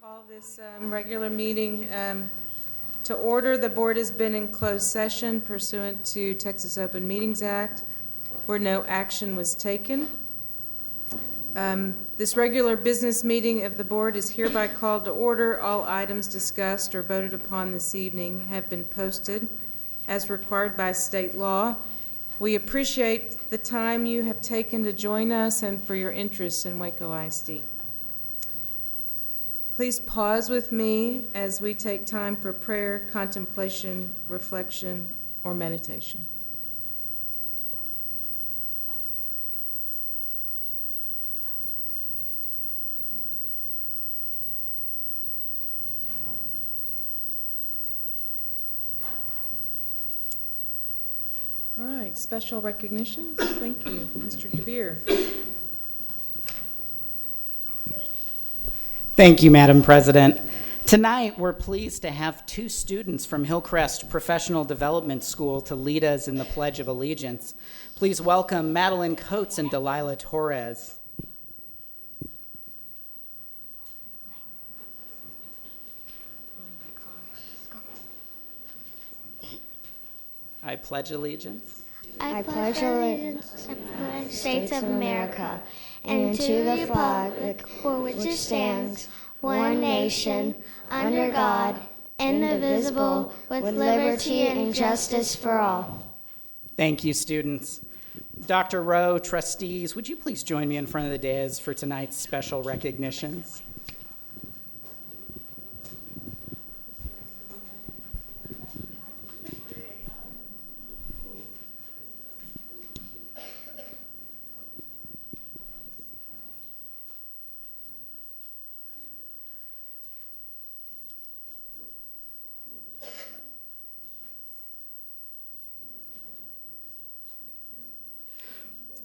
Call this regular meeting to order. The board has been in closed session pursuant to Texas Open Meetings Act, where no action was taken. This regular business meeting of the board is hereby called to order. All items discussed or voted upon this evening have been posted as required by state law. We appreciate the time you have taken to join us and for your interest in Waco ISD. Please pause with me as we take time for prayer, contemplation, reflection, or meditation. All right, special recognition. Thank you, Mr. DeBeer. Thank you, Madam President. Tonight, we're pleased to have two students from Hillcrest Professional Development School to lead us in the Pledge of Allegiance. Please welcome Madeline Coates and Delilah Torres. I pledge allegiance. I pledge allegiance to the United States of America and to the flag for which it stands, one nation, under God, indivisible, with liberty and justice for all. Thank you, students. Dr. Rowe, trustees, would you please join me in front of the dais for tonight's special recognitions?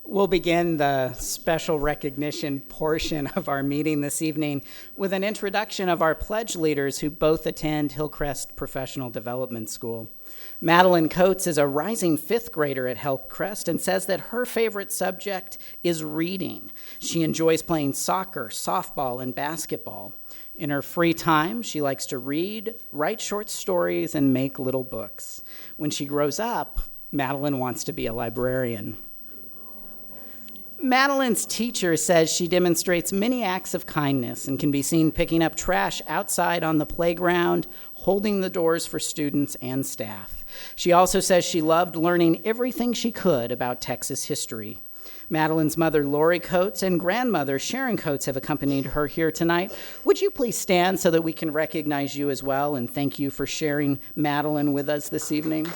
We'll begin the special recognition portion of our meeting this evening with an introduction of our pledge leaders who both attend Hillcrest Professional Development School. Madeline Coates is a rising fifth grader at Hillcrest and says that her favorite subject is reading. She enjoys playing soccer, softball, and basketball. In her free time, she likes to read, write short stories, and make little books. When she grows up, Madeline wants to be a librarian. Madeline's teacher says she demonstrates many acts of kindness and can be seen picking up trash outside on the playground, holding the doors for students and staff. She also says she loved learning everything she could about Texas history. Madeline's mother, Lori Coates, and grandmother, Sharon Coates, have accompanied her here tonight. Would you please stand so that we can recognize you as well, and thank you for sharing Madeline with us this evening.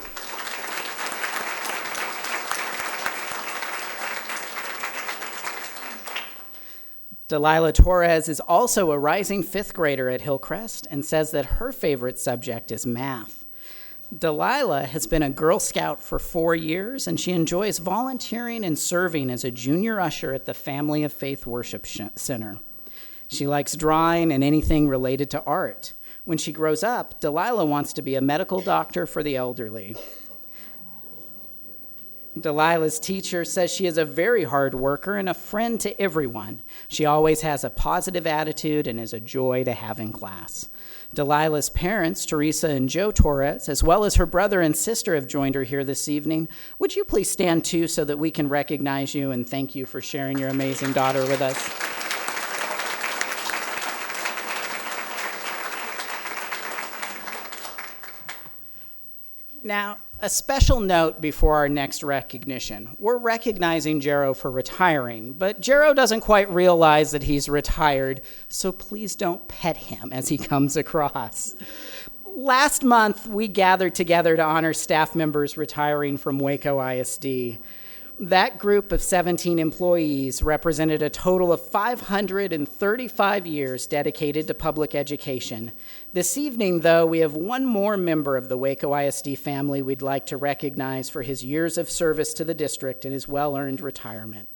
Delilah Torres is also a rising fifth grader at Hillcrest and says that her favorite subject is math. Delilah has been a Girl Scout for 4 years, and she enjoys volunteering and serving as a junior usher at the Family of Faith Worship Center. She likes drawing and anything related to art. When she grows up, Delilah wants to be a medical doctor for the elderly. Delilah's teacher says she is a very hard worker and a friend to everyone. She always has a positive attitude and is a joy to have in class. Delilah's parents, Teresa and Joe Torres, as well as her brother and sister, have joined her here this evening. Would you please stand too so that we can recognize you and thank you for sharing your amazing daughter with us? Now, a special note before our next recognition. We're recognizing Jero for retiring, but Jero doesn't quite realize that he's retired, so please don't pet him as he comes across. Last month, we gathered together to honor staff members retiring from Waco ISD. That group of 17 employees represented a total of 535 years dedicated to public education. This evening, though, we have one more member of the Waco ISD family we'd like to recognize for his years of service to the district and his well-earned retirement.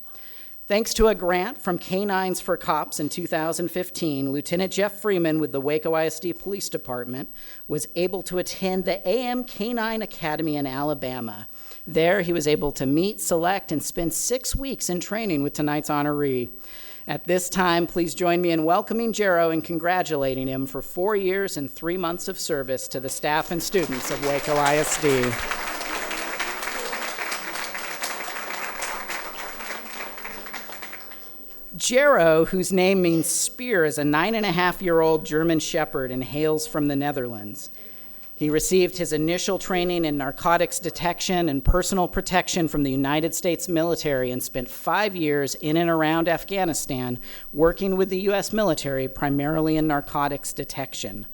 Thanks to a grant from Canines for Cops in 2015, Lieutenant Jeff Freeman with the Waco ISD Police Department was able to attend the AM Canine Academy in Alabama. There, he was able to meet, select, and spend 6 weeks in training with tonight's honoree. At this time, please join me in welcoming Jero and congratulating him for 4 years and 3 months of service to the staff and students of Waco ISD. Jero, whose name means spear, is a 9.5-year-old German Shepherd and hails from the Netherlands. He received his initial training in narcotics detection and personal protection from the United States military and spent 5 years in and around Afghanistan working with the U.S. military, primarily in narcotics detection.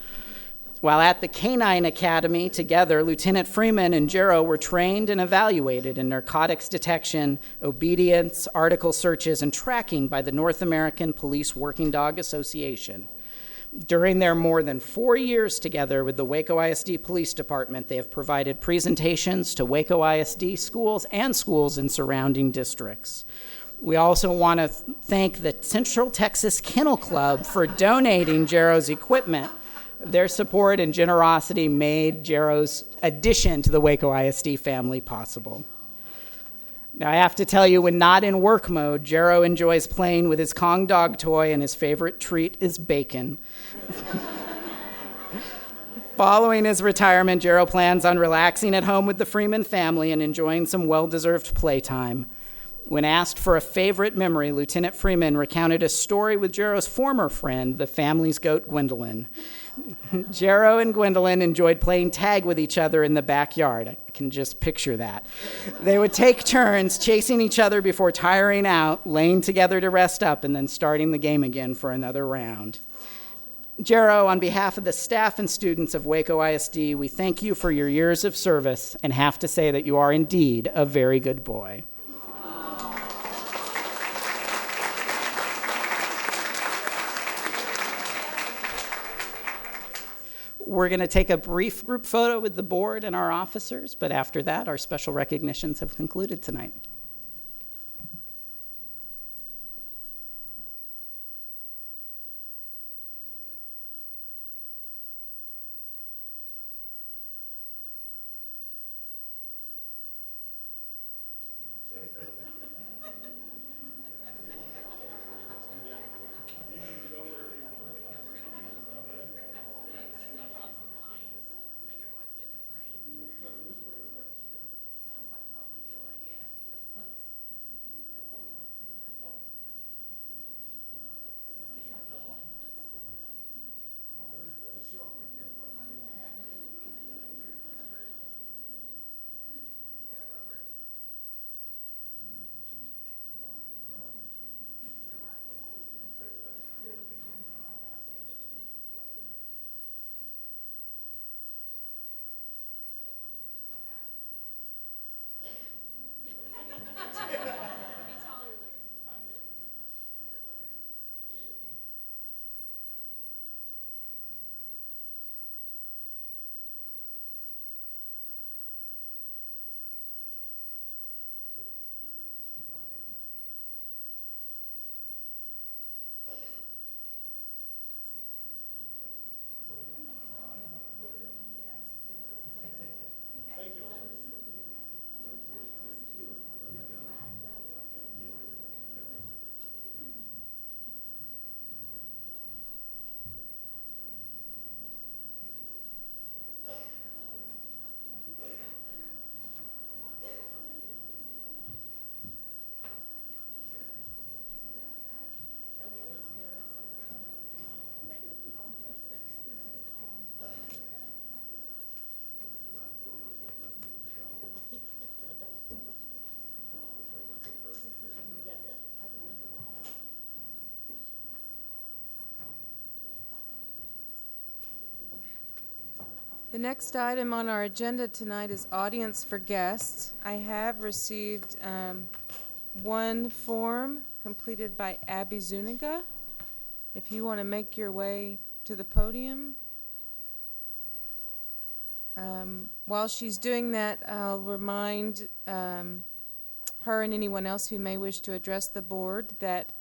While at the Canine Academy together, Lieutenant Freeman and Jero were trained and evaluated in narcotics detection, obedience, article searches, and tracking by the North American Police Working Dog Association. During their more than 4 years together with the Waco ISD Police Department, they have provided presentations to Waco ISD schools and schools in surrounding districts. We also want to thank the Central Texas Kennel Club for donating Jero's equipment. Their support and generosity made Jero's addition to the Waco ISD family possible. Now, I have to tell you, when not in work mode, Jero enjoys playing with his Kong dog toy, and his favorite treat is bacon. Following his retirement, Jero plans on relaxing at home with the Freeman family and enjoying some well-deserved playtime. When asked for a favorite memory, Lieutenant Freeman recounted a story with Jero's former friend, the family's goat, Gwendolyn. Jero and Gwendolyn enjoyed playing tag with each other in the backyard. I can just picture that. They would take turns chasing each other before tiring out, laying together to rest up, and then starting the game again for another round. Jero, on behalf of the staff and students of Waco ISD, we thank you for your years of service and have to say that you are indeed a very good boy. We're going to take a brief group photo with the board and our officers, but after that, our special recognitions have concluded tonight. The next item on our agenda tonight is audience for guests. I have received one form completed by Abby Zuniga. If you want to make your way to the podium. While she's doing that, I'll remind her and anyone else who may wish to address the board that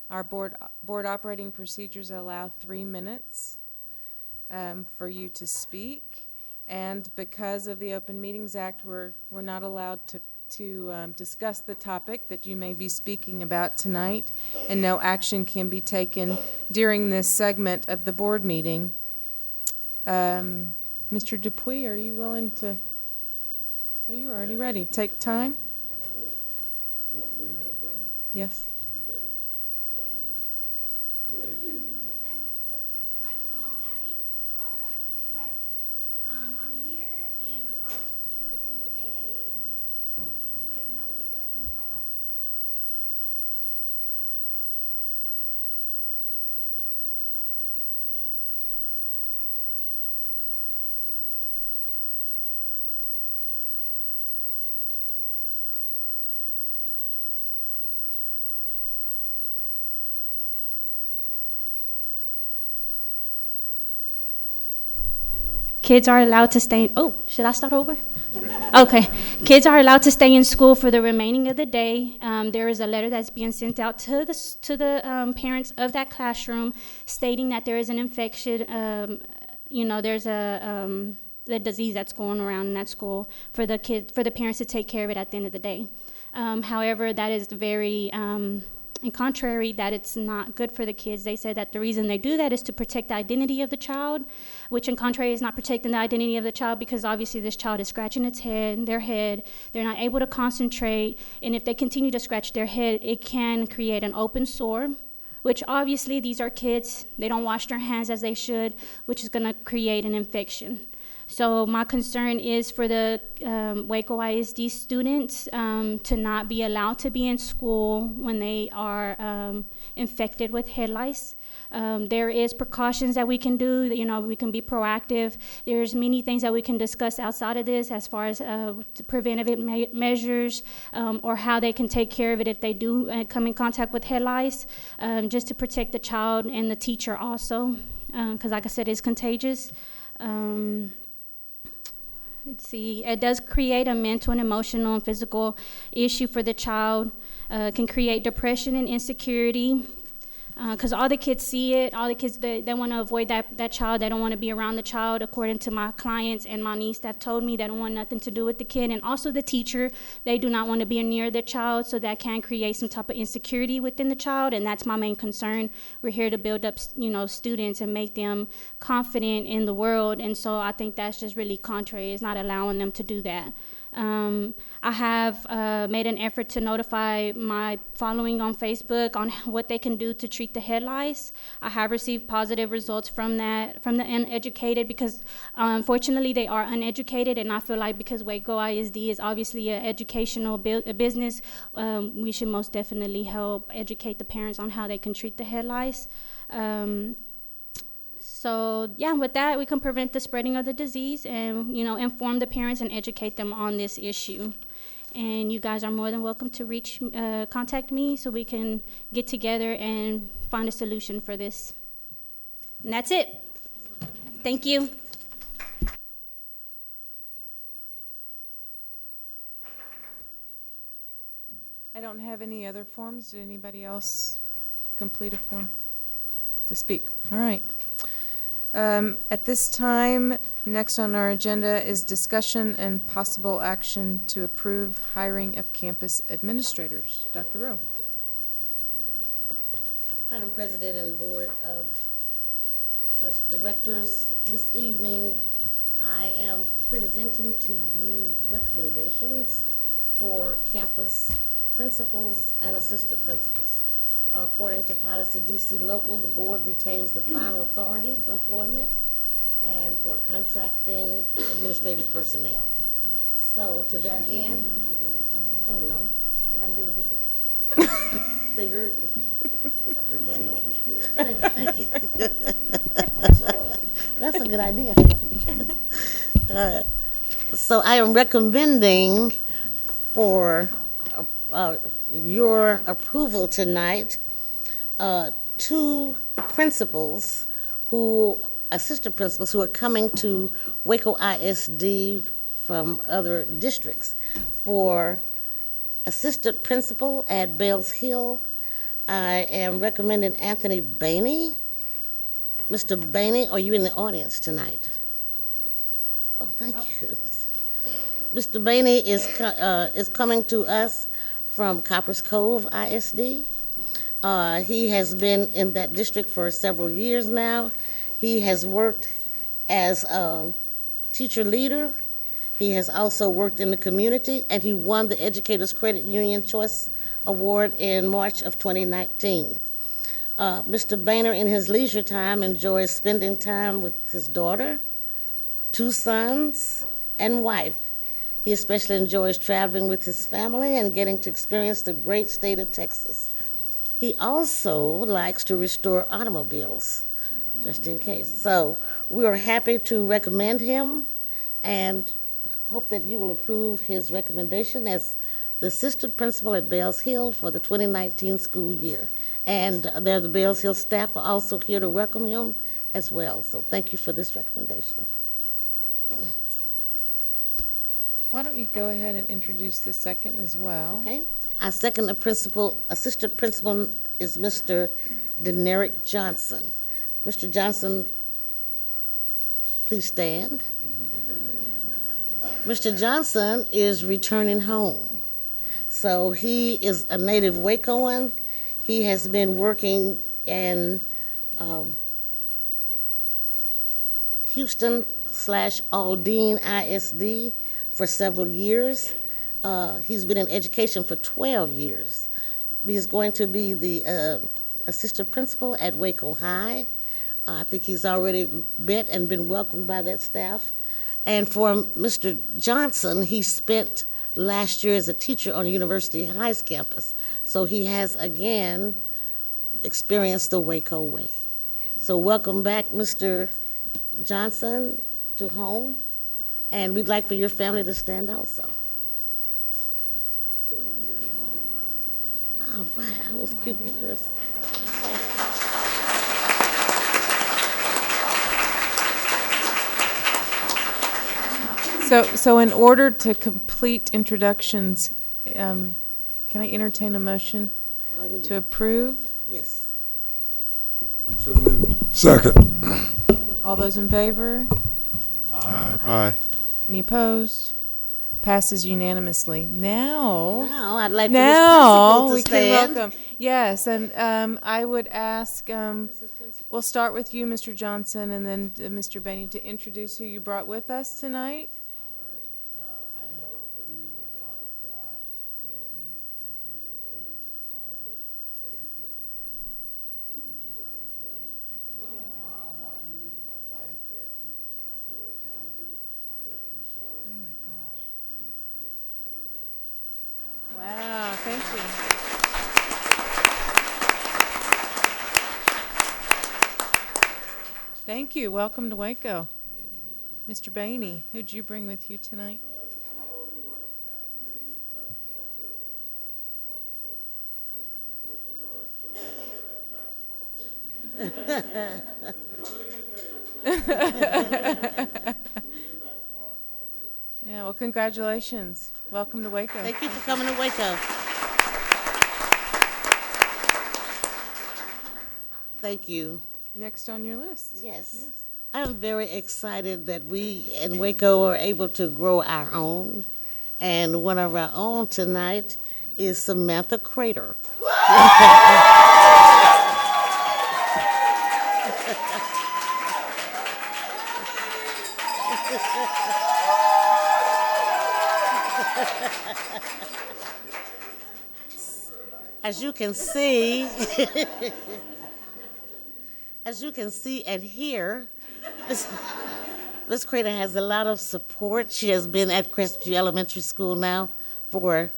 our board operating procedures allow 3 minutes for you to speak, and because of the Open Meetings Act, we're not allowed to discuss the topic that you may be speaking about tonight, and no action can be taken during this segment of the board meeting. Mr. Dupuy, are you willing to, are you already ready? Take time? You want 3 minutes, right? Yes. Okay. Ready? Yes, sir. Right, so I'm Abby, Barbara Abby to you guys. I'm here in regards to a situation that was addressed to me by one of Kids are allowed to stay, should I start over? Okay. Kids are allowed to stay in school for the remaining of the day. There is a letter that's being sent out to the parents of that classroom stating that there is an infection, there's the disease that's going around in that school for the parents to take care of it at the end of the day. However, that is very, and contrary, that it's not good for the kids. They said that the reason they do that is to protect the identity of the child, which in contrary is not protecting the identity of the child, because obviously this child is scratching their head, they're not able to concentrate, and if they continue to scratch their head, it can create an open sore, which obviously these are kids, they don't wash their hands as they should, which is gonna create an infection. So my concern is for the Waco ISD students to not be allowed to be in school when they are infected with head lice. There is precautions that we can do. We can be proactive. There's many things that we can discuss outside of this as far as preventative measures or how they can take care of it if they do come in contact with head lice, just to protect the child and the teacher also, because like I said, it's contagious. Let's see, it does create a mental and emotional and physical issue for the child. Can create depression and insecurity, because all the kids see it. All the kids, they want to avoid that child. They don't want to be around the child. According to my clients and my niece that told me, they don't want nothing to do with the kid. And also the teacher, they do not want to be near the child, so that can create some type of insecurity within the child, and that's my main concern. We're here to build up, students and make them confident in the world, and so I think that's just really contrary. It's not allowing them to do that. I have made an effort to notify my following on Facebook on what they can do to treat the head lice. I have received positive results from the uneducated, because unfortunately they are uneducated, and I feel like because Waco ISD is obviously an educational business, we should most definitely help educate the parents on how they can treat the head lice. So yeah, with that, we can prevent the spreading of the disease and, inform the parents and educate them on this issue. And you guys are more than welcome to contact me so we can get together and find a solution for this. And that's it. Thank you. I don't have any other forms. Did anybody else complete a form to speak? All right. At this time, next on our agenda is discussion and possible action to approve hiring of campus administrators. Dr. Rowe. Madam President and Board of Directors, this evening I am presenting to you recommendations for campus principals and assistant principals. According to policy DC local, the board retains the final authority for employment and for contracting administrative personnel. So to that end, oh no, but I'm doing a good job. They heard me. Everything else was good. Thank you. That's a good idea. So I am recommending for your approval tonight, 2 principals assistant principals who are coming to Waco ISD from other districts. For assistant principal at Bells Hill, I am recommending Anthony Bainey. Mr. Bainey, are you in the audience tonight? Oh, thank you. Mr. Bainey is coming to us from Coppers Cove ISD. He has been in that district for several years now. He has worked as a teacher leader. He has also worked in the community, and he won the Educators Credit Union Choice Award in March of 2019. Mr. Boehner, in his leisure time, enjoys spending time with his daughter, 2 sons, and wife. He especially enjoys traveling with his family and getting to experience the great state of Texas. He also likes to restore automobiles, just in case. So we are happy to recommend him and hope that you will approve his recommendation as the assistant principal at Bells Hill for the 2019 school year. And the Bells Hill staff are also here to welcome him as well. So thank you for this recommendation. Why don't you go ahead and introduce the second as well? Okay. Our second assistant principal is Mr. Denerick Johnson. Mr. Johnson, please stand. Mr. Johnson is returning home. So he is a native Wacoan. He has been working in Houston/Aldine ISD for several years. He's been in education for 12 years. He's going to be the assistant principal at Waco High. I think he's already met and been welcomed by that staff. And for Mr. Johnson, he spent last year as a teacher on University High's campus. So he has, again, experienced the Waco way. So welcome back, Mr. Johnson, to home. And we'd like for your family to stand also. All right, I was cute with this. So in order to complete introductions, can I entertain a motion to approve? Yes. So moved. Second. All those in favor? Aye. Any opposed? Passes unanimously. Now I'd like for this principal to we stand. can welcome. Yes, and I would ask, we'll start with you, Mr. Johnson, and then Mr. Bainey to introduce who you brought with us tonight. I have over here my daughter, Jai, nephews, Ethan, and Brady, Elijah, my baby sister, Brady, this is the one in Kelly, my mom, Marlene, my wife, Cassie, my son, Jonathan, my nephew, Sean, and my niece, Miss Raymond Gage. Wow, thank you. Thank you. Welcome to Waco. Mr. Bainey, who'd you bring with you tonight? Yeah, well, congratulations. Welcome to Waco. Thank you for coming to Waco. Thank you. Next on your list. Yes. I'm very excited that we in Waco are able to grow our own. And one of our own tonight is Samantha Crater. As you can see, and hear, Ms. Crater has a lot of support. She has been at Crestview Elementary School now for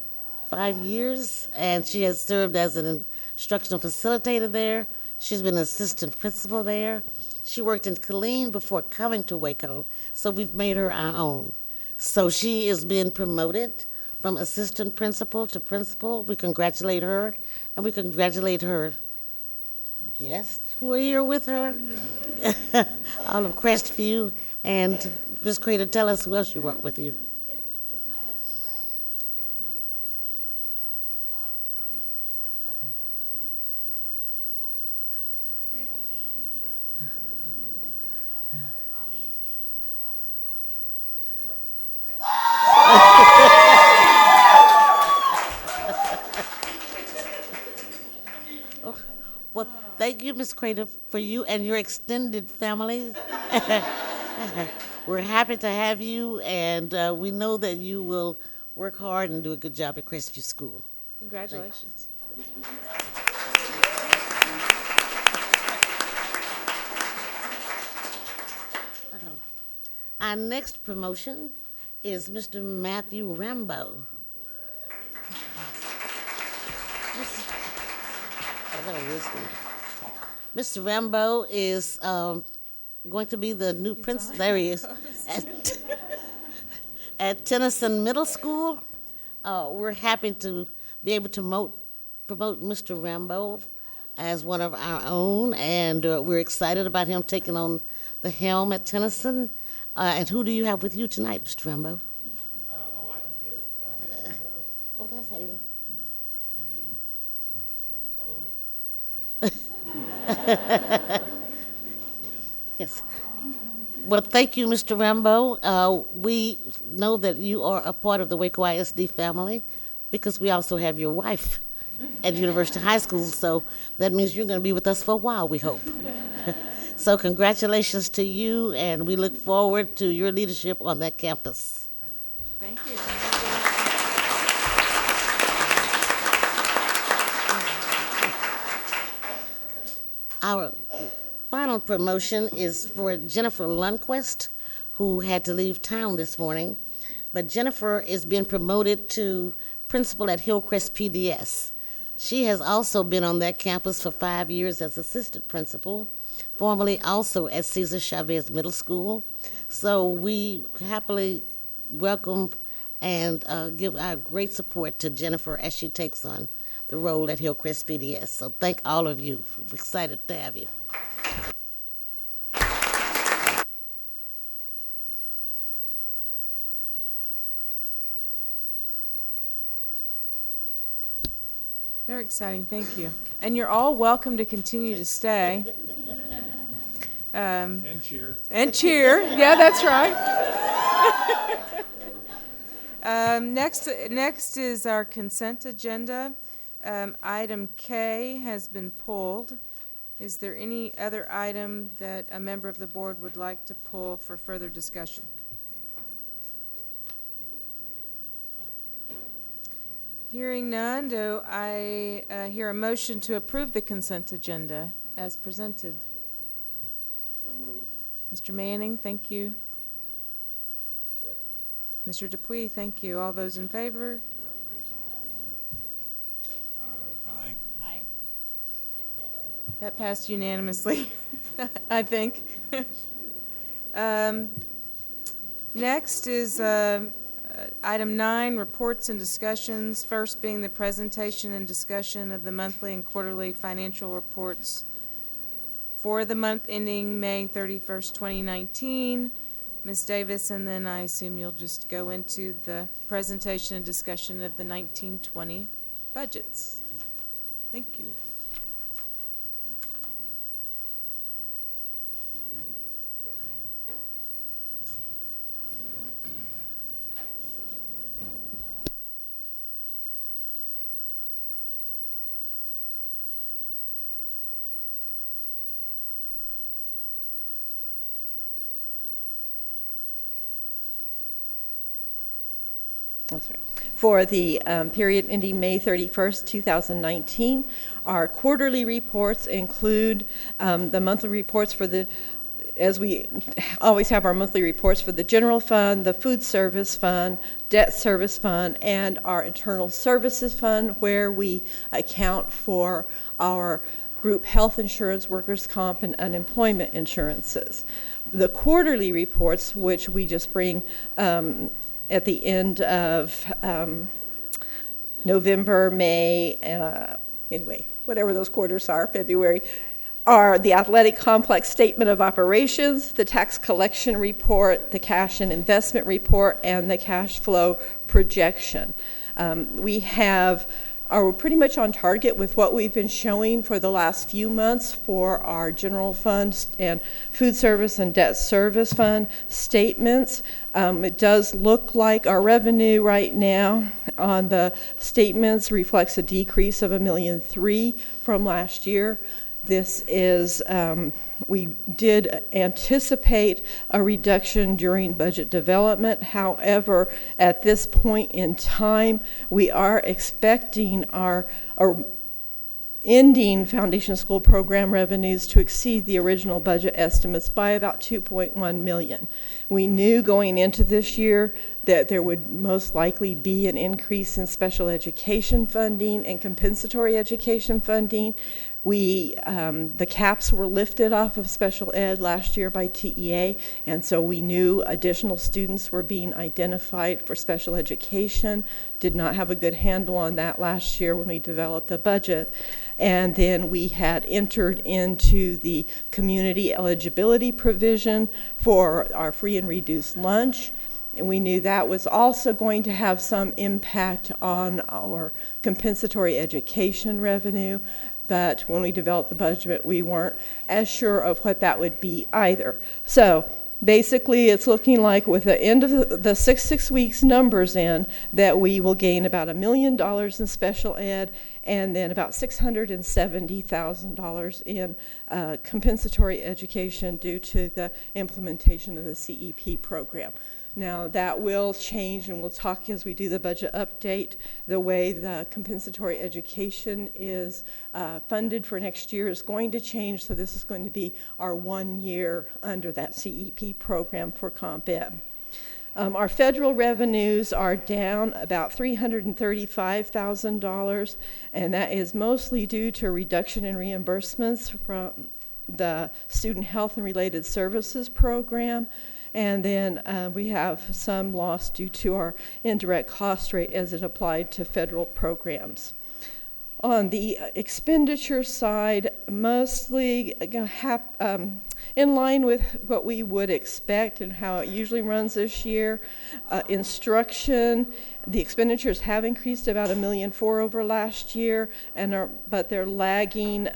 5 years, and she has served as an instructional facilitator there. She's been an assistant principal there. She worked in Killeen before coming to Waco, so we've made her our own. So she is being promoted from assistant principal to principal. We congratulate her, and we congratulate her guests who are here with her, all of Crestview. And Ms. Crater, tell us who else you brought with you. This is my husband Brett, and my son Ace, and my father Johnny, my brother John, and Mom Teresa. My grandma Dan's here, and then I have my mother-in-law Nancy, my father-in-law Larry, and of course my Chris. Well, thank you, Ms. Crater, for you and your extended family. We're happy to have you, and we know that you will work hard and do a good job at Crestview School. Congratulations. Our next promotion is Mr. Matthew Rambo. Mr. Rambo is going to be the new principal. There he is. At Tennyson Middle School. We're happy to be able to promote Mr. Rambo as one of our own, and we're excited about him taking on the helm at Tennyson. And who do you have with you tonight, Mr. Rambo? My wife and kids, Oh, that's Haley. Yes. Well, thank you, Mr. Rambo. We know that you are a part of the Waco ISD family because we also have your wife at University High School, so that means you're going to be with us for a while, we hope. So congratulations to you, and we look forward to your leadership on that campus. Thank you. Our final promotion is for Jennifer Lundquist, who had to leave town this morning. But Jennifer is being promoted to principal at Hillcrest PDS. She has also been on that campus for 5 years as assistant principal, formerly also at Cesar Chavez Middle School. So we happily welcome and give our great support to Jennifer as she takes on the role at Hillcrest PDS. So thank all of you. We're excited to have you. Very exciting, thank you. And you're all welcome to continue to stay. And cheer. And cheer, yeah, that's right. Next is our consent agenda. Item K has been pulled. Is there any other item that a member of the board would like to pull for further discussion? Hearing none, do I hear a motion to approve the consent agenda as presented? Mr. Manning, thank you. Mr. Dupuy, thank you. All those in favor? Aye. Aye. That passed unanimously, I think. Next is item 9, reports and discussions. First being the presentation and discussion of the monthly and quarterly financial reports for the month ending May 31st, 2019. Ms. Davis, and then I assume you'll just go into the presentation and discussion of the 1920 budgets. Thank you. That's right. For the period ending May 31st, 2019, our quarterly reports include the monthly reports for the, as we always have our monthly reports for the general fund, the food service fund, debt service fund, and our internal services fund, where we account for our group health insurance, workers' comp, and unemployment insurances. The quarterly reports, which we just bring at the end of November, May, anyway, whatever those quarters are, February, are the athletic complex statement of operations, the tax collection report, the cash and investment report, and the cash flow projection. We have are pretty much on target with what we've been showing for the last few months for our general funds and food service and debt service fund statements. It does look like our revenue right now on the statements reflects a decrease of $1.3 million from last year. This is, we did anticipate a reduction during budget development. However, at this point in time, we are expecting our ending foundation school program revenues to exceed the original budget estimates by about $2.1 million. We knew going into this year that there would most likely be an increase in special education funding and compensatory education funding. The caps were lifted off of special ed last year by TEA, and so we knew additional students were being identified for special education. Did not have a good handle on that last year when we developed the budget. And then we had entered into the community eligibility provision for our free and reduced lunch. And we knew that was also going to have some impact on our compensatory education revenue. But when we developed the budget, we weren't as sure of what that would be either. So basically, it's looking like with the end of the six weeks numbers in, that we will gain about $1 million in special ed and then about $670,000 in compensatory education due to the implementation of the CEP program. Now that will change, and we'll talk as we do the budget update. The way the compensatory education is funded for next year is going to change, so this is going to be our 1 year under that CEP program for Comp Ed. Our federal revenues are down about $335,000, and that is mostly due to a reduction in reimbursements from the Student Health and Related Services program. And then we have some loss due to our indirect cost rate as it applied to federal programs. On the expenditure side, mostly in line with what we would expect and how it usually runs this year. Instruction, the expenditures have increased about $1.4 million over last year, but they're lagging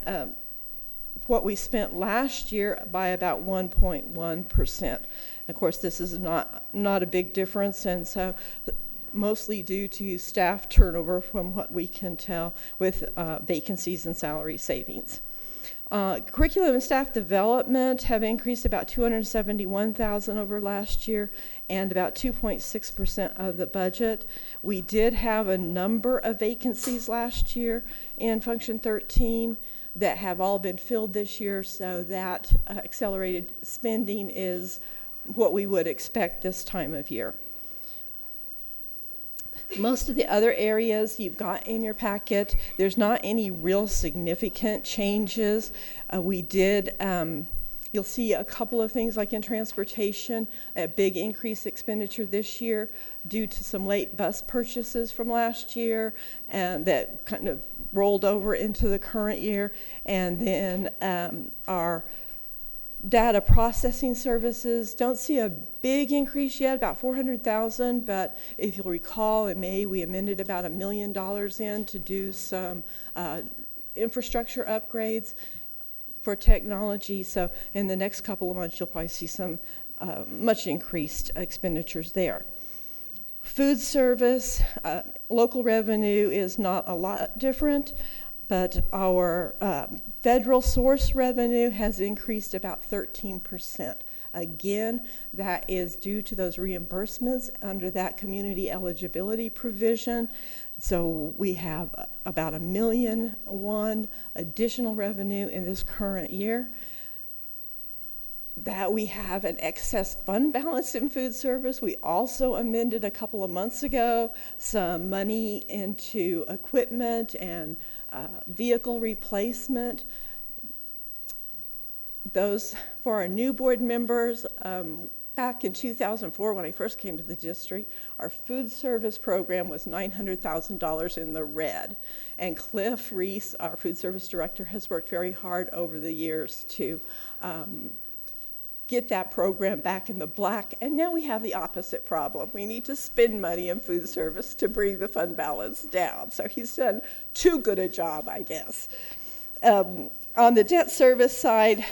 what we spent last year by about 1.1%. Of course, this is not a big difference, and so mostly due to staff turnover from what we can tell with vacancies and salary savings. Curriculum and staff development have increased about $271,000 over last year and about 2.6% of the budget. We did have a number of vacancies last year in Function 13 that have all been filled this year, so that accelerated spending is what we would expect this time of year. Most of the other areas you've got in your packet, there's not any real significant changes. We did, you'll see a couple of things like in transportation, a big increase expenditure this year due to some late bus purchases from last year, and that kind of rolled over into the current year. And then our data processing services, don't see a big increase yet, about $400,000, but if you'll recall, in May we amended about $1 million in to do some infrastructure upgrades for technology. So in the next couple of months, you'll probably see some much increased expenditures there. Food service, local revenue is not a lot different, but our federal source revenue has increased about 13%. Again, that is due to those reimbursements under that community eligibility provision. So we have about $1.1 million additional revenue in this current year. That we have an excess fund balance in food service. We also amended a couple of months ago some money into equipment and vehicle replacement. Those for our new board members, back in 2004 when I first came to the district, our food service program was $900,000 in the red. And Cliff Reese, our food service director, has worked very hard over the years to get that program back in the black, and now we have the opposite problem. We need to spend money in food service to bring the fund balance down. So he's done too good a job, I guess. On the debt service side,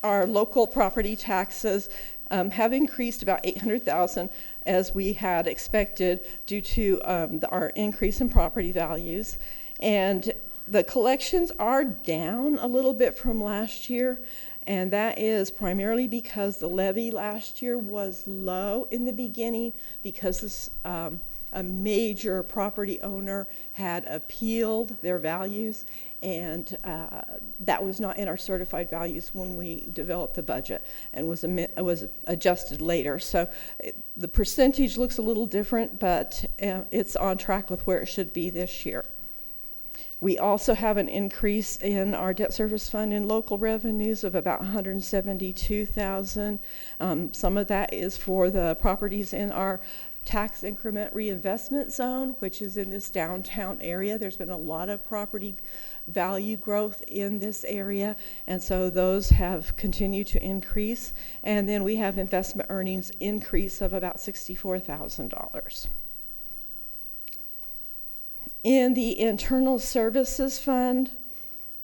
our local property taxes have increased about $800,000 as we had expected due to our increase in property values. And the collections are down a little bit from last year, and that is primarily because the levy last year was low in the beginning because this, a major property owner had appealed their values, and that was not in our certified values when we developed the budget and was adjusted later. So the percentage looks a little different, but it's on track with where it should be this year. We also have an increase in our debt service fund in local revenues of about $172,000. Some of that is for the properties in our tax increment reinvestment zone, which is in this downtown area. There's been a lot of property value growth in this area, and so those have continued to increase. And then we have investment earnings increase of about $64,000. In the internal services fund,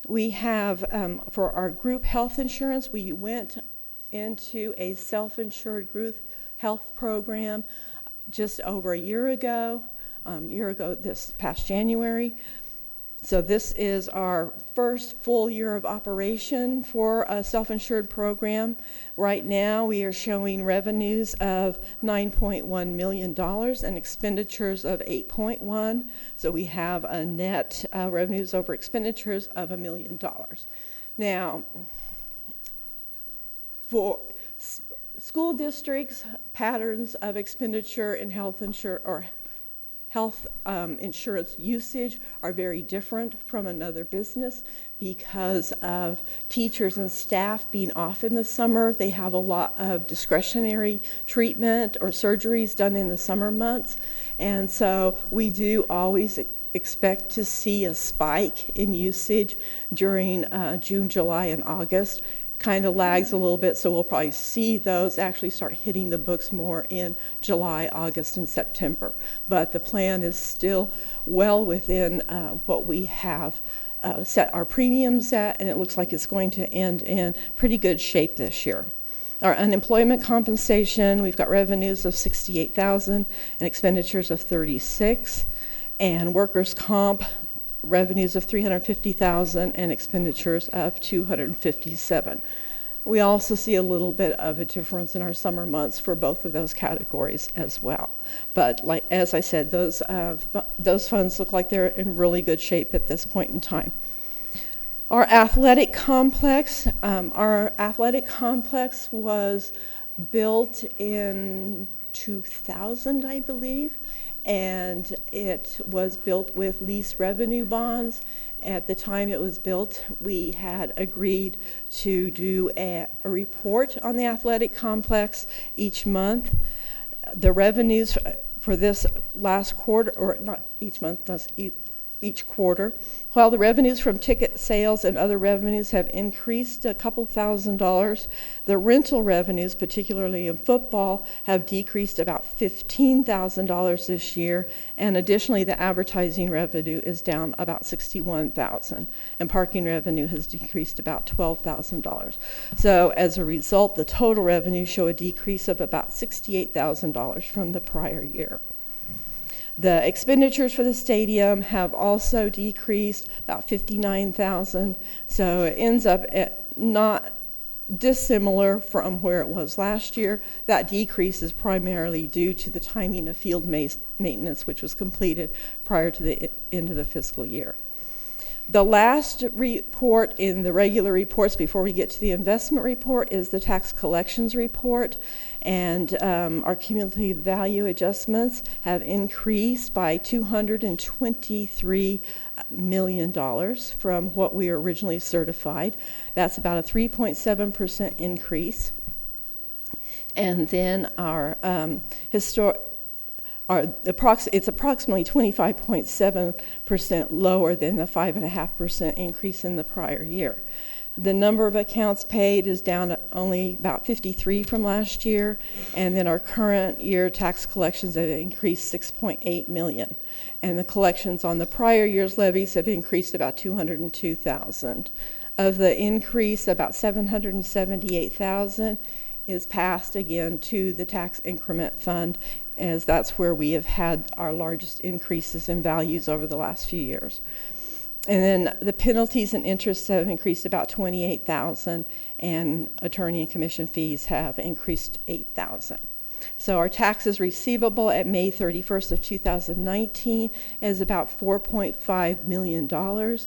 we have, for our group health insurance, we went into a self-insured group health program just over a year ago this past January. So this is our first full year of operation for a self-insured program. Right now we are showing revenues of $9.1 million and expenditures of $8.1 million. So we have a net revenues over expenditures of $1 million. Now, for school districts, patterns of expenditure in health insurance usage are very different from another business because of teachers and staff being off in the summer. They have a lot of discretionary treatment or surgeries done in the summer months, and so we do always expect to see a spike in usage during June, July, and August. Kind of lags a little bit, so we'll probably see those actually start hitting the books more in July, August, and September. But the plan is still well within what we have set our premiums at, and it looks like it's going to end in pretty good shape this year. Our unemployment compensation, we've got revenues of $68,000 and expenditures of $36,000, and workers' comp, revenues of $350,000 and expenditures of $257,000. We also see a little bit of a difference in our summer months for both of those categories as well. But as I said, those funds look like they're in really good shape at this point in time. Our athletic complex was built in 2000, I believe. And it was built with lease revenue bonds. At the time it was built, we had agreed to do a report on the athletic complex each month. The revenues for this last quarter, or not each month, that's each quarter, while the revenues from ticket sales and other revenues have increased a couple $1,000s, the rental revenues, particularly in football, have decreased about $15,000 this year, and additionally the advertising revenue is down about $61,000, and parking revenue has decreased about $12,000. So as a result, the total revenues show a decrease of about $68,000 from the prior year. The expenditures for the stadium have also decreased about $59,000, so it ends up at not dissimilar from where it was last year. That decrease is primarily due to the timing of field maintenance, which was completed prior to the end of the fiscal year. The last report in the regular reports before we get to the investment report is the tax collections report, and our cumulative value adjustments have increased by $223 million from what we originally certified. That's about a 3.7% increase. And then our it's approximately 25.7% lower than the 5.5% increase in the prior year. The number of accounts paid is down only about 53 from last year, and then our current year tax collections have increased 6.8 million, and the collections on the prior year's levies have increased about 202,000. Of the increase, about 778,000 is passed again to the tax increment fund, as that's where we have had our largest increases in values over the last few years. And then the penalties and interests have increased about 28,000, and attorney and commission fees have increased 8,000. So our taxes receivable at May 31st of 2019 is about $4.5 million.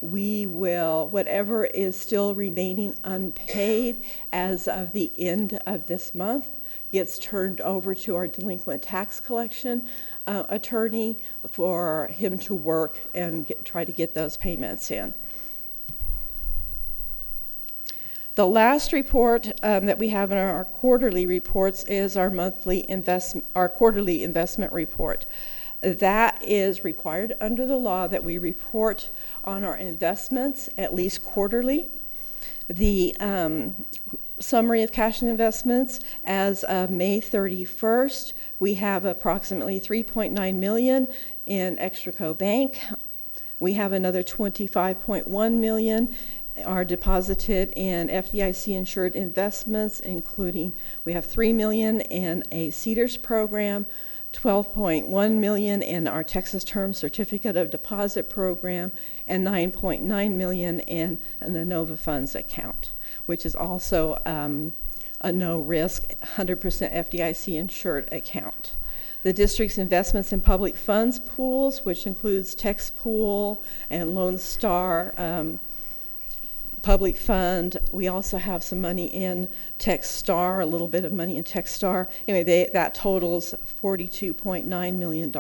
We will, whatever is still remaining unpaid as of the end of this month, gets turned over to our delinquent tax collection attorney for him to work and try to get those payments in. The last report that we have in our quarterly reports is our quarterly investment report. That is required under the law that we report on our investments at least quarterly. The summary of cash and investments as of May 31st, we have approximately $3.9 million in Extraco Bank. We have another $25.1 million are deposited in FDIC insured investments, including we have $3 million in a CEDARS program, $12.1 million in our Texas Term Certificate of Deposit program, and $9.9 million in an Inova Funds account, which is also a no-risk, 100% FDIC insured account. The district's investments in public funds pools, which includes Tex Pool and Lone Star Public Fund. We also have some money in TechStar, a little bit of money in TechStar. Anyway, that totals $42.9 million.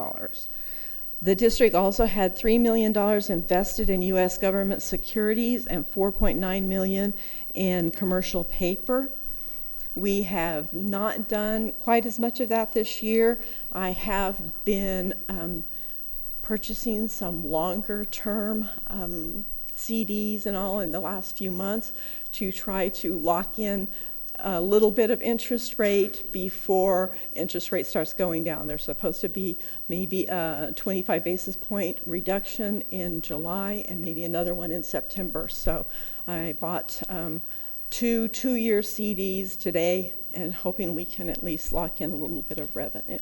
The district also had $3 million invested in U.S. government securities and $4.9 million in commercial paper. We have not done quite as much of that this year. I have been purchasing some longer term CDs and all in the last few months to try to lock in a little bit of interest rate before interest rate starts going down. There's supposed to be maybe a 25 basis point reduction in July and maybe another one in September. So I bought two 2-year CDs today and hoping we can at least lock in a little bit of revenue.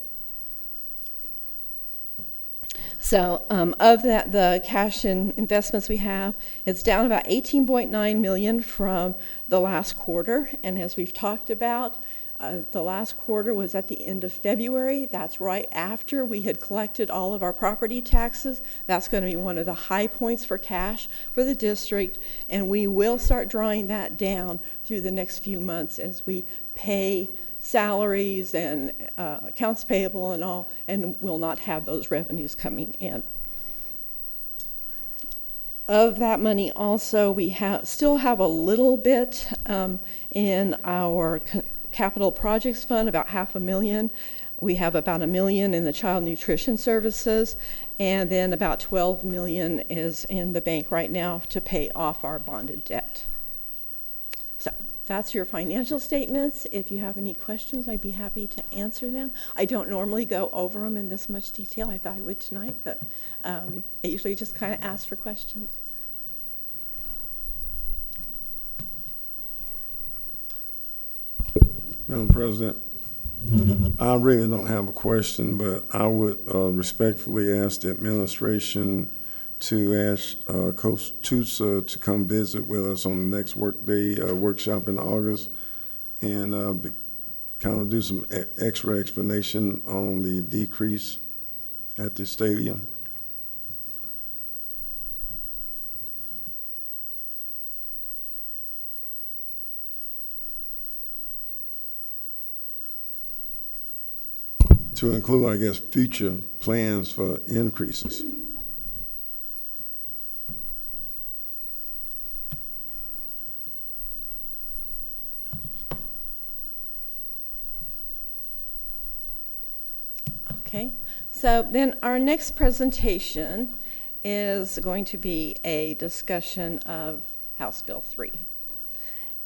So of that, the cash and investments we have, it's down about $18.9 million from the last quarter. And as we've talked about, the last quarter was at the end of February. That's right after we had collected all of our property taxes. That's going to be one of the high points for cash for the district. And we will start drawing that down through the next few months as we pay salaries and accounts payable and all, and will not have those revenues coming in. Of that money also, we still have a little bit in our capital projects fund, about $500,000. We have about $1 million in the child nutrition services, and then about $12 million is in the bank right now to pay off our bonded debt. So that's your financial statements. If you have any questions, I'd be happy to answer them. I don't normally go over them in this much detail. I thought I would tonight, but I usually just kind of ask for questions. Madam President, I really don't have a question, but I would respectfully ask the administration to ask Coach Tusa to come visit with us on the next workshop in August, and kind of do some extra explanation on the decrease at the stadium. To include, I guess, future plans for increases. Okay, so then our next presentation is going to be a discussion of House Bill 3.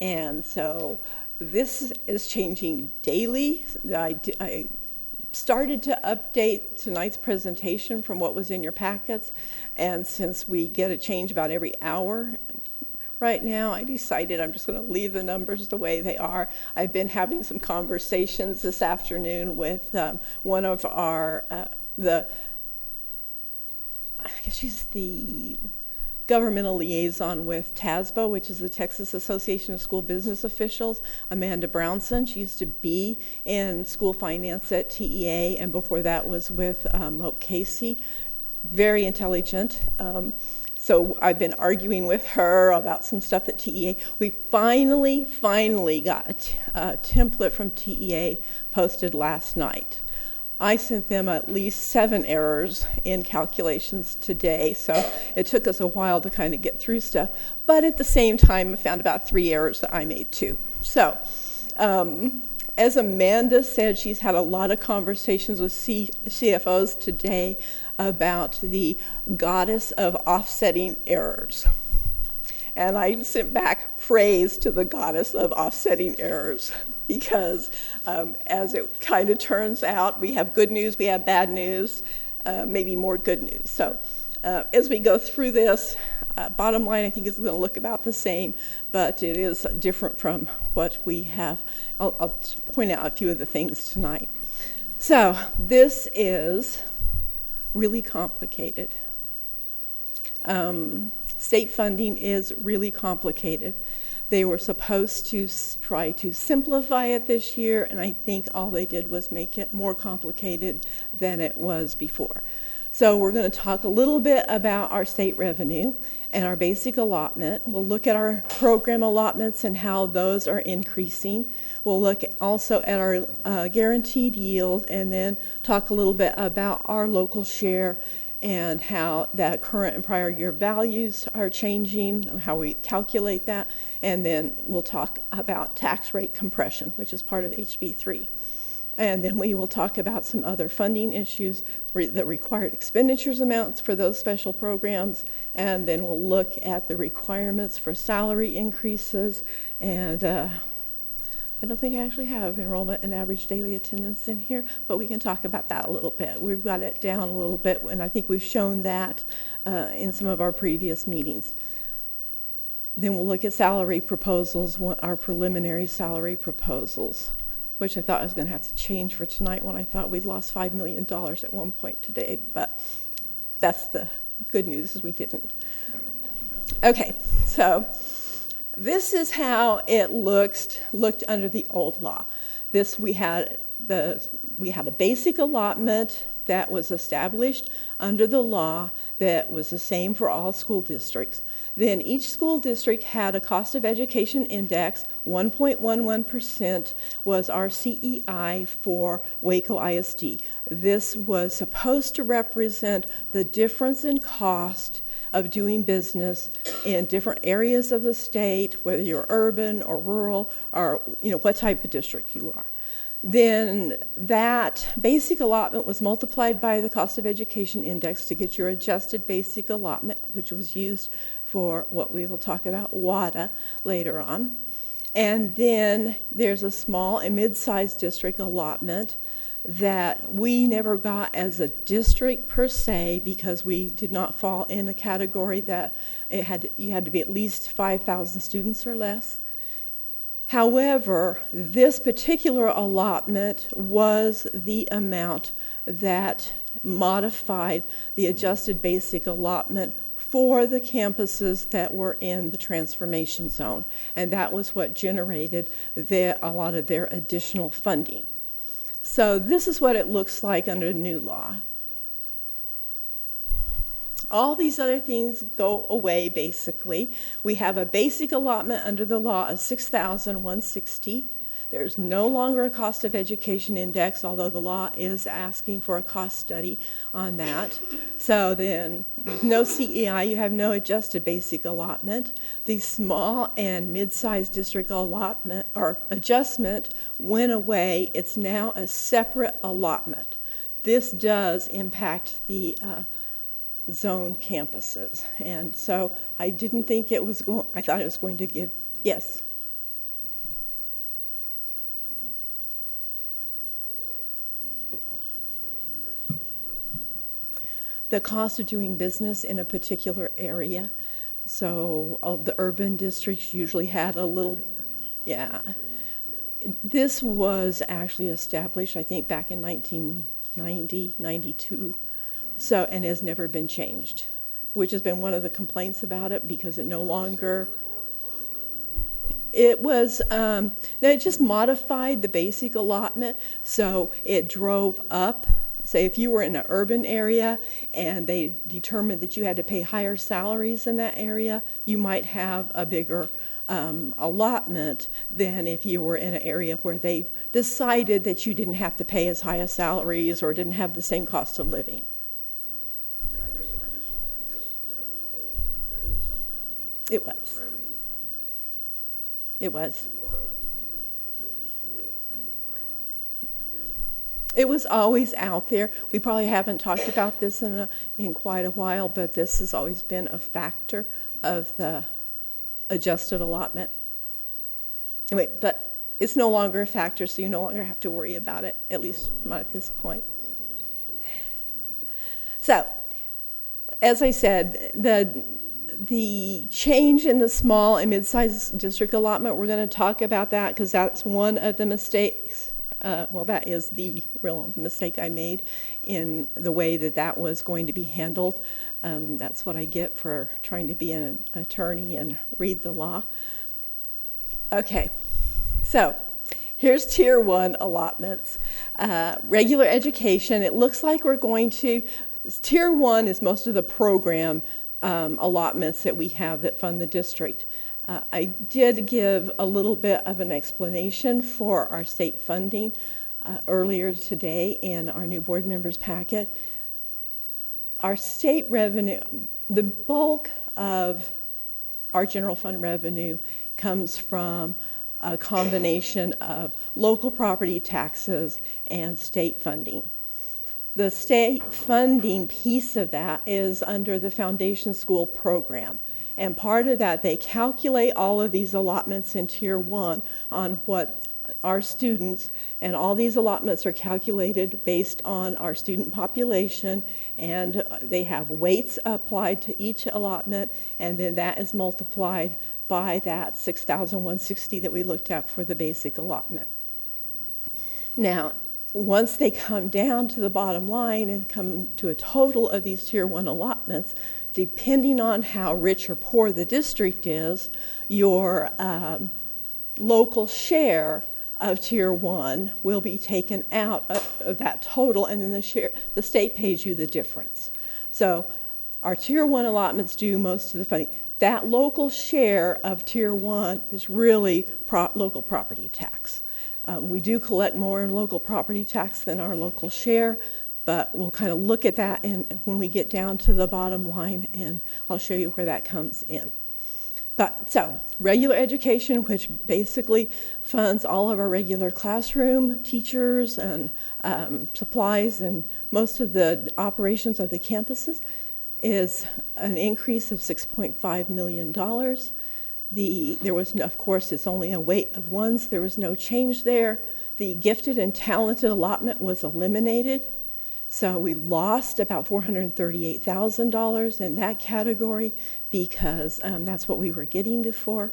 And so this is changing daily. I started to update tonight's presentation from what was in your packets, and since we get a change about every hour right now, I decided I'm just going to leave the numbers the way they are. I've been having some conversations this afternoon with one of our, I guess she's the governmental liaison with TASBO, which is the Texas Association of School Business Officials, Amanda Brownson. She used to be in school finance at TEA, and before that was with Moat Casey. Very intelligent. So I've been arguing with her about some stuff at TEA. We finally got a template from TEA posted last night. I sent them at least 7 errors in calculations today, so it took us a while to kind of get through stuff. But at the same time, I found about 3 errors that I made too. So, as Amanda said, she's had a lot of conversations with CFOs today about the goddess of offsetting errors. And I sent back praise to the goddess of offsetting errors because as it kind of turns out, we have good news, we have bad news, maybe more good news. So as we go through this, bottom line I think is going to look about the same, but it is different from what we have. I'll point out a few of the things tonight. So this is really complicated. State funding is really complicated. They were supposed to try to simplify it this year, and I think all they did was make it more complicated than it was before. So we're going to talk a little bit about our state revenue and our basic allotment. We'll look at our program allotments and how those are increasing. We'll look also at our guaranteed yield, and then talk a little bit about our local share and how that current and prior year values are changing, how we calculate that, and then we'll talk about tax rate compression, which is part of HB 3. And then we will talk about some other funding issues, the required expenditures amounts for those special programs, and then we'll look at the requirements for salary increases. And I don't think I actually have enrollment and average daily attendance in here, but we can talk about that a little bit. We've got it down a little bit, and I think we've shown that in some of our previous meetings. Then we'll look at salary proposals, our preliminary salary proposals, which I thought I was going to have to change for tonight when I thought we'd lost $5 million at one point today, but that's the good news is we didn't. Okay, so this is how it looked under the old law. We had a basic allotment that was established under the law that was the same for all school districts. Then each school district had a cost of education index. 1.11% was our CEI for Waco ISD. This was supposed to represent the difference in cost of doing business in different areas of the state, whether you're urban or rural, or what type of district you are. Then that basic allotment was multiplied by the cost of education index to get your adjusted basic allotment, which was used for what we will talk about, WADA, later on. And then there's a small and mid-sized district allotment that we never got as a district per se because we did not fall in a category that you had to be at least 5,000 students or less. However, this particular allotment was the amount that modified the adjusted basic allotment for the campuses that were in the transformation zone, and that was what generated a lot of their additional funding. So this is what it looks like under the new law. All these other things go away, basically. We have a basic allotment under the law of $6,160. There's no longer a cost of education index, although the law is asking for a cost study on that. So then, no CEI, you have no adjusted basic allotment. The small and mid-sized district allotment or adjustment went away. It's now a separate allotment. This does impact the zone campuses. And so I didn't think it was going, I thought it was going to give, yes? the cost of doing business in a particular area. So the urban districts usually had a little, yeah. This was actually established, I think, back in 1990, 92, so, and has never been changed, which has been one of the complaints about it because it no longer, it was, no, it just modified the basic allotment, so it drove up. Say if you were in an urban area and they determined that you had to pay higher salaries in that area, you might have a bigger allotment than if you were in an area where they decided that you didn't have to pay as high as salaries or didn't have the same cost of living. Yeah, I guess that was all embedded somehow in It was. the revenue formulation. It was. It was, but this was still hanging around in addition to that. It was always out there. We probably haven't talked about this in quite a while, but this has always been a factor of the adjusted allotment. Anyway, but it's no longer a factor, so you no longer have to worry about it, at least not at this point. So, as I said, the change in the small and mid-sized district allotment, we're going to talk about that because that's one of the mistakes. Well, that is the real mistake I made in the way that that was going to be handled. That's what I get for trying to be an attorney and read the law. Okay, so here's Tier 1 allotments. Regular education, it looks like we're going to, Tier 1 is most of the program allotments that we have that fund the district. I did give a little bit of an explanation for our state funding earlier today in our new board members packet. Our state revenue, the bulk of our general fund revenue comes from a combination of local property taxes and state funding. The state funding piece of that is under the Foundation School program. And part of that, they calculate all of these allotments in Tier 1 on what our students, and all these allotments are calculated based on our student population, and they have weights applied to each allotment, and then that is multiplied by that 6,160 that we looked at for the basic allotment. Now, once they come down to the bottom line and come to a total of these Tier 1 allotments, depending on how rich or poor the district is, your local share of Tier 1 will be taken out of that total, and then the state pays you the difference. So our Tier 1 allotments do most of the funding. That local share of Tier 1 is really local property tax. We do collect more in local property tax than our local share, but we'll kind of look at that when we get down to the bottom line, and I'll show you where that comes in. But so, regular education, which basically funds all of our regular classroom teachers and supplies and most of the operations of the campuses, is an increase of $6.5 million. There was, of course, it's only a weight of ones. There was no change there. The gifted and talented allotment was eliminated. So we lost about $438,000 in that category because that's what we were getting before.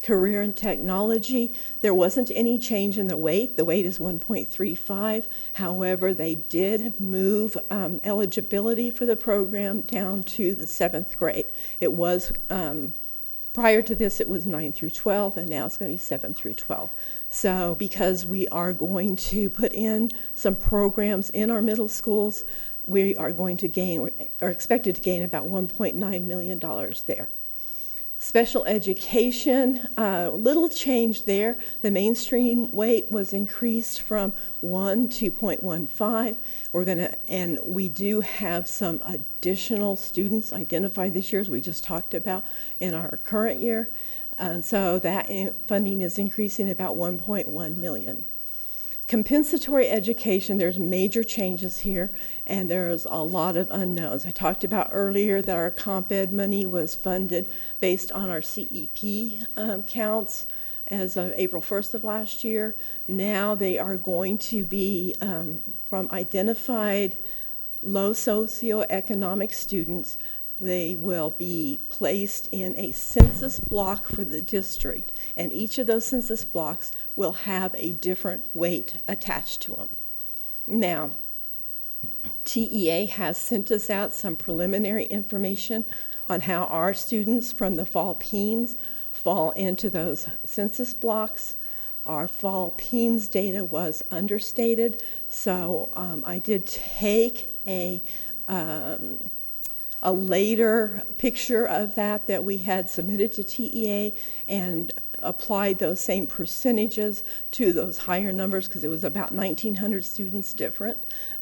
Career and technology, there wasn't any change in the weight. The weight is 1.35. However, they did move eligibility for the program down to the 7th grade. It was, prior to this, it was 9 through 12, and now it's going to be 7 through 12. So because we are going to put in some programs in our middle schools, we are going to gain, or expected to gain about $1.9 million there. Special education, little change there. The mainstream weight was increased from 1 to 0.15. And we do have some additional students identified this year, as we just talked about, in our current year. And so that funding is increasing about $1.1 million. Compensatory education, there's major changes here, and there's a lot of unknowns. I talked about earlier that our comp ed money was funded based on our CEP counts as of April 1st of last year. Now they are going to be from identified low socioeconomic students, they will be placed in a census block for the district, and each of those census blocks will have a different weight attached to them. Now, TEA has sent us out some preliminary information on how our students from the fall PEIMS fall into those census blocks. Our fall PEIMS data was understated, so I did take a later picture of that we had submitted to TEA and applied those same percentages to those higher numbers, because it was about 1,900 students different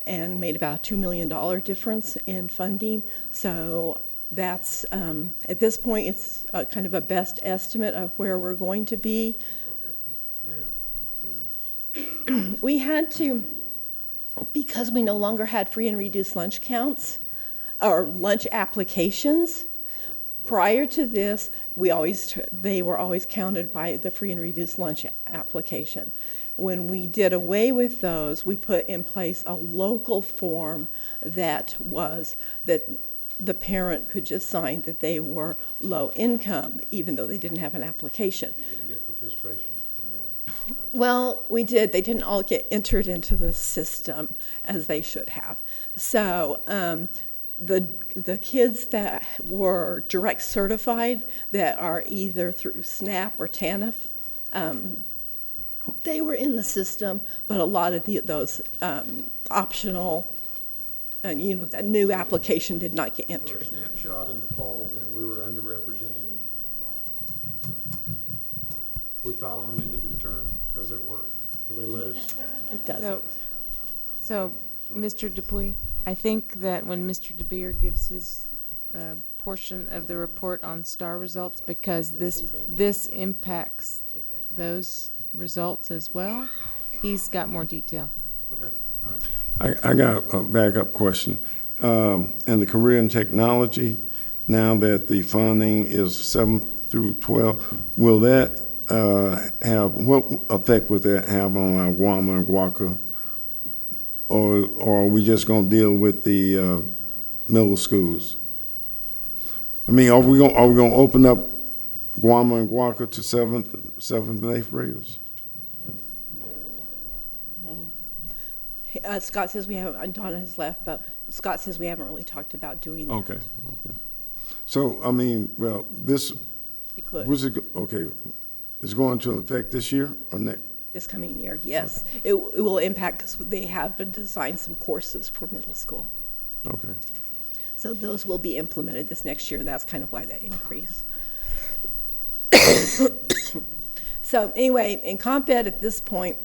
and made about a $2 million difference in funding. So that's, at this point, it's kind of a best estimate of where we're going to be. We had to, because we no longer had free and reduced lunch counts, or lunch applications. Prior to this, they were always counted by the free and reduced lunch application. When we did away with those, we put in place a local form that the parent could just sign that they were low income, even though they didn't have an application. You didn't get participation in that? Well, we did. They didn't all get entered into the system as they should have. So the kids that were direct certified, that are either through SNAP or TANF, they were in the system, but a lot of those optional, that new application did not get entered. So snapshot in the fall, then we were underrepresenting. We file an amended return. How's that work? Will they let us? It doesn't. So, Mr. Dupuy, I think that when Mr. DeBeer gives his portion of the report on STAR results, because this impacts those results as well, he's got more detail. Okay. All right. I got a backup question. In the career and technology, now that the funding is 7 through 12, will that what effect would that have on our Guama and Waco? Or are we just going to deal with the middle schools? I mean, are we going to open up Guama and Waco to 7th and 8th graders? No. Scott says we haven't. Donna has left, but Scott says we haven't really talked about doing that. Okay. So I mean, well, this It could. okay. Is going to affect this year or next? This coming year, yes. Okay. It will impact, because they have designed some courses for middle school. Okay. So those will be implemented this next year. That's kind of why that increase. So anyway, in comp ed at this point,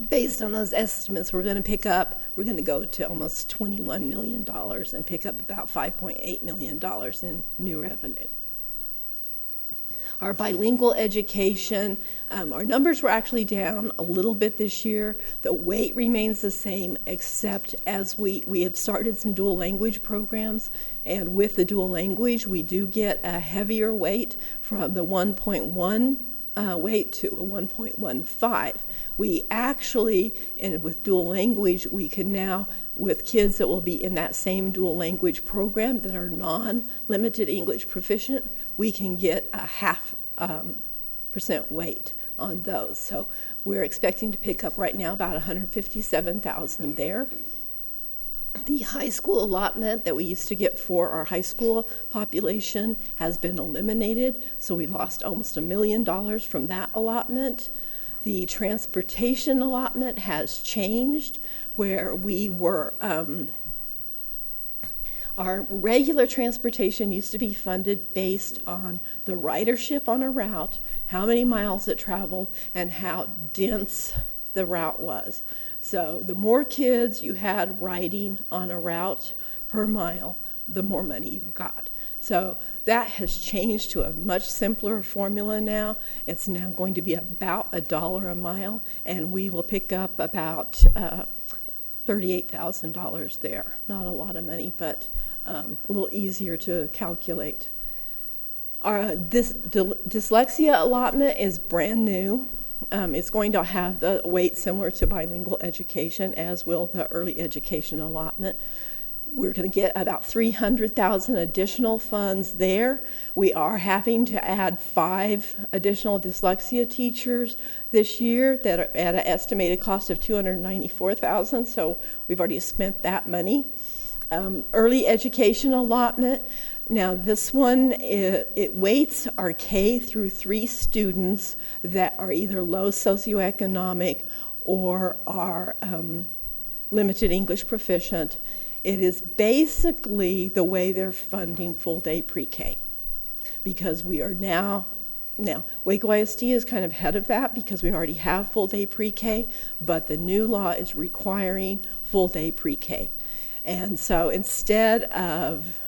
based on those estimates, we're going to go to almost $21 million and pick up about $5.8 million in new revenue. Our bilingual education, our numbers were actually down a little bit this year. The weight remains the same, except as we have started some dual language programs, and with the dual language, we do get a heavier weight from the 1.1 weight to a 1.15. We actually, and with dual language, we can now, with kids that will be in that same dual language program that are non-limited English proficient, we can get a 0.5% weight on those. So we're expecting to pick up right now about 157,000 there. The high school allotment that we used to get for our high school population has been eliminated, so we lost almost $1 million from that allotment. The transportation allotment has changed, where we were, our regular transportation used to be funded based on the ridership on a route, how many miles it traveled, and how dense the route was. So the more kids you had riding on a route per mile, the more money you got. So that has changed to a much simpler formula now. It's now going to be about $1 a mile, and we will pick up about $38,000 there. Not a lot of money, but a little easier to calculate. This dyslexia allotment is brand new. It's going to have the weight similar to bilingual education, as will the early education allotment. We're going to get about $300,000 additional funds there. We are having to add 5 additional dyslexia teachers this year that are at an estimated cost of $294,000, so we've already spent that money. Early education allotment. Now this one, it weights our K through 3 students that are either low socioeconomic or are limited English proficient. It is basically the way they're funding full-day pre-K, because we are now Waco ISD is kind of ahead of that because we already have full-day pre-K, but the new law is requiring full-day pre-K. And so instead of,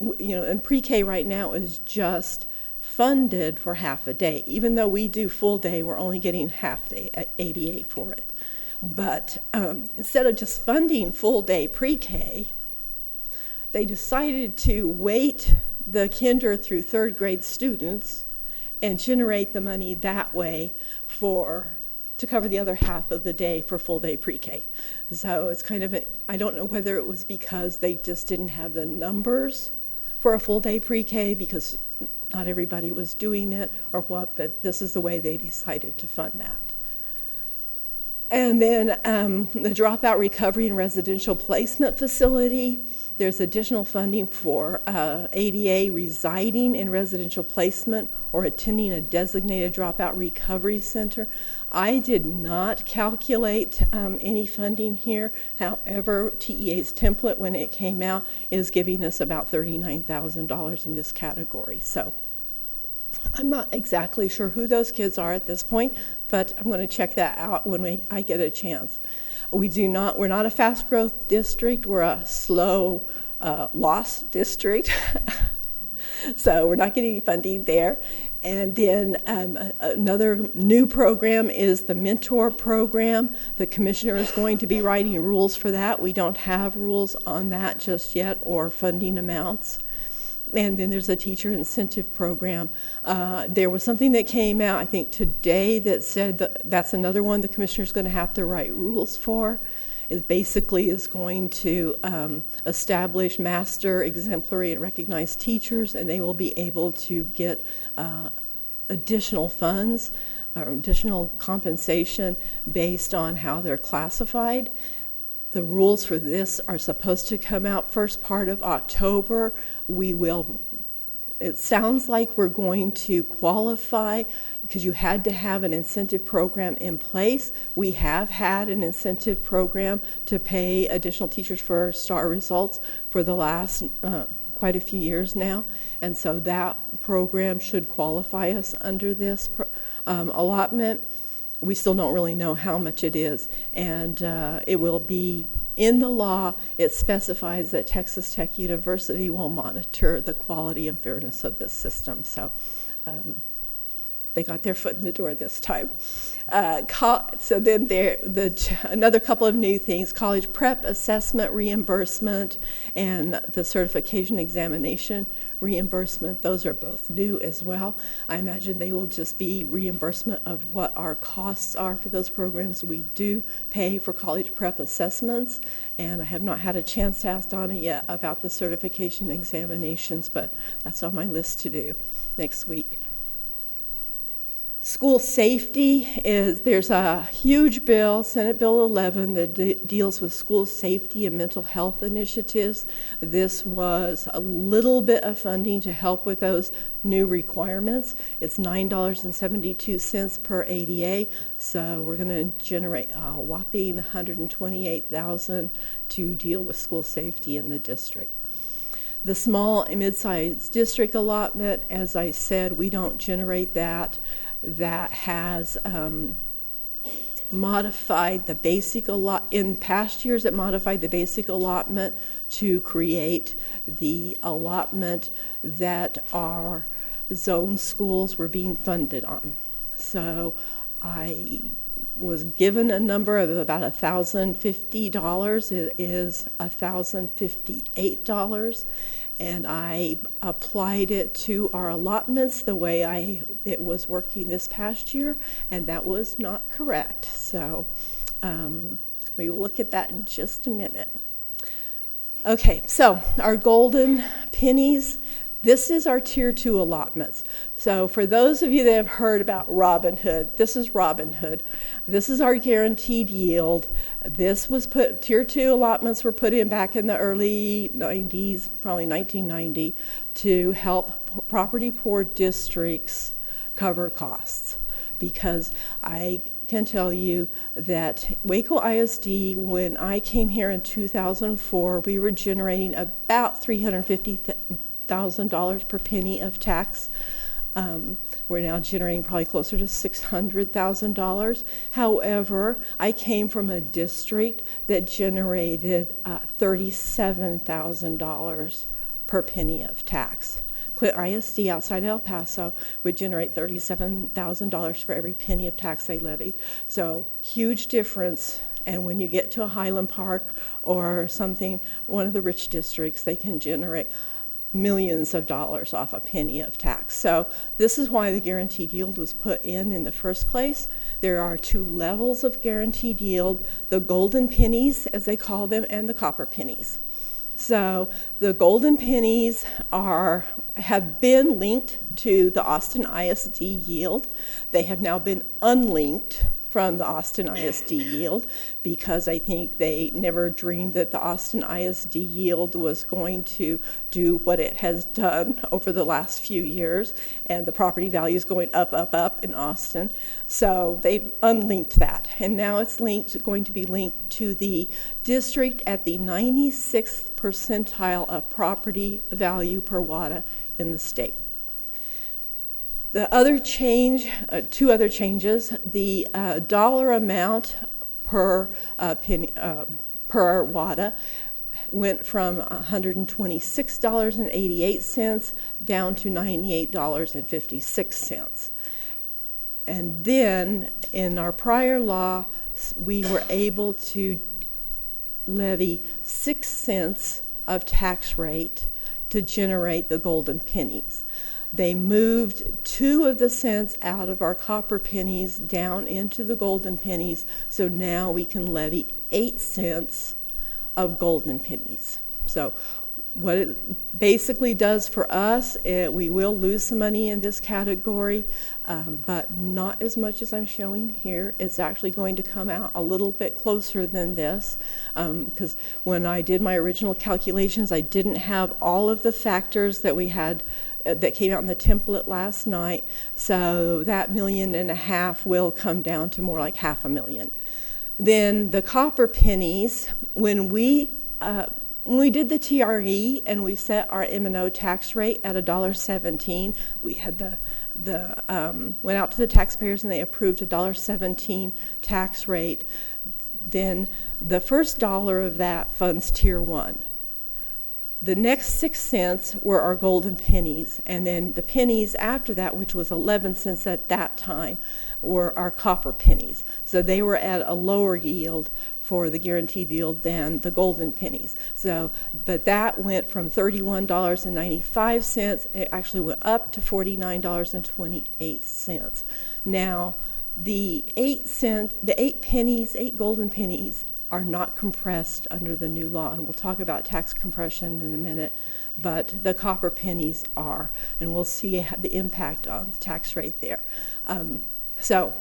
and pre-K right now is just funded for half a day. Even though we do full day, we're only getting half day at ADA for it. But instead of just funding full day pre-K, they decided to weight the kinder through 3rd grade students and generate the money that way to cover the other half of the day for full day pre-K. So it's kind of, I don't know whether it was because they just didn't have the numbers for a full day pre-K because not everybody was doing it or what, but this is the way they decided to fund that. And then the Dropout Recovery and Residential Placement Facility, there's additional funding for ADA residing in residential placement or attending a designated dropout recovery center. I did not calculate any funding here. However, TEA's template, when it came out, is giving us about $39,000 in this category. So I'm not exactly sure who those kids are at this point, but I'm going to check that out when I get a chance. We're not a fast growth district, we're a slow loss district. So we're not getting any funding there. And then another new program is the mentor program. The commissioner is going to be writing rules for that. We don't have rules on that just yet or funding amounts. And then there's a teacher incentive program. There was something that came out, I think today, that said that's another one the commissioner's going to have to write rules for. It basically is going to establish master, exemplary, and recognized teachers, and they will be able to get additional funds or additional compensation based on how they're classified. The rules for this are supposed to come out first part of October. It sounds like we're going to qualify because you had to have an incentive program in place. We have had an incentive program to pay additional teachers for STAR results for the last quite a few years now. And so that program should qualify us under this allotment. We still don't really know how much it is, and it will be in the law. It specifies that Texas Tech University will monitor the quality and fairness of this system. So they got their foot in the door this time. So then another couple of new things: college prep assessment reimbursement and the certification examination reimbursement. Those are both new as well. I imagine they will just be reimbursement of what our costs are for those programs. We do pay for college prep assessments, and I have not had a chance to ask Donna yet about the certification examinations, but that's on my list to do next week. School safety there's a huge bill, Senate Bill 11, that deals with school safety and mental health initiatives. This was a little bit of funding to help with those new requirements. It's $9.72 per ADA, so we're going to generate a whopping $128,000 to deal with school safety in the district. The small and mid-sized district allotment, as I said, we don't generate that. That has modified the basic allotment. In past years, it modified the basic allotment to create the allotment that our zone schools were being funded on. So I was given a number of about $1,050. It is $1,058. And I applied it to our allotments the way it was working this past year, and that was not correct. So we will look at that in just a minute. Okay, so our golden pennies, this is our Tier 2 allotments. So for those of you that have heard about Robin Hood, this is Robin Hood. This is our guaranteed yield. This was Tier 2 allotments were put in back in the early 90s, probably 1990, to help property poor districts cover costs. Because I can tell you that Waco ISD, when I came here in 2004, we were generating about $350,000 per penny of tax. We're now generating probably closer to $600,000. However, I came from a district that generated $37,000 per penny of tax. Clinton ISD outside El Paso would generate $37,000 for every penny of tax they levied. So huge difference. And when you get to a Highland Park or something, one of the rich districts, they can generate millions of dollars off a penny of tax. So this is why the guaranteed yield was put in the first place. There are 2 levels of guaranteed yield, the golden pennies, as they call them, and the copper pennies. So the golden pennies have been linked to the Austin ISD yield. They have now been unlinked from the Austin ISD yield because I think they never dreamed that the Austin ISD yield was going to do what it has done over the last few years, and the property value is going up, up, up in Austin. So they've unlinked that, and now it's going to be linked to the district at the 96th percentile of property value per WADA in the state. The other change, 2 other changes, the dollar amount per per WADA went from $126.88 down to $98.56. And then in our prior law, we were able to levy 6 cents of tax rate to generate the golden pennies. They moved 2 of the cents out of our copper pennies down into the golden pennies, so now we can levy 8 cents of golden pennies. So what it basically does for us, we will lose some money in this category, but not as much as I'm showing here. It's actually going to come out a little bit closer than this, because when I did my original calculations, I didn't have all of the factors that we had that came out in the template last night, so that $1.5 million will come down to more like $500,000. Then the copper pennies, when we did the TRE and we set our M&O tax rate at $1.17, we had went out to the taxpayers and they approved a $1.17 tax rate. Then the first dollar of that funds Tier 1. The next 6 cents were our golden pennies, and then the pennies after that, which was 11 cents at that time, were our copper pennies. So they were at a lower yield for the guaranteed yield than the golden pennies. So, but that went from $31.95, it actually went up to $49.28. Now, the 8 golden pennies are not compressed under the new law, and we'll talk about tax compression in a minute, but the copper pennies are, and we'll see the impact on the tax rate there. So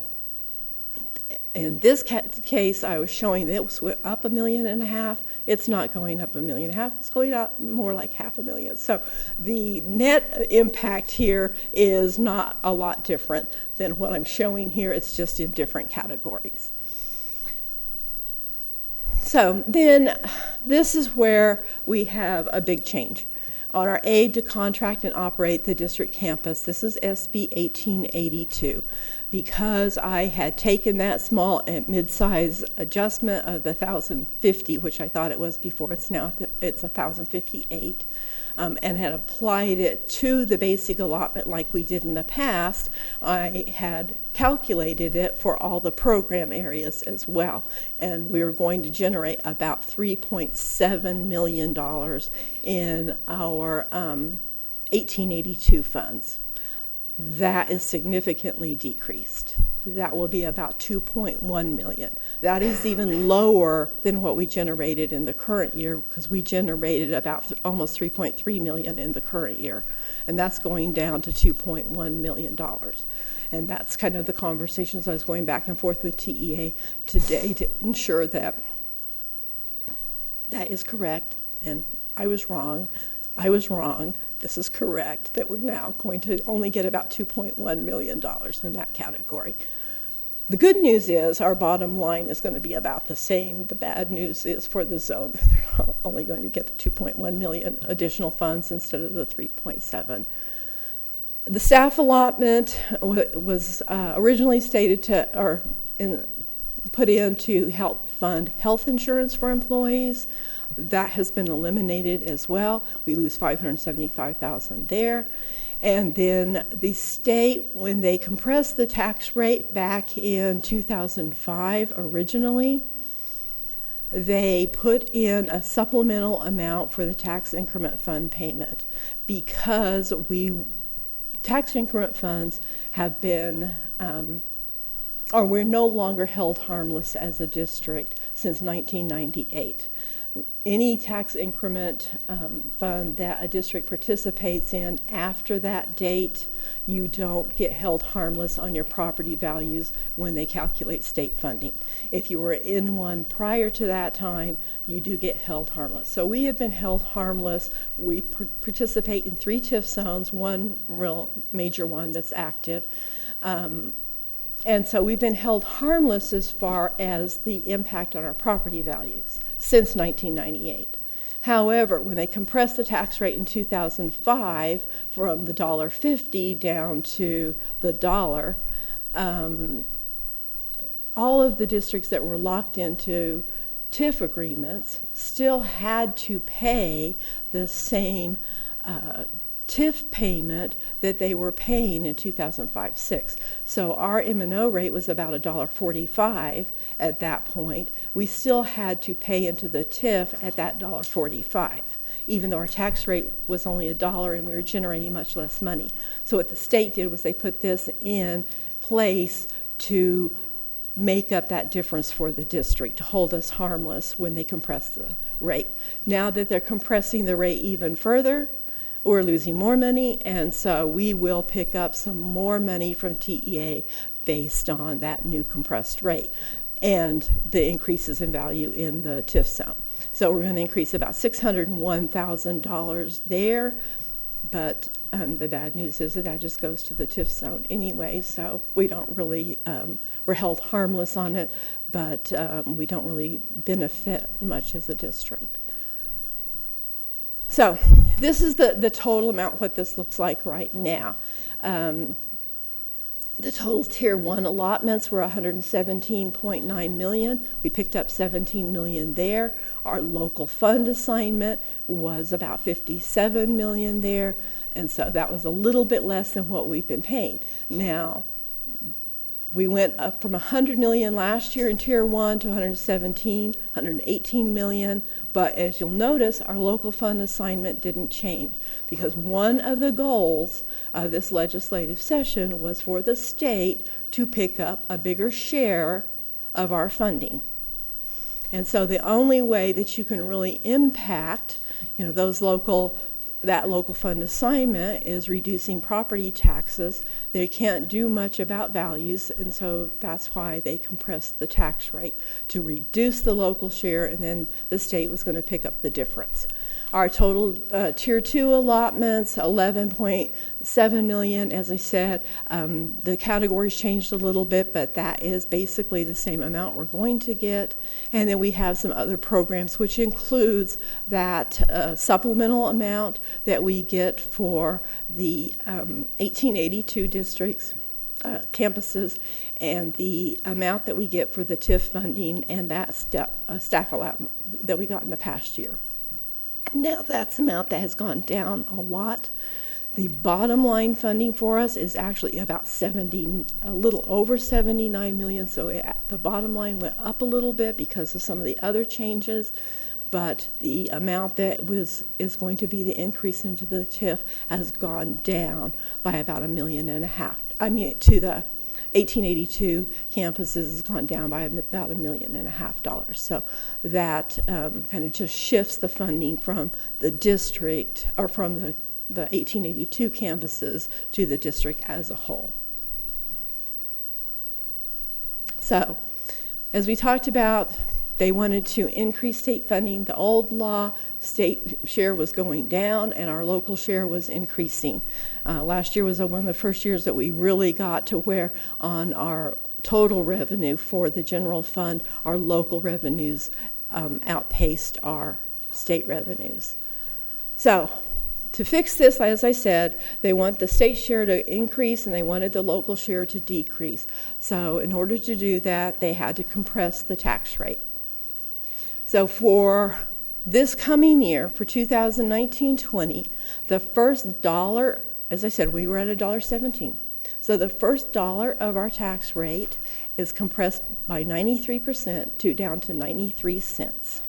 in this case, I was showing that it was up $1.5 million. It's not going up $1.5 million. It's going up more like $500,000. So the net impact here is not a lot different than what I'm showing here. It's just in different categories. So then this is where we have a big change. On our aid to contract and operate the district campus, this is SB 1882. Because I had taken that small and mid-size adjustment of the $1,050, which I thought it was before, it's $1,058, and had applied it to the basic allotment like we did in the past, I had calculated it for all the program areas as well. And we were going to generate about $3.7 million in our 1882 funds. That is significantly decreased. that will be about 2.1 million. That is even lower than what we generated in the current year, because we generated about almost 3.3 million in the current year, and that's going down to 2.1 million dollars. And that's kind of the conversations I was going back and forth with TEA today to ensure that that is correct, and I was wrong. This is correct, that we're now going to only get about $2.1 million in that category. The good news is our bottom line is going to be about the same. The bad news is for the zone, they're only going to get the 2.1 million additional funds instead of the 3.7. The staff allotment was originally stated to, put in to help fund health insurance for employees. That has been eliminated as well. We lose $575,000 there. And then the state, when they compressed the tax rate back in 2005 originally, they put in a supplemental amount for the tax increment fund payment, because tax increment funds have been, or we're no longer held harmless as a district since 1998. Any tax increment fund that a district participates in after that date, you don't get held harmless on your property values when they calculate state funding. If you were in one prior to that time, you do get held harmless. So we have been held harmless. We participate in 3 TIF zones, one real major one that's active. And so we've been held harmless as far as the impact on our property values since 1998. However, when they compressed the tax rate in 2005 from the $1.50 down to the dollar, all of the districts that were locked into TIF agreements still had to pay the same TIF payment that they were paying in 2005-06. So our M&O rate was about $1.45 at that point. We still had to pay into the TIF at that $1.45, even though our tax rate was only $1 and we were generating much less money. So what the state did was they put this in place to make up that difference for the district, to hold us harmless when they compress the rate. Now that they're compressing the rate even further, we're losing more money, and so we will pick up some more money from TEA based on that new compressed rate and the increases in value in the TIF zone. So we're going to increase about $601,000 there, but the bad news is that just goes to the TIF zone anyway, so we don't really, we're held harmless on it, but we don't really benefit much as a district. So this is the total amount, what this looks like right now. The total Tier 1 allotments were $117.9 million. We picked up $17 million there. Our local fund assignment was about $57 million there, and so that was a little bit less than what we've been paying. Now, we went up from $100 million last year in Tier 1 to $118 million, but as you'll notice, our local fund assignment didn't change, because one of the goals of this legislative session was for the state to pick up a bigger share of our funding. And so the only way that you can really impact, that local fund assignment is reducing property taxes. They can't do much about values, and so that's why they compressed the tax rate to reduce the local share, and then the state was going to pick up the difference. Our total Tier 2 allotments, $11.7 million, as I said. The categories changed a little bit, but that is basically the same amount we're going to get. And then we have some other programs, which includes that supplemental amount that we get for the 1882 districts, campuses, and the amount that we get for the TIF funding and that staff allotment that we got in the past year. Now that's an amount that has gone down a lot. The bottom line funding for us is actually about a little over 79 million, so the bottom line went up a little bit because of some of the other changes, but the amount that is going to be the increase into the TIF has gone down by about $1.5 million. To the 1882 campuses has gone down by about $1.5 million. So that kind of just shifts the funding from the district, or from the 1882 campuses to the district as a whole. So, as we talked about, they wanted to increase state funding. The old law, state share was going down and our local share was increasing. Last year was one of the first years that we really got to where on our total revenue for the general fund, our local revenues outpaced our state revenues. So, to fix this, as I said, they want the state share to increase and they wanted the local share to decrease. So in order to do that, they had to compress the tax rate. So for this coming year, for 2019-20, the first dollar, as I said, we were at $1.17. So the first dollar of our tax rate is compressed by 93% down to 93 cents.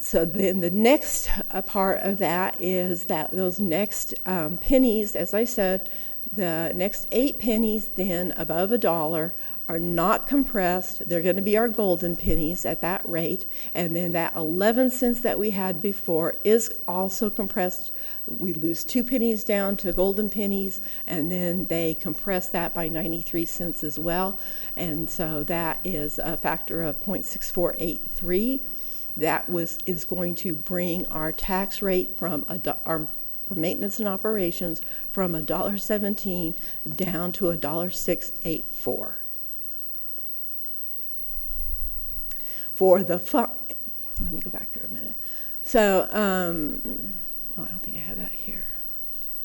So then the next part of that is that those next pennies, as I said, the next 8 pennies then above $1 are not compressed. They're going to be our golden pennies at that rate. And then that 11 cents that we had before is also compressed. We lose 2 pennies down to golden pennies, and then they compress that by 93 cents as well. And so that is a factor of 0.6483. That is going to bring our tax rate from our for maintenance and operations from $1.17 down to $1.684. For the let me go back there a minute. So, I don't think I have that here.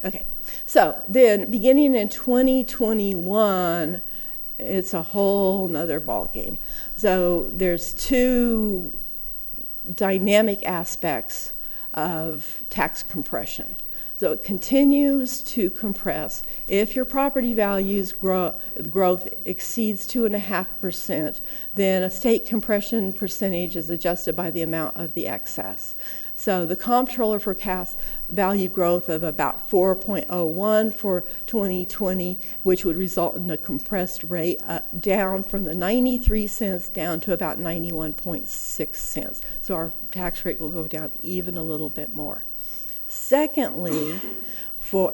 Okay, so then beginning in 2021, it's a whole nother ball game. So there's 2 dynamic aspects of tax compression. So it continues to compress. If your property values growth exceeds 2.5%, then a state compression percentage is adjusted by the amount of the excess. So the comptroller forecasts value growth of about 4.01 for 2020, which would result in a compressed rate down from the 93 cents down to about 91.6 cents. So our tax rate will go down even a little bit more. Secondly,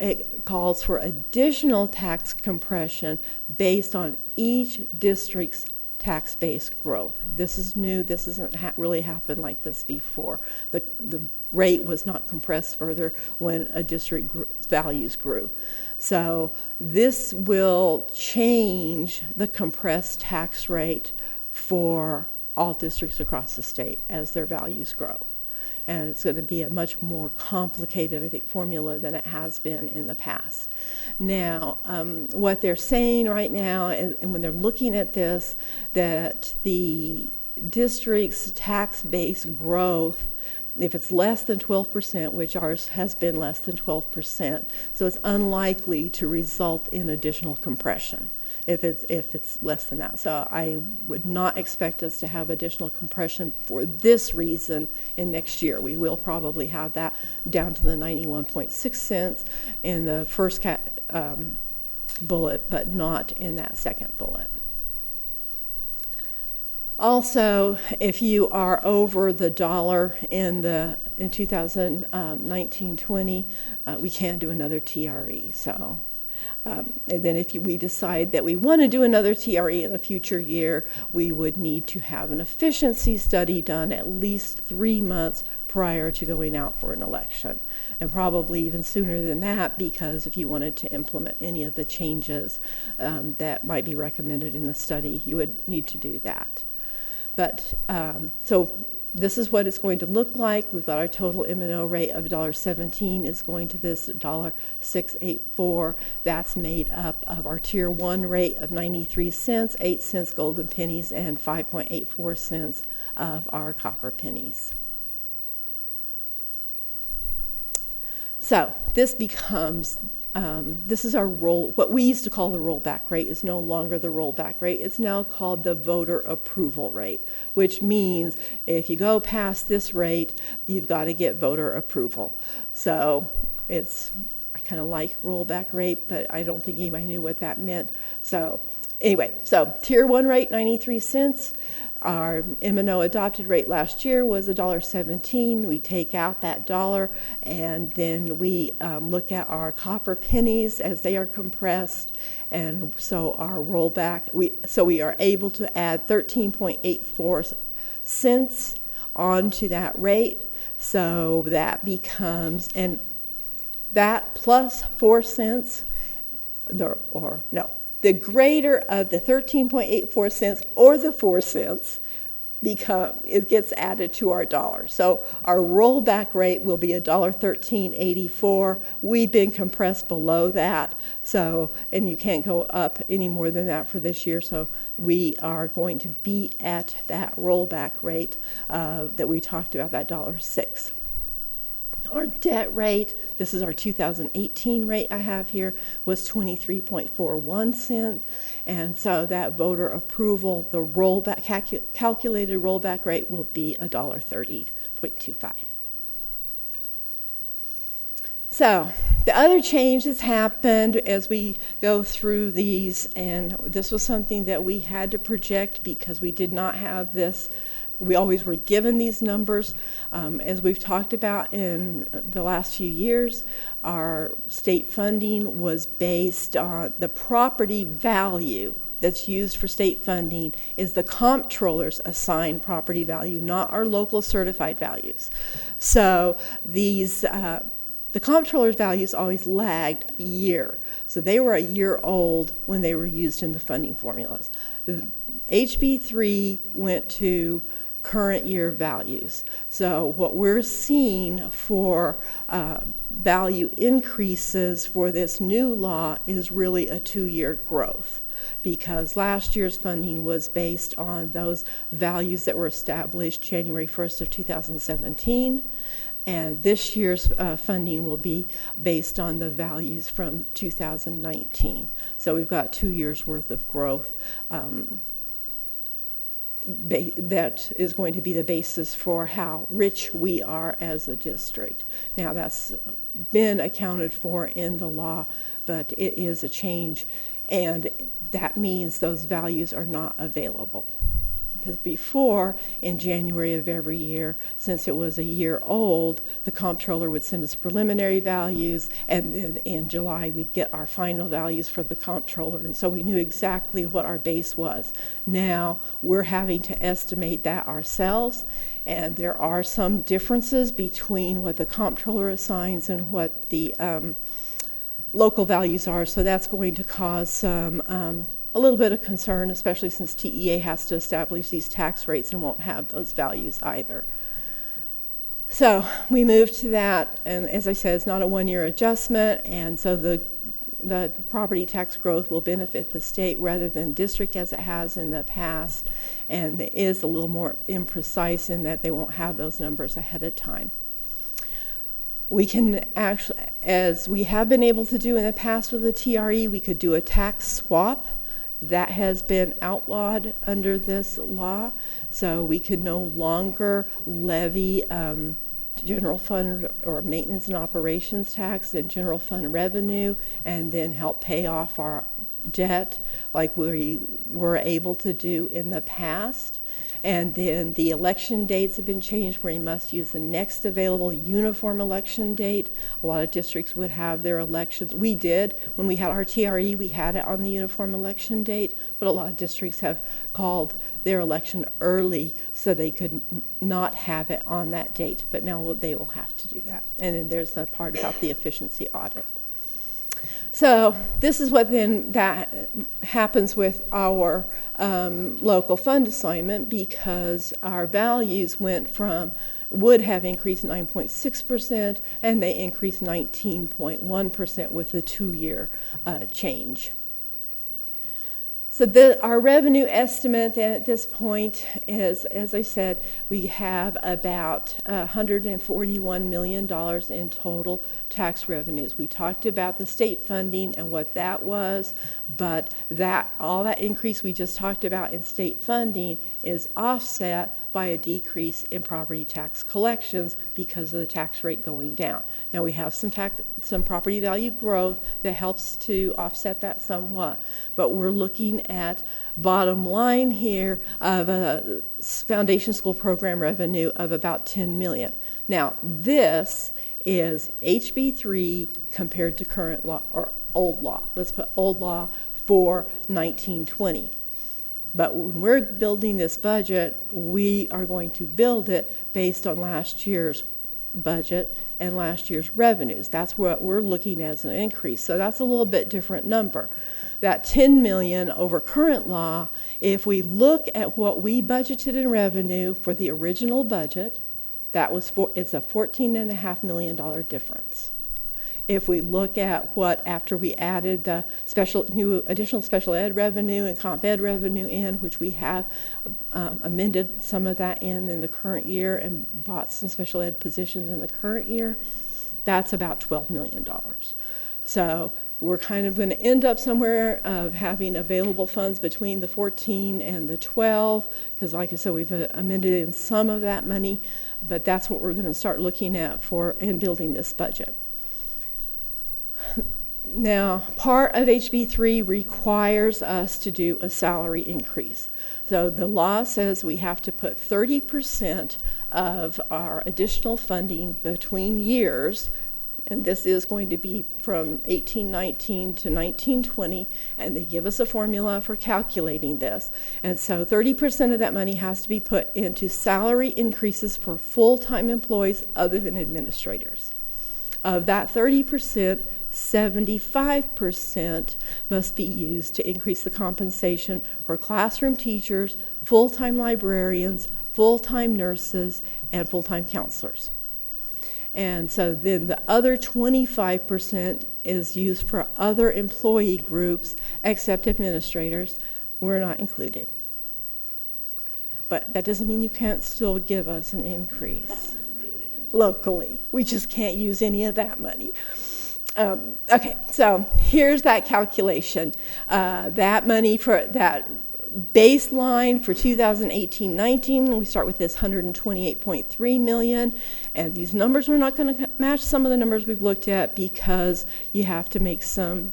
it calls for additional tax compression based on each district's tax base growth. This is new. This hasn't really happened like this before. The rate was not compressed further when a district values grew. So this will change the compressed tax rate for all districts across the state as their values grow. And it's going to be a much more complicated, I think, formula than it has been in the past. Now, what they're saying right now, and when they're looking at this, that the district's tax base growth, if it's less than 12%, which ours has been less than 12%, so it's unlikely to result in additional compression if it's less than that. So I would not expect us to have additional compression for this reason in next year. We will probably have that down to the 91.6 cents in the first bullet, but not in that second bullet. Also, if you are over the dollar in 2019-20, we can do another TRE. So, and then if we decide that we want to do another TRE in a future year, we would need to have an efficiency study done at least 3 months prior to going out for an election, and probably even sooner than that, because if you wanted to implement any of the changes that might be recommended in the study, you would need to do that. But so this is what it's going to look like. We've got our total M&O rate of $1.17 is going to this $1.684. That's made up of our Tier 1 rate of 93 cents, 8 cents golden pennies, and 5.84 cents of our copper pennies. So this becomes this is our what we used to call the rollback rate is no longer the rollback rate. It's now called the voter approval rate, which means if you go past this rate, you've got to get voter approval. So it's, I kind of like rollback rate, but I don't think anybody knew what that meant. So anyway, so Tier 1 rate, 93 cents. Our M&O adopted rate last year was $1.17. We take out that dollar, and then we look at our copper pennies as they are compressed, and so our rollback, we are able to add 13.84 cents onto that rate. So that becomes, and that plus 4 cents, the greater of the 13.84 cents or the 4 cents it gets added to our dollar. So our rollback rate will be $1.1384. We've been compressed below that, so, and you can't go up any more than that for this year, so we are going to be at that rollback rate that we talked about, that $1.06. Our debt rate, this is our 2018 rate I have here, was 23.41 cents. And so that voter approval, the rollback, calculated rollback rate will be $1.30.25. So the other change that's happened as we go through these, and this was something that we had to project because we did not have this. We always were given these numbers. As we've talked about in the last few years, our state funding was based on the property value that's used for state funding is the comptroller's assigned property value, not our local certified values. So these, the comptroller's values always lagged a year. So they were a year old when they were used in the funding formulas. HB3 went to current year values. So what we're seeing for value increases for this new law is really a 2-year growth, because last year's funding was based on those values that were established January 1st of 2017, and this year's funding will be based on the values from 2019. So we've got 2 years worth of growth that is going to be the basis for how rich we are as a district. Now that's been accounted for in the law, but it is a change, and that means those values are not available. Because before, in January of every year, since it was a year old, the comptroller would send us preliminary values, and then in July we'd get our final values for the comptroller, and so we knew exactly what our base was. Now we're having to estimate that ourselves, and there are some differences between what the comptroller assigns and what the local values are, so that's going to cause some a little bit of concern, especially since TEA has to establish these tax rates and won't have those values either. So we moved to that, and as I said, it's not a 1-year adjustment, and so the property tax growth will benefit the state rather than district as it has in the past, and it is a little more imprecise in that they won't have those numbers ahead of time. We can actually, as we have been able to do in the past with the TRE, we could do a tax swap. That has been outlawed under this law, so we could no longer levy general fund or maintenance and operations tax and general fund revenue and then help pay off our debt like we were able to do in the past. And then the election dates have been changed where you must use the next available uniform election date. A lot of districts would have their elections. We did. When we had our TRE, we had it on the uniform election date, but a lot of districts have called their election early so they could not have it on that date. But now they will have to do that. And then there's the part about the efficiency audit. So this is what then that happens with our local fund assignment, because our values would have increased 9.6%, and they increased 19.1% with the 2-year change. So our revenue estimate at this point is, as I said, we have about $141 million in total tax revenues. We talked about the state funding and what that was, but all that increase we just talked about in state funding is offset by a decrease in property tax collections because of the tax rate going down. Now, we have some property value growth that helps to offset that somewhat, but we're looking at bottom line here of a foundation school program revenue of about $10 million. Now, this is HB3 compared to current law, or old law. Let's put old law for 1920. But when we're building this budget, we are going to build it based on last year's budget and last year's revenues. That's what we're looking at as an increase. So that's a little bit different number. That 10 million over current law, if we look at what we budgeted in revenue for the original budget, it's a $14.5 million difference. If we look at what, after we added the additional special ed revenue and comp ed revenue in, which we have amended some of that in the current year and bought some special ed positions in the current year, that's about $12 million. So we're kind of going to end up somewhere of having available funds between the 14 and the 12, because like I said, we've amended in some of that money, but that's what we're going to start looking at in building this budget. Now, part of HB3 requires us to do a salary increase. So the law says we have to put 30% of our additional funding between years, and this is going to be from 1819 to 1920, and they give us a formula for calculating this. And so 30% of that money has to be put into salary increases for full-time employees other than administrators. Of that 30%, 75% must be used to increase the compensation for classroom teachers, full-time librarians, full-time nurses, and full-time counselors. And so then the other 25% is used for other employee groups except administrators. We're not included. But that doesn't mean you can't still give us an increase locally. We just can't use any of that money. Okay, so here's that calculation. That money for that baseline for 2018-19, we start with this 128.3 million, and these numbers are not going to match some of the numbers we've looked at because you have to make some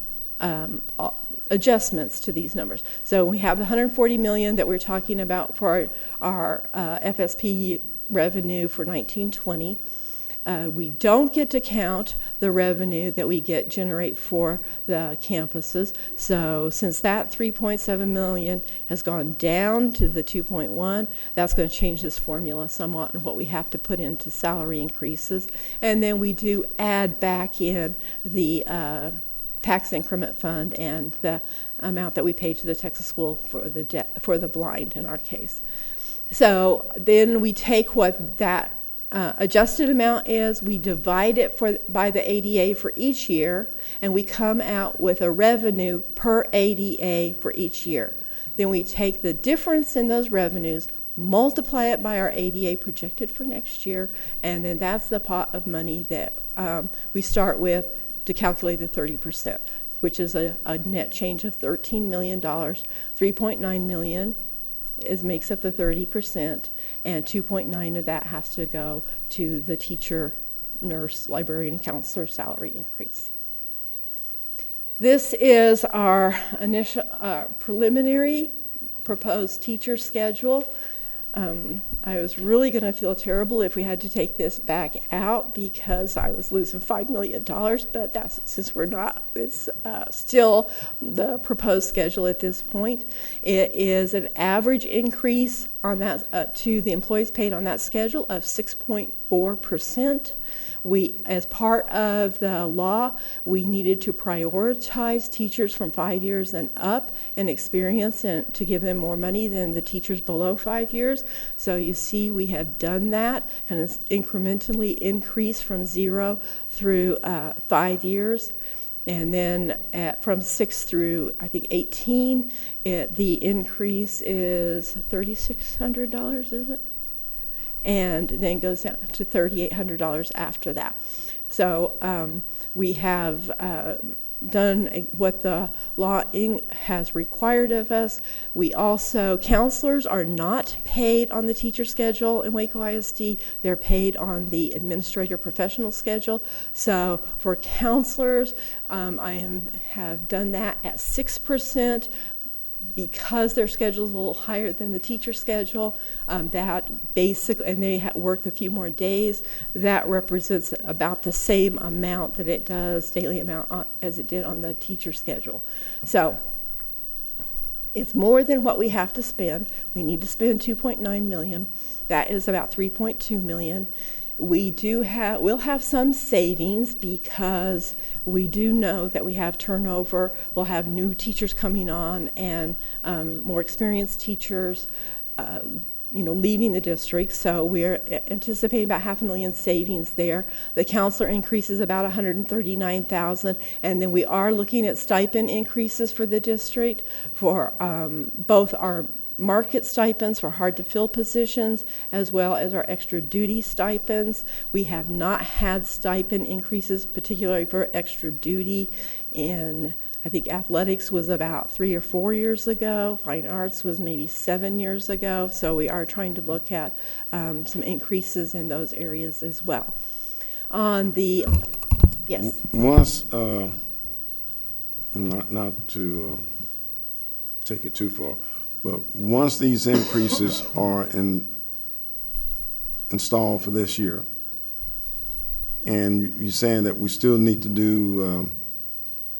adjustments to these numbers. So we have the 140 million that we're talking about for our FSP revenue for 1920. We don't get to count the revenue that we generate for the campuses. So since that 3.7 million has gone down to the 2.1, that's going to change this formula somewhat and what we have to put into salary increases. And then we do add back in the tax increment fund and the amount that we pay to the Texas school for the blind in our case. So then we take what that adjusted amount is, we divide it by the ADA for each year, and we come out with a revenue per ADA for each year. Then we take the difference in those revenues, multiply it by our ADA projected for next year, and then that's the pot of money that we start with to calculate the 30%, which is a net change of $13 million, $3.9 million makes up the 30%, and 2.9 of that has to go to the teacher, nurse, librarian, and counselor salary increase. This is our initial preliminary proposed teacher schedule. I was really going to feel terrible if we had to take this back out because I was losing $5 million, but that's since we're not, it's still the proposed schedule at this point. It is an average increase on that to the employees paid on that schedule of 6.4%. As part of the law, we needed to prioritize teachers from 5 years and up in experience and to give them more money than the teachers below 5 years. So you see we have done that and it's incrementally increased from 0 through 5 years. And then from 6 through, I think, 18, the increase is $3,600, is it? And then goes down to $3,800 after that. So we have done what the law has required of us. We also, counselors are not paid on the teacher schedule in Waco ISD. They're paid on the administrator professional schedule. So for counselors, I have done that at 6%. Because their schedule is a little higher than the teacher schedule, that basic, and they work a few more days, that represents about the same amount that it does, daily amount, as it did on the teacher schedule. So it's more than what we have to spend. We need to spend $2.9 million. That is about $3.2 million. We'll have some savings because we do know that we have turnover. We'll have new teachers coming on and more experienced teachers, leaving the district. So we're anticipating about $500,000 savings there. The counselor increase is about $139,000, and then we are looking at stipend increases for the district for both our market stipends for hard-to-fill positions, as well as our extra duty stipends. We have not had stipend increases, particularly for extra duty in, I think athletics was about 3 or 4 years ago. Fine arts was maybe 7 years ago. So we are trying to look at some increases in those areas as well. On the, yes? Once, not to take it too far, but once these increases are installed for this year, and you're saying that we still need to do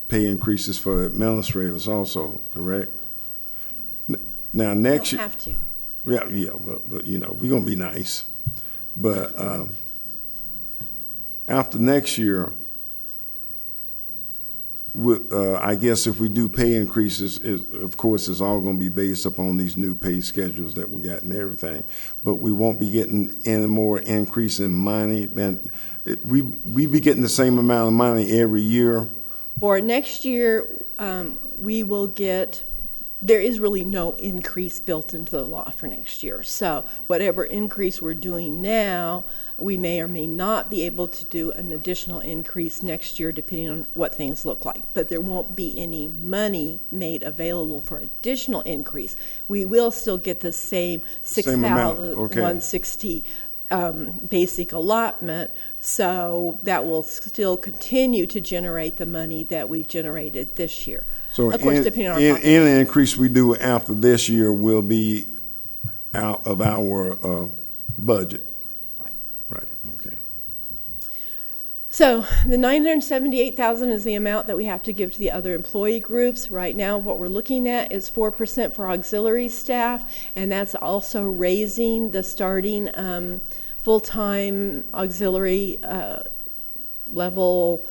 pay increases for administrators also, correct? Now next year, Don't have to. Yeah, but we're gonna be nice. But after next year, I guess if we do pay increases, of course, it's all going to be based upon these new pay schedules that we got and everything. But we won't be getting any more increase in money. We be getting the same amount of money every year. For next year, we will get, there is really no increase built into the law for next year. So whatever increase we're doing now, we may or may not be able to do an additional increase next year depending on what things look like. But there won't be any money made available for additional increase. We will still get the same $6,160 basic allotment, so that will still continue to generate the money that we've generated this year. So of course, depending on our any increase we do after this year will be out of our budget. Right, okay. So the $978,000 is the amount that we have to give to the other employee groups. Right now, what we're looking at is 4% for auxiliary staff, and that's also raising the starting full-time auxiliary level,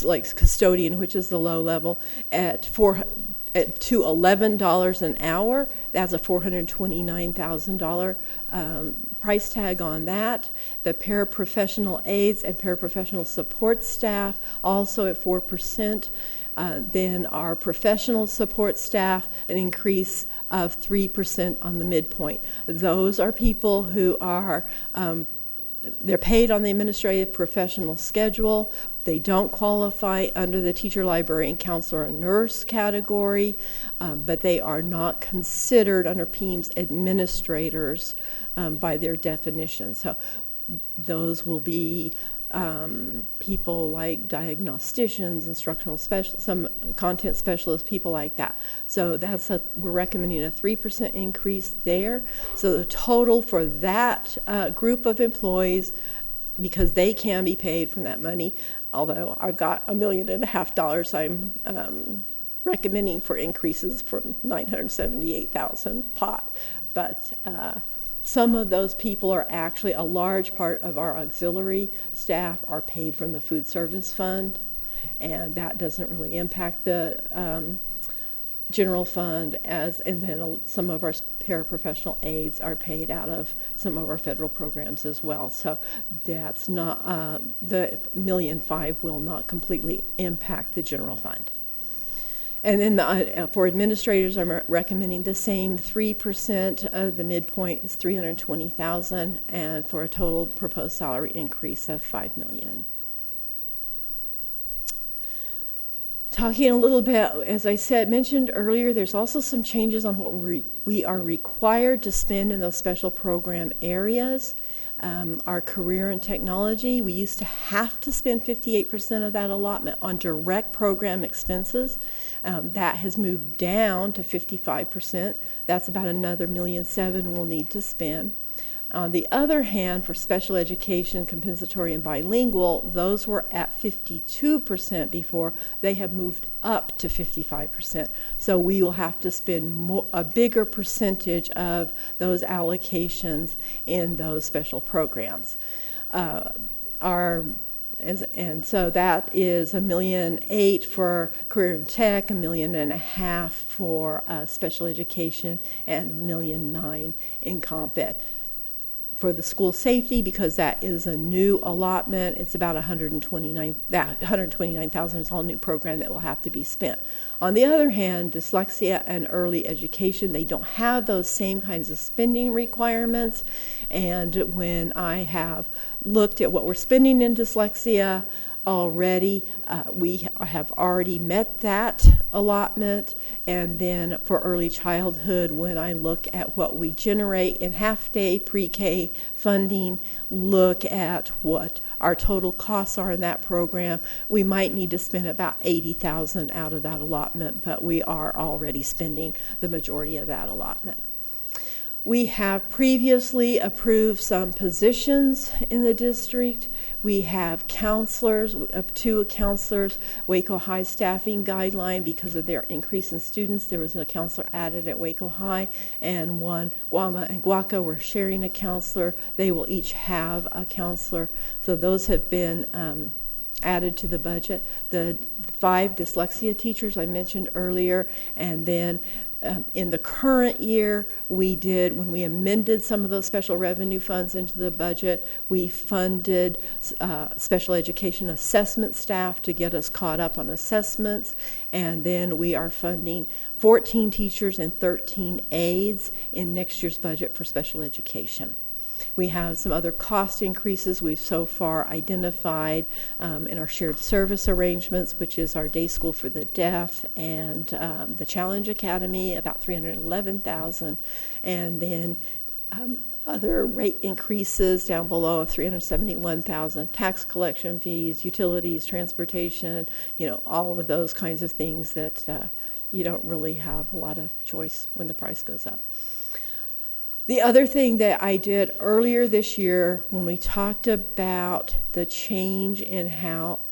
like custodian, which is the low level, to $11 an hour. That's a $429,000 price tag on that. The paraprofessional aides and paraprofessional support staff also at 4%. Then our professional support staff, an increase of 3% on the midpoint. Those are people who are they're paid on the administrative professional schedule. They don't qualify under the teacher, librarian, counselor, and nurse category, but they are not considered under PEIMS administrators by their definition. So those will be people like diagnosticians, instructional specialists, some content specialists, people like that. So we're recommending a 3% increase there. So the total for that group of employees, because they can be paid from that money, although I've got $1.5 million I'm recommending for increases from $978,000 pot. But some of those people are actually, a large part of our auxiliary staff are paid from the food service fund, and that doesn't really impact the general fund, and then some of our paraprofessional aides are paid out of some of our federal programs as well. So that's not, the $1.5 million will not completely impact the general fund. And then for administrators, I'm recommending the same 3%. Of the midpoint is $320,000, and for a total proposed salary increase of $5 million. talking a little bit, as I mentioned earlier, there's also some changes on what we are required to spend in those special program areas. Our career and technology, we used to have to spend 58% of that allotment on direct program expenses. That has moved down to 55%. That's about another $1.7 million we'll need to spend. On the other hand, for special education, compensatory, and bilingual, those were at 52% before. They have moved up to 55%. So we will have to spend a bigger percentage of those allocations in those special programs. And so that is $1.8 million for career and tech, $1.5 million for special education, and $1.9 million in comp ed. For the school safety, because that is a new allotment, it's about $129,000 is all new program that will have to be spent. On the other hand, dyslexia and early education, they don't have those same kinds of spending requirements. And when I have looked at what we're spending in dyslexia already, we have already met that allotment. And then for early childhood, when I look at what we generate in half-day pre-K funding, look at what our total costs are in that program, we might need to spend about $80,000 out of that allotment, but we are already spending the majority of that allotment. We have previously approved some positions in the district. We have counselors, up to counselors, Waco High staffing guideline because of their increase in students. There was a counselor added at Waco High, and Guama and Waco were sharing a counselor. They will each have a counselor. So those have been added to the budget. The 5 dyslexia teachers I mentioned earlier, and then in the current year, when we amended some of those special revenue funds into the budget, we funded special education assessment staff to get us caught up on assessments, and then we are funding 14 teachers and 13 aides in next year's budget for special education. We have some other cost increases we've so far identified in our shared service arrangements, which is our day school for the deaf and the Challenge Academy, about $311,000, and then other rate increases down below of $371,000, tax collection fees, utilities, transportation, all of those kinds of things that you don't really have a lot of choice when the price goes up. The other thing that I did earlier this year when we talked about the change in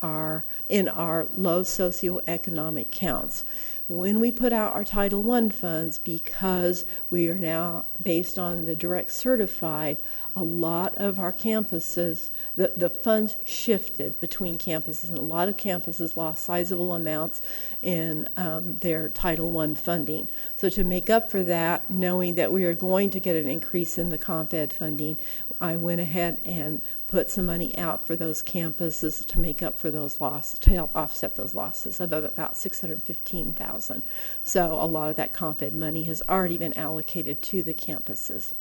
our low socioeconomic counts, when we put out our Title I funds, because we are now based on the direct certified, a lot of our campuses, the funds shifted between campuses, and a lot of campuses lost sizable amounts in their Title I funding. So to make up for that, knowing that we are going to get an increase in the comp ed funding, I went ahead and put some money out for those campuses to make up for those losses, to help offset those losses of about $615,000. So a lot of that comp ed money has already been allocated to the campuses.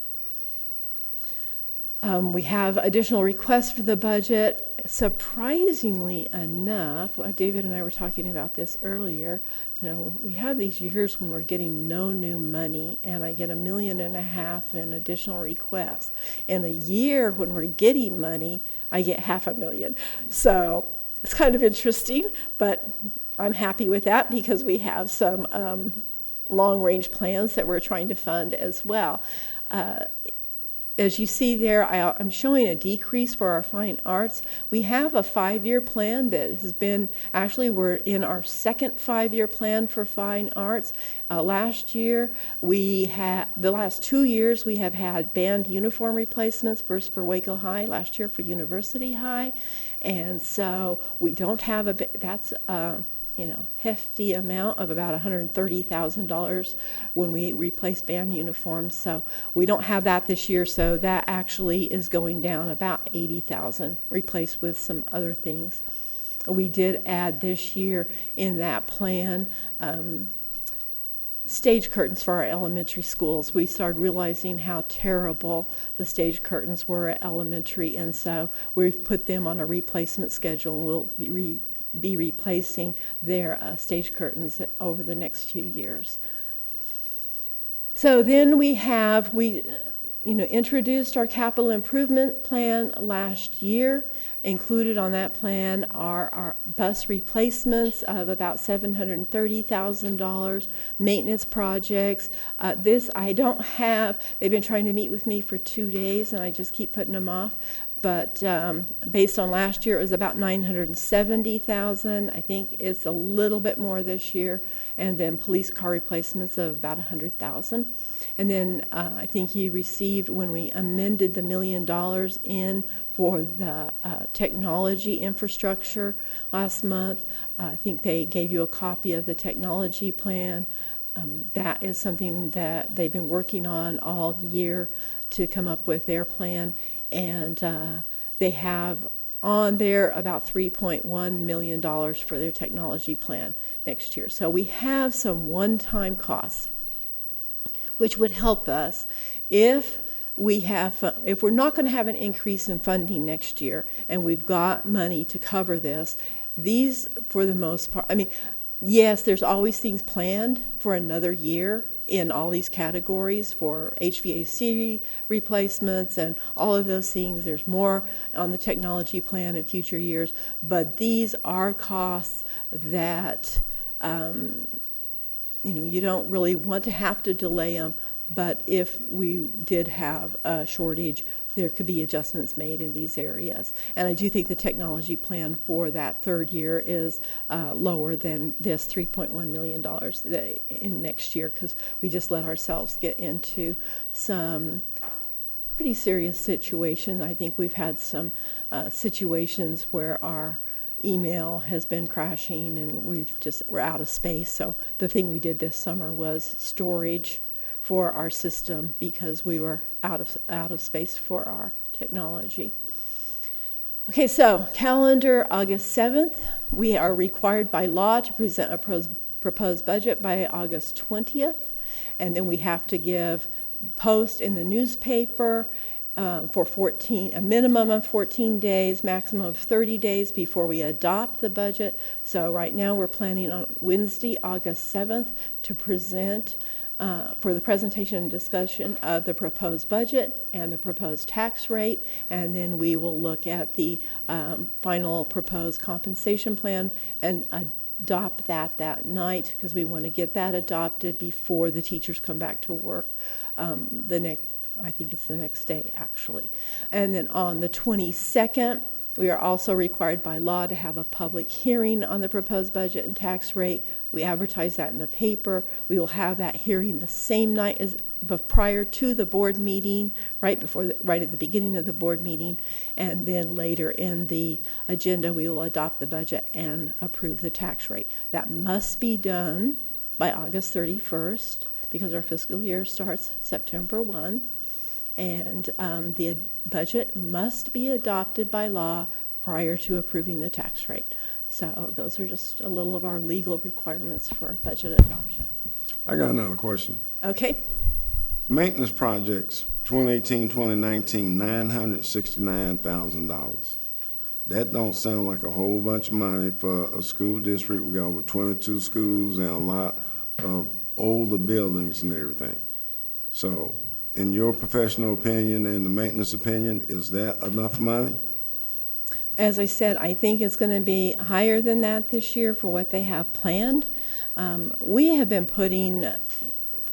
We have additional requests for the budget. Surprisingly enough, David and I were talking about this earlier, we have these years when we're getting no new money, and I get $1.5 million in additional requests. In a year when we're getting money, I get $500,000. So it's kind of interesting, but I'm happy with that because we have some long-range plans that we're trying to fund as well. As you see there, I'm showing a decrease for our fine arts. We have a 5-year plan that has been, actually we're in our second 5-year plan for fine arts. Last year, the last 2 years, we have had band uniform replacements, first for Waco High, last year for University High. And so we don't have that's hefty amount of about $130,000 when we replace band uniforms. So we don't have that this year, so that actually is going down about $80,000, replaced with some other things. We did add this year in that plan stage curtains for our elementary schools. We started realizing how terrible the stage curtains were at elementary, and so we've put them on a replacement schedule, and we'll be be replacing their stage curtains over the next few years. So then we introduced our capital improvement plan last year. Included on that plan are our bus replacements of about $730,000, maintenance projects. This I don't have. They've been trying to meet with me for 2 days, and I just keep putting them off. But based on last year, it was about $970,000. I think it's a little bit more this year. And then police car replacements of about $100,000. And then I think you received, when we amended the $1 million in for the technology infrastructure last month, I think they gave you a copy of the technology plan. That is something that they've been working on all year to come up with their plan. And they have on there about $3.1 million for their technology plan next year. So we have some one-time costs, which would help us if we're not going to have an increase in funding next year, and we've got money to cover this. These, for the most part, I mean, yes, there's always things planned for another year in all these categories for HVAC replacements and all of those things. There's more on the technology plan in future years, but these are costs that you don't really want to have to delay them, but if we did have a shortage, there could be adjustments made in these areas. And I do think the technology plan for that third year is lower than this $3.1 million in next year, because we just let ourselves get into some pretty serious situations. I think we've had some situations where our email has been crashing and we're out of space. So the thing we did this summer was storage for our system because we were out of space for our technology. Okay, so calendar August 7th. We are required by law to present a proposed budget by August 20th, and then we have to post in the newspaper for a minimum of 14 days, maximum of 30 days before we adopt the budget. So right now we're planning on Wednesday, August 7th, to present for the presentation and discussion of the proposed budget and the proposed tax rate, and then we will look at the final proposed compensation plan and adopt that night, because we want to get that adopted before the teachers come back to work I think it's the next day, actually. And then on the 22nd, we are also required by law to have a public hearing on the proposed budget and tax rate. We advertise that in the paper. We will have that hearing the same night prior to the board meeting, right at the beginning of the board meeting, and then later in the agenda we will adopt the budget and approve the tax rate. That must be done by August 31st because our fiscal year starts September 1. And the budget must be adopted by law prior to approving the tax rate. So those are just a little of our legal requirements for budget adoption. I got another question. Okay. Maintenance projects, 2018, 2019, $969,000. That don't sound like a whole bunch of money for a school district. We got over 22 schools and a lot of older buildings and everything. So, in your professional opinion and the maintenance opinion, is that enough money? As I said, I think it's going to be higher than that this year for what they have planned. We have been putting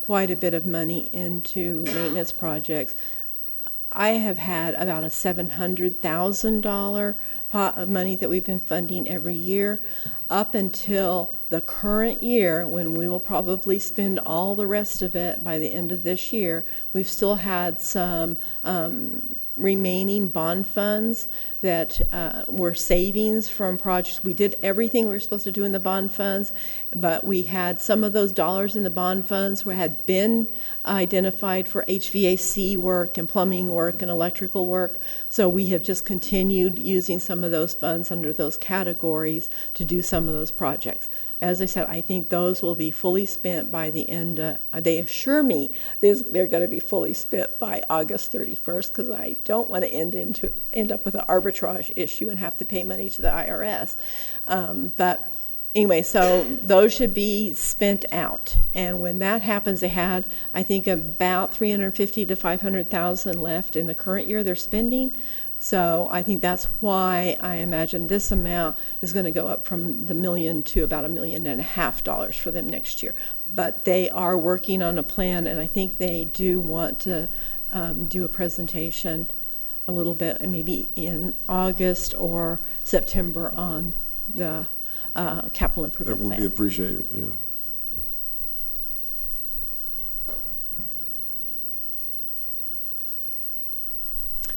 quite a bit of money into maintenance projects. I have had about a $700,000 pot of money that we've been funding every year up until the current year, when we will probably spend all the rest of it by the end of this year. We've still had some remaining bond funds that were savings from projects. We did everything we were supposed to do in the bond funds, but we had some of those dollars in the bond funds had been identified for HVAC work and plumbing work and electrical work. So we have just continued using some of those funds under those categories to do some of those projects. As I said, I think those will be fully spent by the end, they assure me they're going to be fully spent by August 31st, because I don't want to end up with an arbitrage issue and have to pay money to the IRS. But anyway, so those should be spent out. And when that happens, they had, I think, about $350,000 to $500,000 left in the current year they're spending. So I think that's why I imagine this amount is going to go up from the $1 million to about $1.5 million for them next year. But they are working on a plan, and I think they do want to do a presentation a little bit, maybe in August or September, on the capital improvement plan. That would be appreciated, yeah.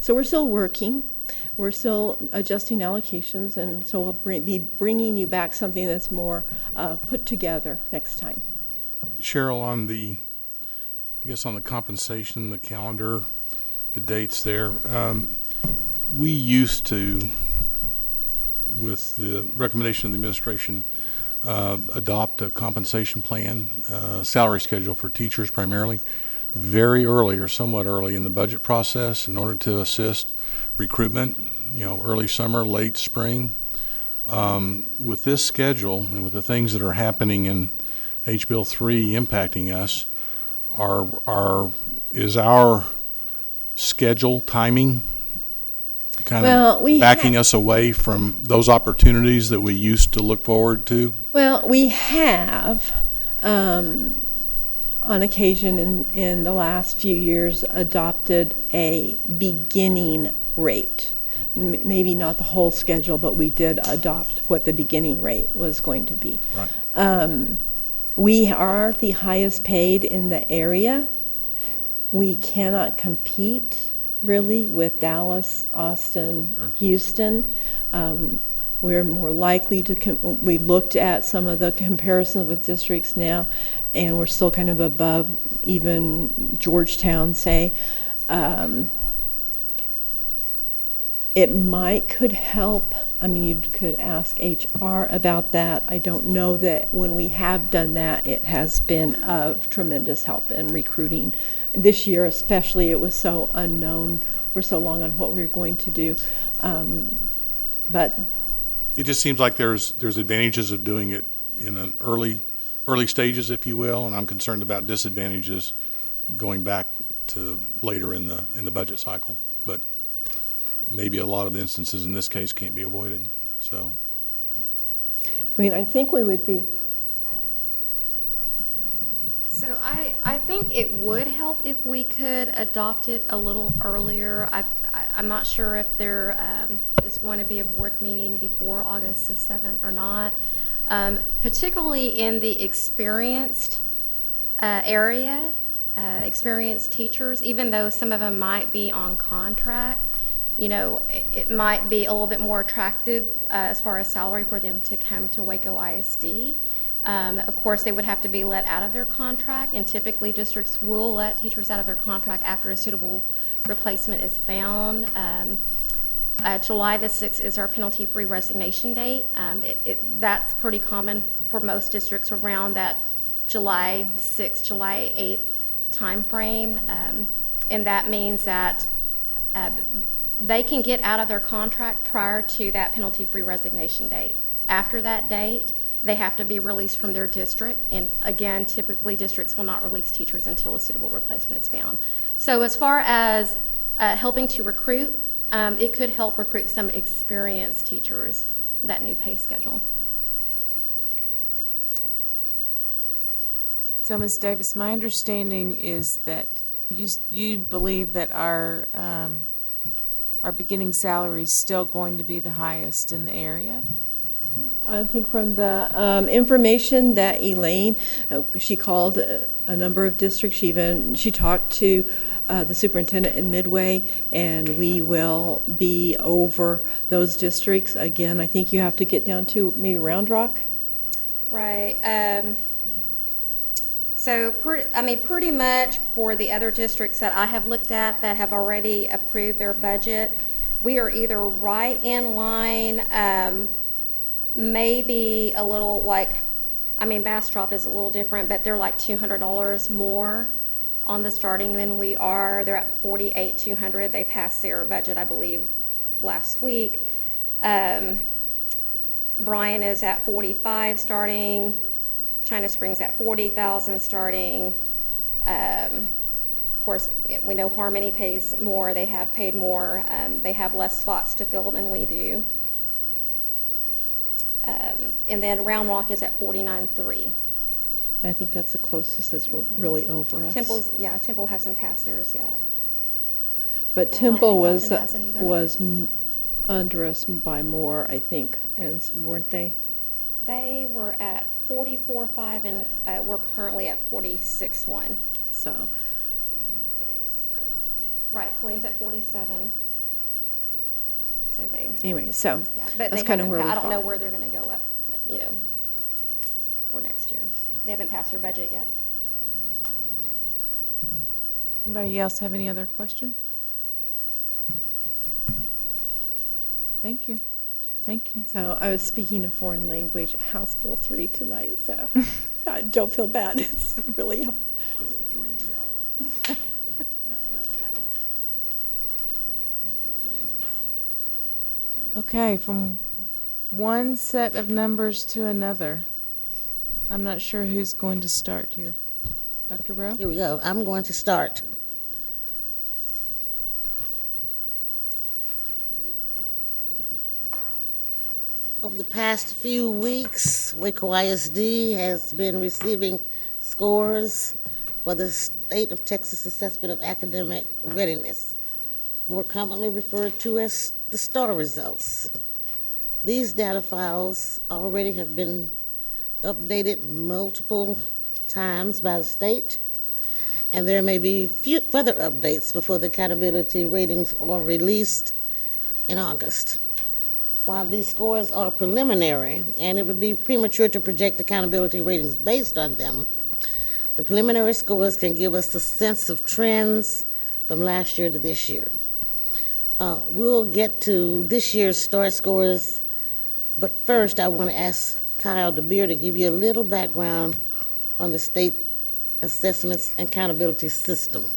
So we're still working. We're still adjusting allocations, and so we'll be bringing you back something that's more put together next time. Cheryl, on the compensation, the calendar, the dates there, we used to, with the recommendation of the administration, adopt a compensation plan, salary schedule for teachers primarily, very early or somewhat early in the budget process in order to assist recruitment, early summer, late spring. With this schedule and with the things that are happening in HBIL 3 impacting us, is our schedule timing kind of backing us away from those opportunities that we used to look forward to? Well, we have, on occasion in the last few years, adopted a beginning rate. Maybe not the whole schedule, but we did adopt what the beginning rate was going to be. Right. We are the highest paid in the area. We cannot compete really with Dallas, Austin, Sure. Houston. We're more likely to, we looked at some of the comparisons with districts now, and we're still kind of above even Georgetown, say. It could help. I mean, you could ask HR about that. I don't know that when we have done that, it has been of tremendous help in recruiting. This year especially, it was so unknown for so long on what we were going to do. But it just seems like there's advantages of doing it in an early stages, if you will, and I'm concerned about disadvantages going back to later in the budget cycle. But maybe a lot of the instances in this case can't be avoided. So, I mean, I think we would be. So I think it would help if we could adopt it a little earlier. I'm not sure if there is going to be a board meeting before August the 7th or not, particularly in the experienced area, experienced teachers, even though some of them might be on contract. It might be a little bit more attractive as far as salary for them to come to Waco ISD. Of course, they would have to be let out of their contract, and typically districts will let teachers out of their contract after a suitable replacement is found. July the 6th is our penalty-free resignation date. That's pretty common for most districts around that July 6th, July 8th time frame, and that means that they can get out of their contract prior to that penalty-free resignation date. After that date, they have to be released from their district, and again, typically districts will not release teachers until a suitable replacement is found. So as far as helping to recruit, it could help recruit some experienced teachers, that new pay schedule. So, Ms. Davis, my understanding is that you believe that our beginning salary is still going to be the highest in the area? I think from the information that Elaine, she called a number of districts. She talked to the superintendent in Midway, and we will be over those districts. Again, I think you have to get down to maybe Round Rock. Right. So, pretty much for the other districts that I have looked at that have already approved their budget, we are either right in line, maybe a little like I mean, Bastrop is a little different, but they're like $200 more on the starting than we are. They're at $48,200. They passed their budget, I believe, last week. Bryan is at $45 starting. China Springs at $40,000 starting. Of course, we know Harmony pays more. They have paid more. They have less slots to fill than we do. And then Round Rock is at $49,300. I think that's the closest that's really over us. Temple hasn't passed theirs yet. But Well, I Temple think was, Milton hasn't either. under us by more, I think, weren't they? They were at 44.5, and we're currently at 46.1. So, Right, Colleen's at 47. So they, anyway, so yeah, but that's they kind of haven't where I we don't know fall. where they're going to go up, you know, for next year. They haven't passed their budget yet. Anybody else have any other questions? Thank you. Thank you. So I was speaking a foreign language at House Bill 3 tonight, so I don't feel bad. It's really Okay, from one set of numbers to another. I'm not sure who's going to start here. Dr. Rowe? Here we go. I'm going to start. Over the past few weeks, Waco ISD has been receiving scores for the State of Texas Assessment of Academic Readiness, more commonly referred to as the STAR results. These data files already have been updated multiple times by the state, and there may be further updates before the accountability ratings are released in August. While these scores are preliminary, and it would be premature to project accountability ratings based on them, the preliminary scores can give us a sense of trends from last year to this year. We'll get to this year's STAR scores, but first I want to ask Kyle DeBeer to give you a little background on the state assessments and accountability system.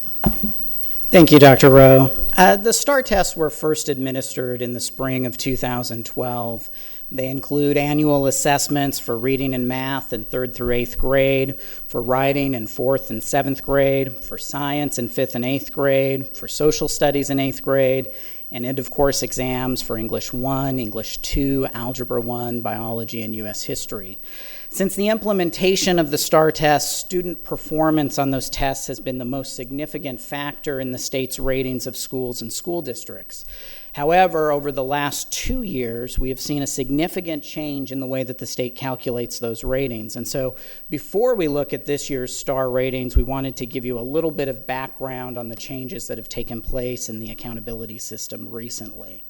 Thank you, Dr. Rowe. The STAR tests were first administered in the spring of 2012. They include annual assessments for reading and math in 3rd through 8th grade, for writing in 4th and 7th grade, for science in 5th and 8th grade, for social studies in 8th grade, and end-of-course exams for English 1, English 2, Algebra 1, Biology, and U.S. History. Since the implementation of the STAR tests, student performance on those tests has been the most significant factor in the state's ratings of schools and school districts. However, over the last 2 years, we have seen a significant change in the way that the state calculates those ratings. And so before we look at this year's STAR ratings, we wanted to give you a little bit of background on the changes that have taken place in the accountability system recently.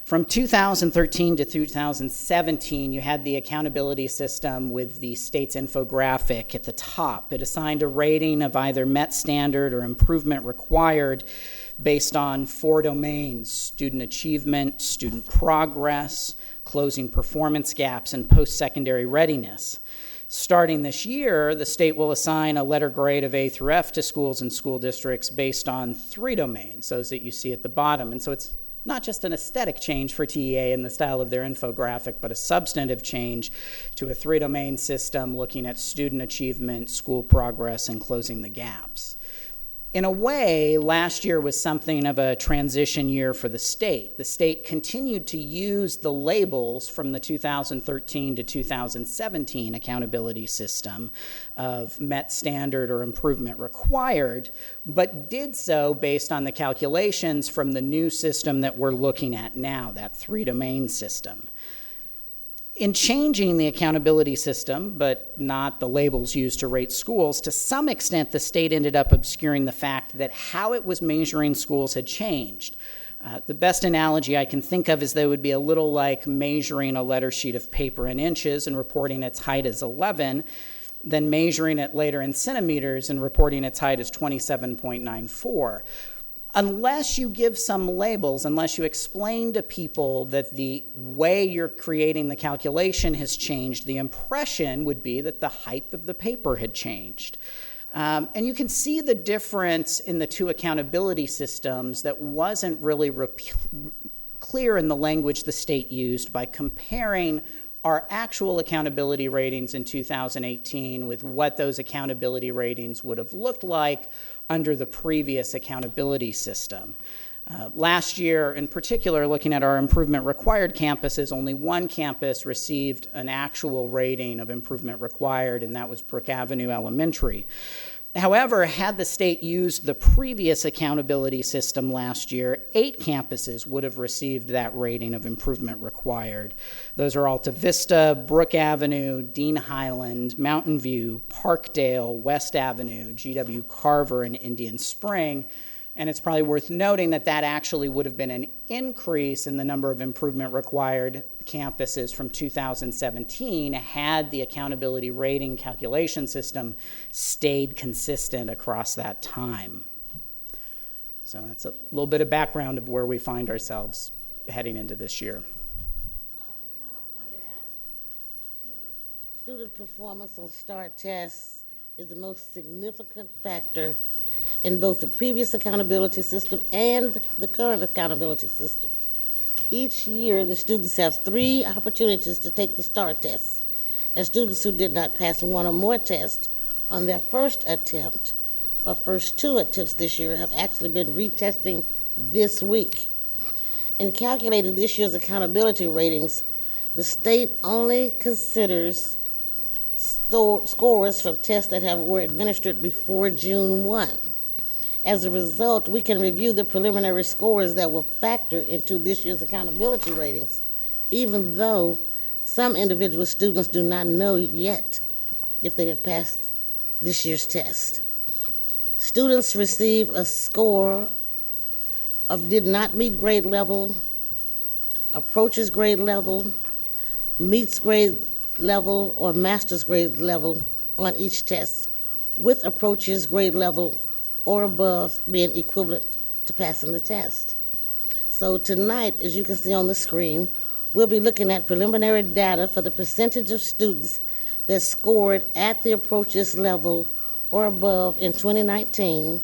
From 2013 to 2017, you had the accountability system with the state's infographic at the top. It assigned a rating of either met standard or improvement required based on 4 domains: student achievement, student progress, closing performance gaps, and post-secondary readiness. Starting this year, the state will assign a letter grade of A through F to schools and school districts based on 3 domains, those that you see at the bottom. And so it's not just an aesthetic change for TEA in the style of their infographic, but a substantive change to a 3-domain system looking at student achievement, school progress, and closing the gaps. In a way, last year was something of a transition year for the state. The state continued to use the labels from the 2013 to 2017 accountability system of met standard or improvement required, but did so based on the calculations from the new system that we're looking at now, that 3-domain system. In changing the accountability system, but not the labels used to rate schools, to some extent the state ended up obscuring the fact that how it was measuring schools had changed. The best analogy I can think of is that it would be a little like measuring a letter sheet of paper in inches and reporting its height as 11, then measuring it later in centimeters and reporting its height as 27.94. Unless you give some labels, unless you explain to people that the way you're creating the calculation has changed, the impression would be that the height of the paper had changed. And you can see the difference in the two accountability systems that wasn't really clear in the language the state used by comparing our actual accountability ratings in 2018 with what those accountability ratings would have looked like under the previous accountability system. Last year, in particular, looking at our improvement required campuses, only one campus received an actual rating of improvement required, and that was Brook Avenue Elementary. However, had the state used the previous accountability system last year, 8 campuses would have received that rating of improvement required. Those are Alta Vista, Brook Avenue, Dean Highland, Mountain View, Parkdale, West Avenue, GW Carver, and Indian Spring. And it's probably worth noting that that actually would have been an increase in the number of improvement required campuses from 2017 had the accountability rating calculation system stayed consistent across that time. So that's a little bit of background of where we find ourselves heading into this year. Student performance on STAR tests is the most significant factor in both the previous accountability system and the current accountability system. Each year, the students have 3 opportunities to take the STAR test, and students who did not pass one or more tests on their first attempt or first 2 attempts this year have actually been retesting this week. In calculating this year's accountability ratings, the state only considers scores from tests that were administered before June 1. As a result, we can review the preliminary scores that will factor into this year's accountability ratings, even though some individual students do not know yet if they have passed this year's test. Students receive a score of did not meet grade level, approaches grade level, meets grade level, or master's grade level on each test, with approaches grade level or above being equivalent to passing the test. So tonight, as you can see on the screen, we'll be looking at preliminary data for the percentage of students that scored at the approaches level or above in 2019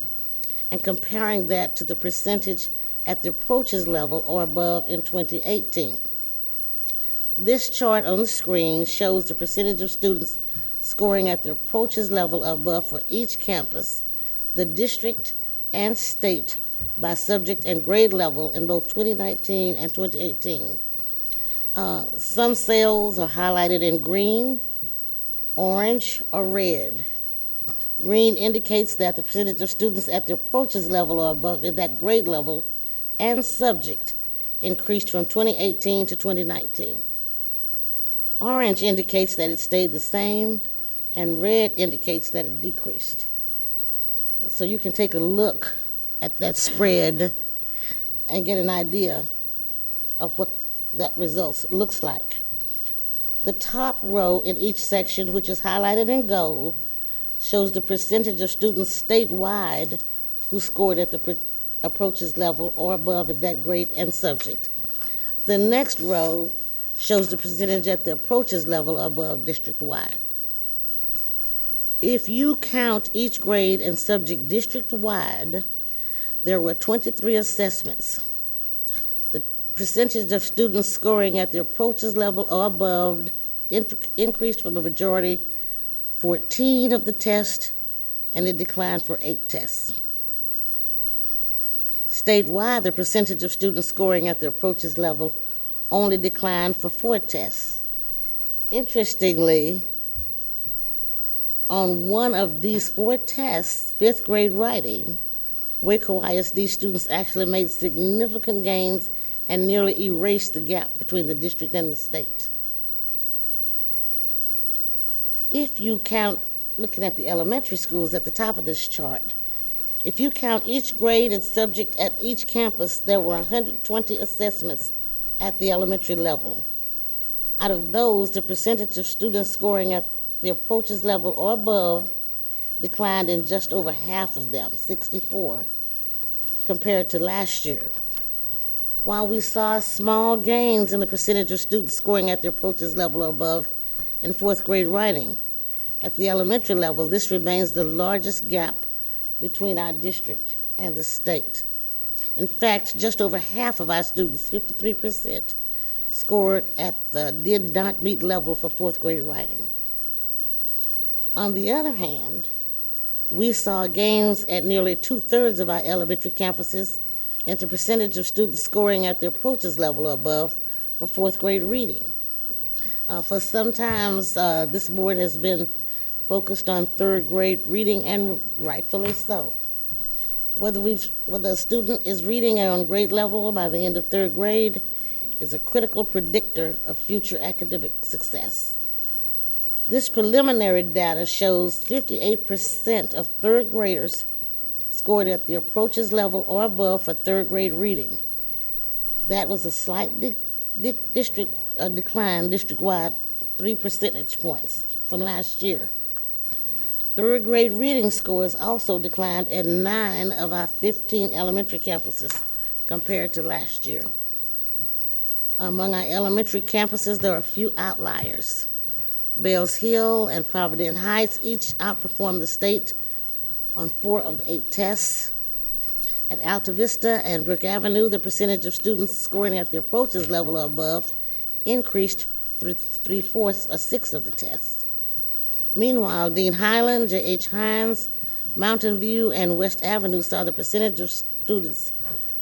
and comparing that to the percentage at the approaches level or above in 2018. This chart on the screen shows the percentage of students scoring at the approaches level or above for each campus, the district and state by subject and grade level in both 2019 and 2018. Some cells are highlighted in green, orange, or red. Green indicates that the percentage of students at the approaches level or above in that grade level and subject increased from 2018 to 2019. Orange indicates that it stayed the same, and red indicates that it decreased. So you can take a look at that spread and get an idea of what that results looks like. The top row in each section, which is highlighted in gold, shows the percentage of students statewide who scored at the approaches level or above at that grade and subject. The next row shows the percentage at the approaches level or above district-wide. If you count each grade and subject district-wide, there were 23 assessments. The percentage of students scoring at the approaches level or above increased from a majority 14 of the tests, and it declined for 8 tests. Statewide, the percentage of students scoring at the approaches level only declined for 4 tests. Interestingly, on one of these 4 tests, 5th grade writing, Waco ISD students actually made significant gains and nearly erased the gap between the district and the state. If you count, looking at the elementary schools at the top of this chart, if you count each grade and subject at each campus, there were 120 assessments at the elementary level. Out of those, the percentage of students scoring at the approaches level or above declined in just over half of them, 64, compared to last year. While we saw small gains in the percentage of students scoring at the approaches level or above in fourth grade writing, at the elementary level, this remains the largest gap between our district and the state. In fact, just over half of our students, 53%, scored at the did not meet level for fourth grade writing. On the other hand, we saw gains at nearly 2/3 of our elementary campuses and the percentage of students scoring at the approaches level or above for fourth grade reading. For some time, this board has been focused on third grade reading, and rightfully so. Whether a student is reading on grade level by the end of third grade is a critical predictor of future academic success. This preliminary data shows 58% of third graders scored at the approaches level or above for third grade reading. That was a slight decline district-wide, 3 percentage points from last year. Third grade reading scores also declined at 9 of our 15 elementary campuses compared to last year. Among our elementary campuses, there are a few outliers. Bells Hill and Providence Heights each outperformed the state on 4 of the 8 tests. At Alta Vista and Brook Avenue, the percentage of students scoring at the approaches level or above increased 3/4 or 6 of the tests. Meanwhile, Dean Highland, J.H. Hines, Mountain View, and West Avenue saw the percentage of students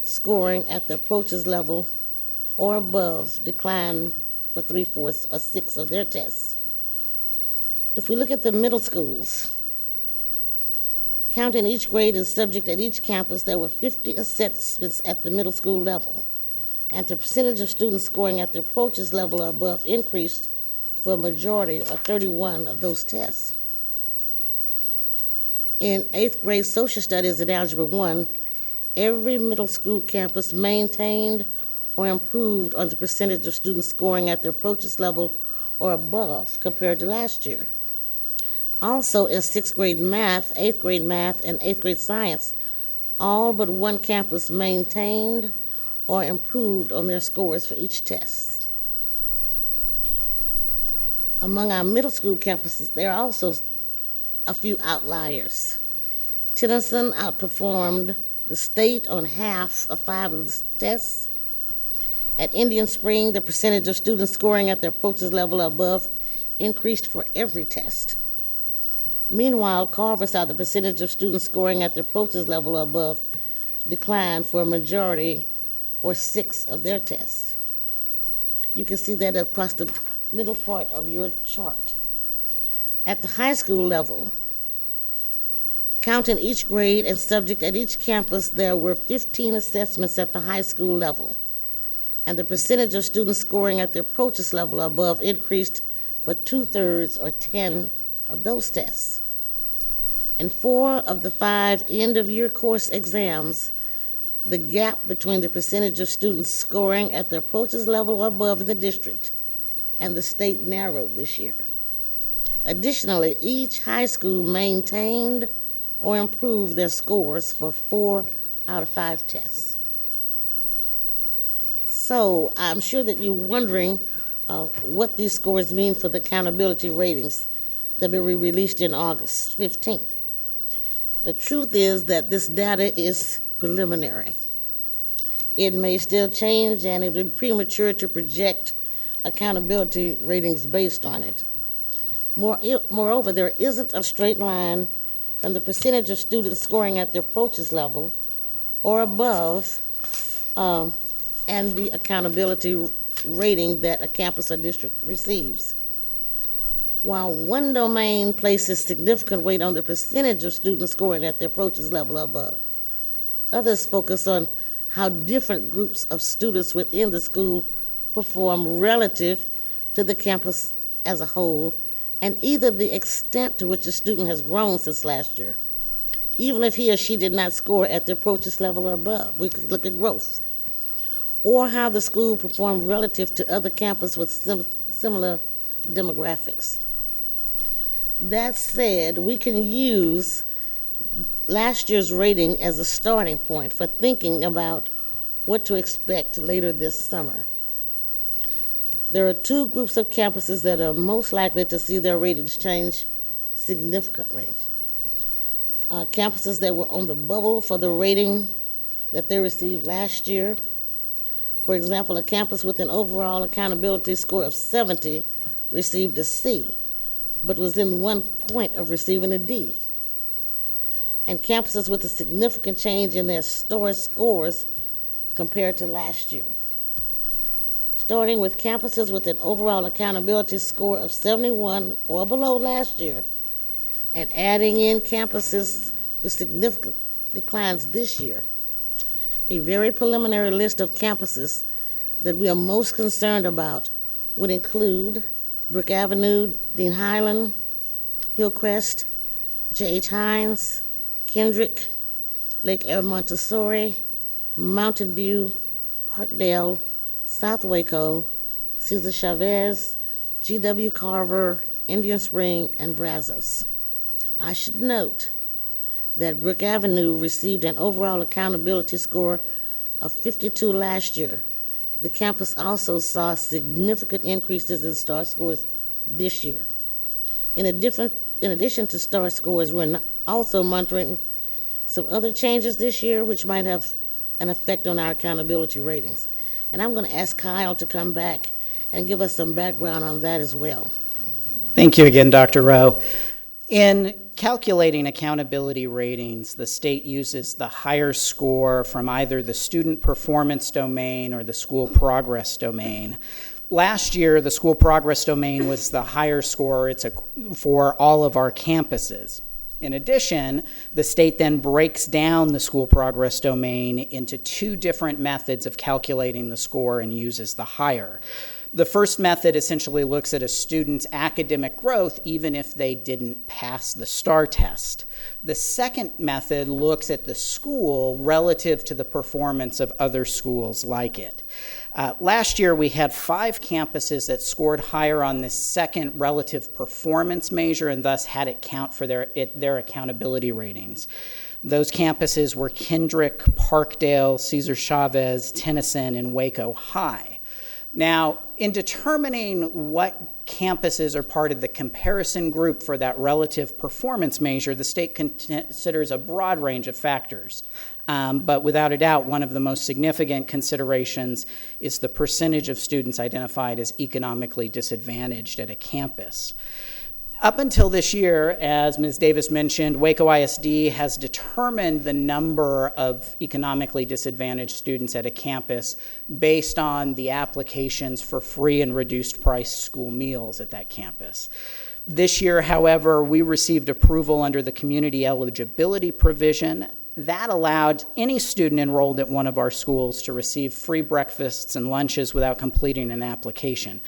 scoring at the approaches level or above decline for 3/4 or 6 of their tests. If we look at the middle schools, counting each grade and subject at each campus, there were 50 assessments at the middle school level, and the percentage of students scoring at the approaches level or above increased for a majority, or 31 of those tests. In 8th grade social studies and Algebra 1, every middle school campus maintained or improved on the percentage of students scoring at the approaches level or above compared to last year. Also, in 6th grade math, 8th grade math, and 8th grade science, all but one campus maintained or improved on their scores for each test. Among our middle school campuses, there are also a few outliers. Tennyson outperformed the state on half of 5 of the tests. At Indian Spring, the percentage of students scoring at the approaches level or above increased for every test. Meanwhile, Carver saw the percentage of students scoring at the approaches level or above decline for a majority, or 6 of their tests. You can see that across the middle part of your chart. At the high school level, counting each grade and subject at each campus, there were 15 assessments at the high school level, and the percentage of students scoring at the approaches level or above increased for 2/3 or 10 of those tests. In 4 of the 5 end-of-year course exams, the gap between the percentage of students scoring at the approaches level or above in the district and the state narrowed this year. Additionally, each high school maintained or improved their scores for 4 out of 5 tests. So I'm sure that you're wondering what these scores mean for the accountability ratings that will be released in August 15th. The truth is that this data is preliminary. It may still change, and it would be premature to project accountability ratings based on it. Moreover, there isn't a straight line from the percentage of students scoring at the approaches level or above and the accountability rating that a campus or district receives. While one domain places significant weight on the percentage of students scoring at the approaches level or above, others focus on how different groups of students within the school perform relative to the campus as a whole, and either the extent to which a student has grown since last year, even if he or she did not score at the approaches level or above. We could look at growth. Or how the school performed relative to other campuses with similar demographics. That said, we can use last year's rating as a starting point for thinking about what to expect later this summer. There are two groups of campuses that are most likely to see their ratings change significantly. Campuses that were on the bubble for the rating that they received last year. For example, a campus with an overall accountability score of 70 received a C, but was in 1 point of receiving a D. And campuses with a significant change in their STAR scores compared to last year. Starting with campuses with an overall accountability score of 71 or below last year, and adding in campuses with significant declines this year. A very preliminary list of campuses that we are most concerned about would include Brook Avenue, Dean Highland, Hillcrest, J.H. Hines, Kendrick, Lake Air Montessori, Mountain View, Parkdale, South Waco, Cesar Chavez, G.W. Carver, Indian Spring, and Brazos. I should note that Brook Avenue received an overall accountability score of 52 last year. The campus also saw significant increases in STAR scores this year. In addition to STAR scores, we're also monitoring some other changes this year which might have an effect on our accountability ratings. And I'm going to ask Kyle to come back and give us some background on that as well. Thank you again, Dr. Rowe. In calculating accountability ratings, the state uses the higher score from either the student performance domain or the school progress domain. Last year, the school progress domain was the higher score for all of our campuses. In addition, the state then breaks down the school progress domain into two different methods of calculating the score and uses the higher. The first method essentially looks at a student's academic growth even if they didn't pass the STAR test. The second method looks at the school relative to the performance of other schools like it. Last year, we had 5 campuses that scored higher on this second relative performance measure and thus had it count for their accountability ratings. Those campuses were Kendrick, Parkdale, Cesar Chavez, Tennyson, and Waco High. Now, in determining what campuses are part of the comparison group for that relative performance measure, the state considers a broad range of factors. But without a doubt, one of the most significant considerations is the percentage of students identified as economically disadvantaged at a campus. Up until this year, as Ms. Davis mentioned, Waco ISD has determined the number of economically disadvantaged students at a campus based on the applications for free and reduced price school meals at that campus. This year, however, we received approval under the community eligibility provision. That allowed any student enrolled at one of our schools to receive free breakfasts and lunches without completing an application.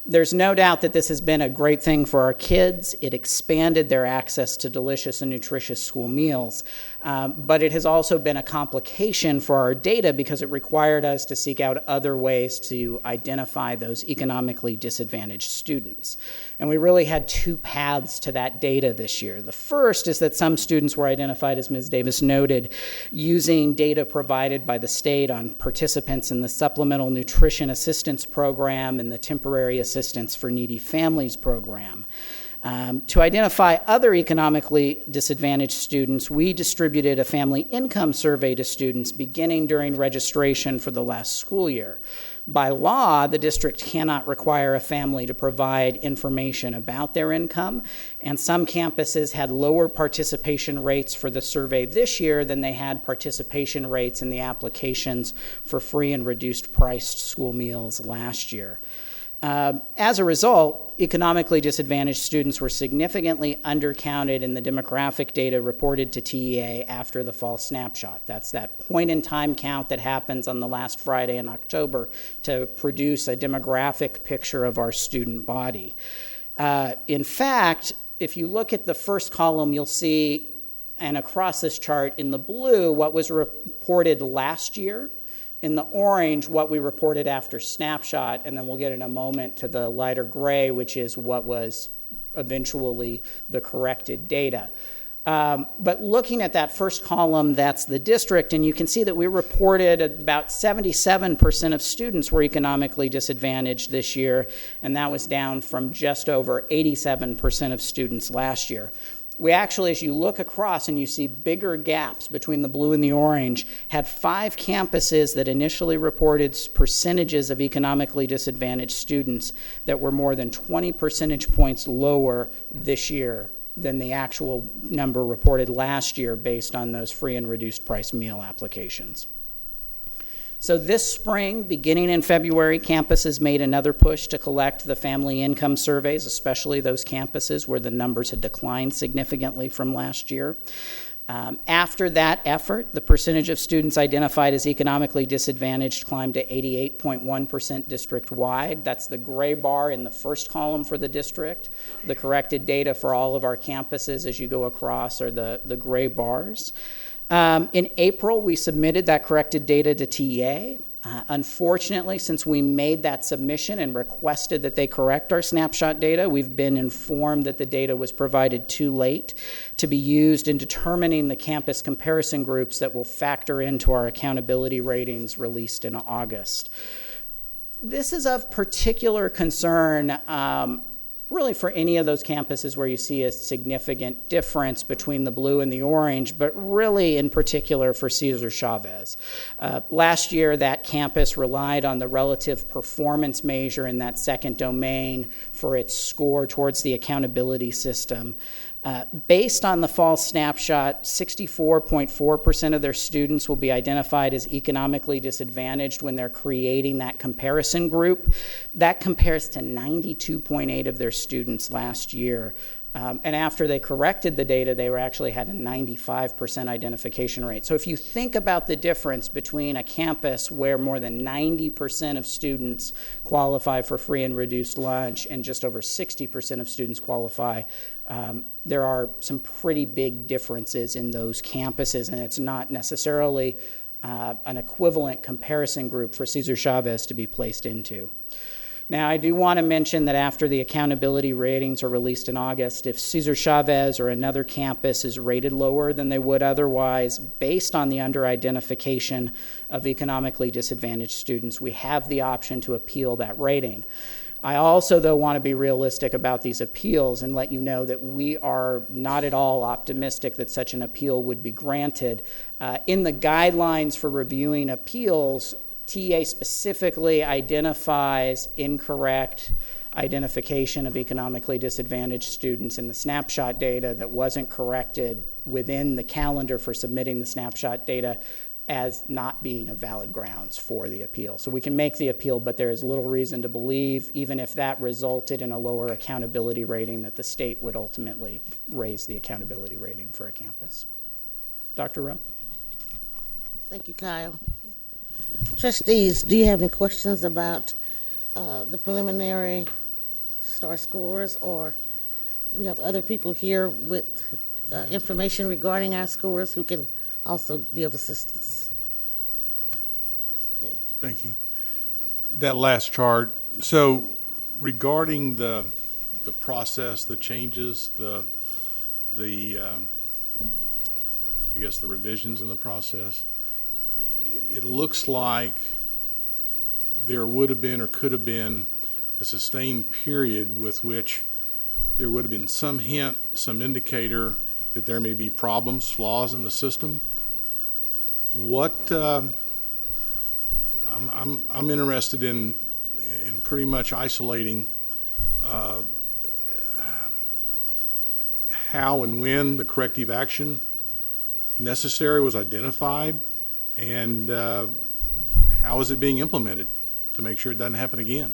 There's no doubt that this has been a great thing for our kids. It expanded their access to delicious and nutritious school meals. But it has also been a complication for our data because it required us to seek out other ways to identify those economically disadvantaged students. And we really had 2 paths to that data this year. The first is that some students were identified, as Ms. Davis noted, using data provided by the state on participants in the Supplemental Nutrition Assistance Program and the Temporary Assistance for Needy Families Program. To identify other economically disadvantaged students, we distributed a family income survey to students beginning during registration for the last school year. By law, the district cannot require a family to provide information about their income, and some campuses had lower participation rates for the survey this year than they had participation rates in the applications for free and reduced priced school meals last year. As a result, economically disadvantaged students were significantly undercounted in the demographic data reported to TEA after the fall snapshot. That's that point-in-time count that happens on the last Friday in October to produce a demographic picture of our student body. In fact, if you look at the first column, you'll see, and across this chart in the blue, what was reported last year. In the orange, what we reported after snapshot, and then we'll get in a moment to the lighter gray, which is what was eventually the corrected data. But looking at that first column, that's the district, and you can see that we reported about 77% of students were economically disadvantaged this year, and that was down from just over 87% of students last year. We actually, as you look across and you see bigger gaps between the blue and the orange, had 5 campuses that initially reported percentages of economically disadvantaged students that were more than 20 percentage points lower this year than the actual number reported last year based on those free and reduced price meal applications. So this spring, beginning in February, campuses made another push to collect the family income surveys, especially those campuses where the numbers had declined significantly from last year. After that effort, the percentage of students identified as economically disadvantaged climbed to 88.1% district-wide. That's the gray bar in the first column for the district. The corrected data for all of our campuses as you go across are the gray bars. In April, we submitted that corrected data to TEA. Unfortunately, since we made that submission and requested that they correct our snapshot data, we've been informed that the data was provided too late to be used in determining the campus comparison groups that will factor into our accountability ratings released in August. This is of particular concern really for any of those campuses where you see a significant difference between the blue and the orange, but really in particular for Cesar Chavez. Last year, that campus relied on the relative performance measure in that second domain for its score towards the accountability system. Based on the fall snapshot, 64.4% of their students will be identified as economically disadvantaged when they're creating that comparison group. That compares to 92.8% of their students last year. And after they corrected the data, they actually had a 95% identification rate. So if you think about the difference between a campus where more than 90% of students qualify for free and reduced lunch and just over 60% of students qualify, there are some pretty big differences in those campuses, and it's not necessarily an equivalent comparison group for Cesar Chavez to be placed into. Now, I do want to mention that after the accountability ratings are released in August, if Cesar Chavez or another campus is rated lower than they would otherwise based on the under-identification of economically disadvantaged students, we have the option to appeal that rating. I also, though, want to be realistic about these appeals and let you know that we are not at all optimistic that such an appeal would be granted. In the guidelines for reviewing appeals, TA specifically identifies incorrect identification of economically disadvantaged students in the snapshot data that wasn't corrected within the calendar for submitting the snapshot data as not being a valid grounds for the appeal. So we can make the appeal, but there is little reason to believe, even if that resulted in a lower accountability rating, that the state would ultimately raise the accountability rating for a campus. Dr. Rowe? Thank you, Kyle. Trustees, do you have any questions about the preliminary STAR scores, or we have other people here with information regarding our scores who can also be of assistance? Yeah. Thank you. That last chart, so regarding the process, the changes, I guess the revisions in the process, it looks like there would have been or could have been a sustained period with which there would have been some hint, some indicator that there may be problems, flaws in the system. What I'm interested in pretty much isolating how and when the corrective action necessary was identified, and how is it being implemented to make sure it doesn't happen again?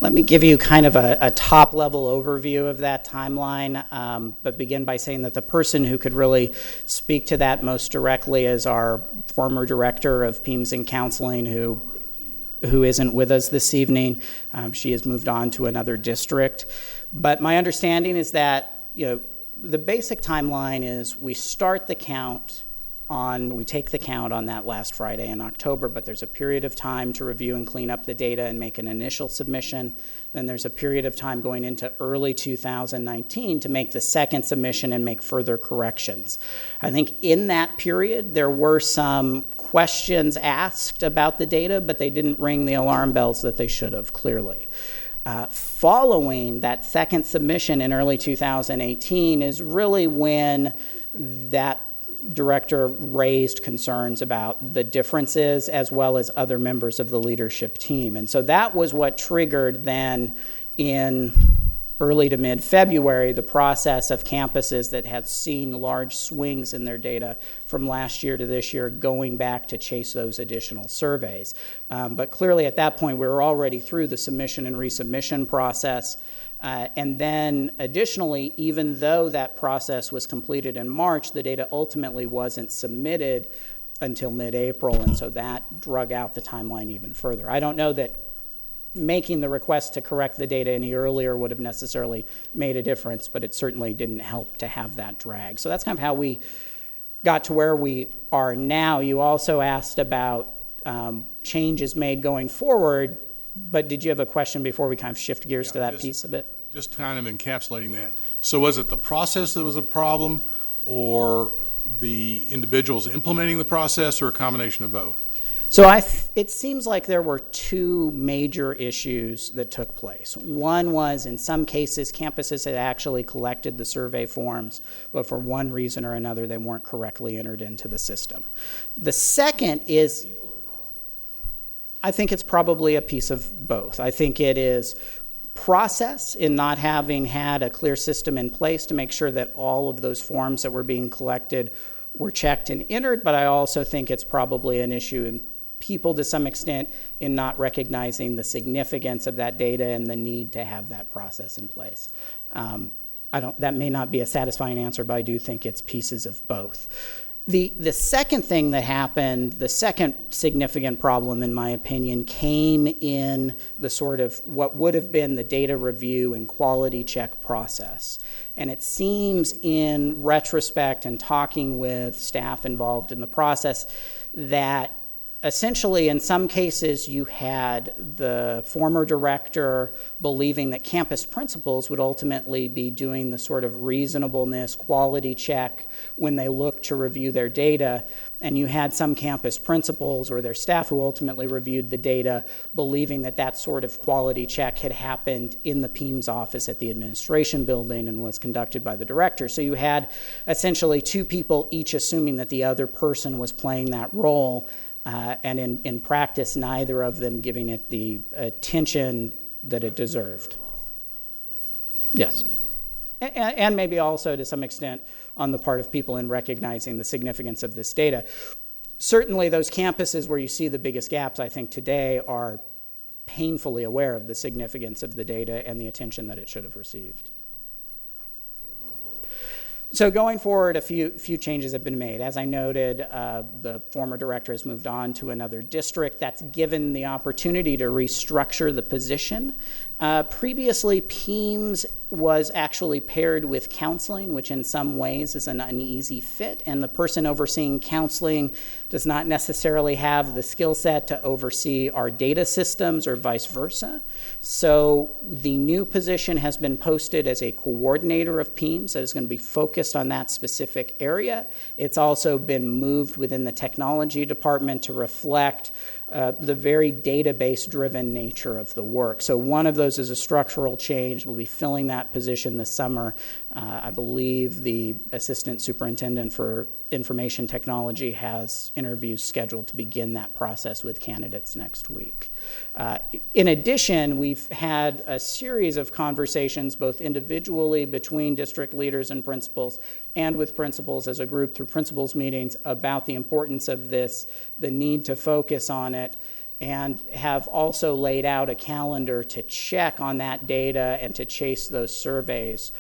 Let me give you kind of a top-level overview of that timeline, but begin by saying that the person who could really speak to that most directly is our former director of PEMS and Counseling, who isn't with us this evening. She has moved on to another district. But my understanding is that, the basic timeline is we start the count we take the count on that last Friday in October, but there's a period of time to review and clean up the data and make an initial submission. Then there's a period of time going into early 2019 to make the second submission and make further corrections. I think in that period, there were some questions asked about the data, but they didn't ring the alarm bells that they should have, clearly. Following that second submission in early 2018 is really when that director raised concerns about the differences as well as other members of the leadership team. And so that was what triggered then in early to mid-February the process of campuses that had seen large swings in their data from last year to this year going back to chase those additional surveys. But clearly at that point we were already through the submission and resubmission process. And then additionally, even though that process was completed in March, the data ultimately wasn't submitted until mid-April, and so that drug out the timeline even further. I don't know that making the request to correct the data any earlier would have necessarily made a difference, but it certainly didn't help to have that drag. So that's kind of how we got to where we are now. You also asked about changes made going forward, but did you have a question before we kind of shift gears to that piece of it? Just kind of encapsulating that. So was it the process that was a problem, or the individuals implementing the process, or a combination of both? So it seems like there were two major issues that took place. One was, in some cases, campuses had actually collected the survey forms, but for one reason or another, they weren't correctly entered into the system. The second is, I think it's probably a piece of both. I think it is process in not having had a clear system in place to make sure that all of those forms that were being collected were checked and entered, but I also think it's probably an issue in people to some extent in not recognizing the significance of that data and the need to have that process in place. That may not be a satisfying answer, but I do think it's pieces of both. The second thing that happened, the second significant problem, in my opinion, came in the sort of what would have been the data review and quality check process. And it seems in retrospect and talking with staff involved in the process that essentially, in some cases, you had the former director believing that campus principals would ultimately be doing the sort of reasonableness quality check when they looked to review their data, and you had some campus principals or their staff who ultimately reviewed the data believing that that sort of quality check had happened in the PEIMS office at the administration building and was conducted by the director. So you had essentially two people each assuming that the other person was playing that role. And in practice, neither of them giving it the attention that it deserved. Yes. And maybe also to some extent on the part of people in recognizing the significance of this data. Certainly those campuses where you see the biggest gaps, I think today, are painfully aware of the significance of the data and the attention that it should have received. So going forward, a few changes have been made. As I noted, the former director has moved on to another district. That's given the opportunity to restructure the position. Previously, PEIMS was actually paired with counseling, which in some ways is an uneasy fit, and the person overseeing counseling does not necessarily have the skill set to oversee our data systems or vice versa. So the new position has been posted as a coordinator of PEIMS that is going to be focused on that specific area. It's also been moved within the technology department to reflect the very database-driven nature of the work. So one of those is a structural change. We'll be filling that position this summer. I believe the assistant superintendent for information technology has interviews scheduled to begin that process with candidates next week. In addition, we've had a series of conversations both individually between district leaders and principals and with principals as a group through principals meetings about the importance of this, the need to focus on it, and have also laid out a calendar to check on that data and to chase those surveys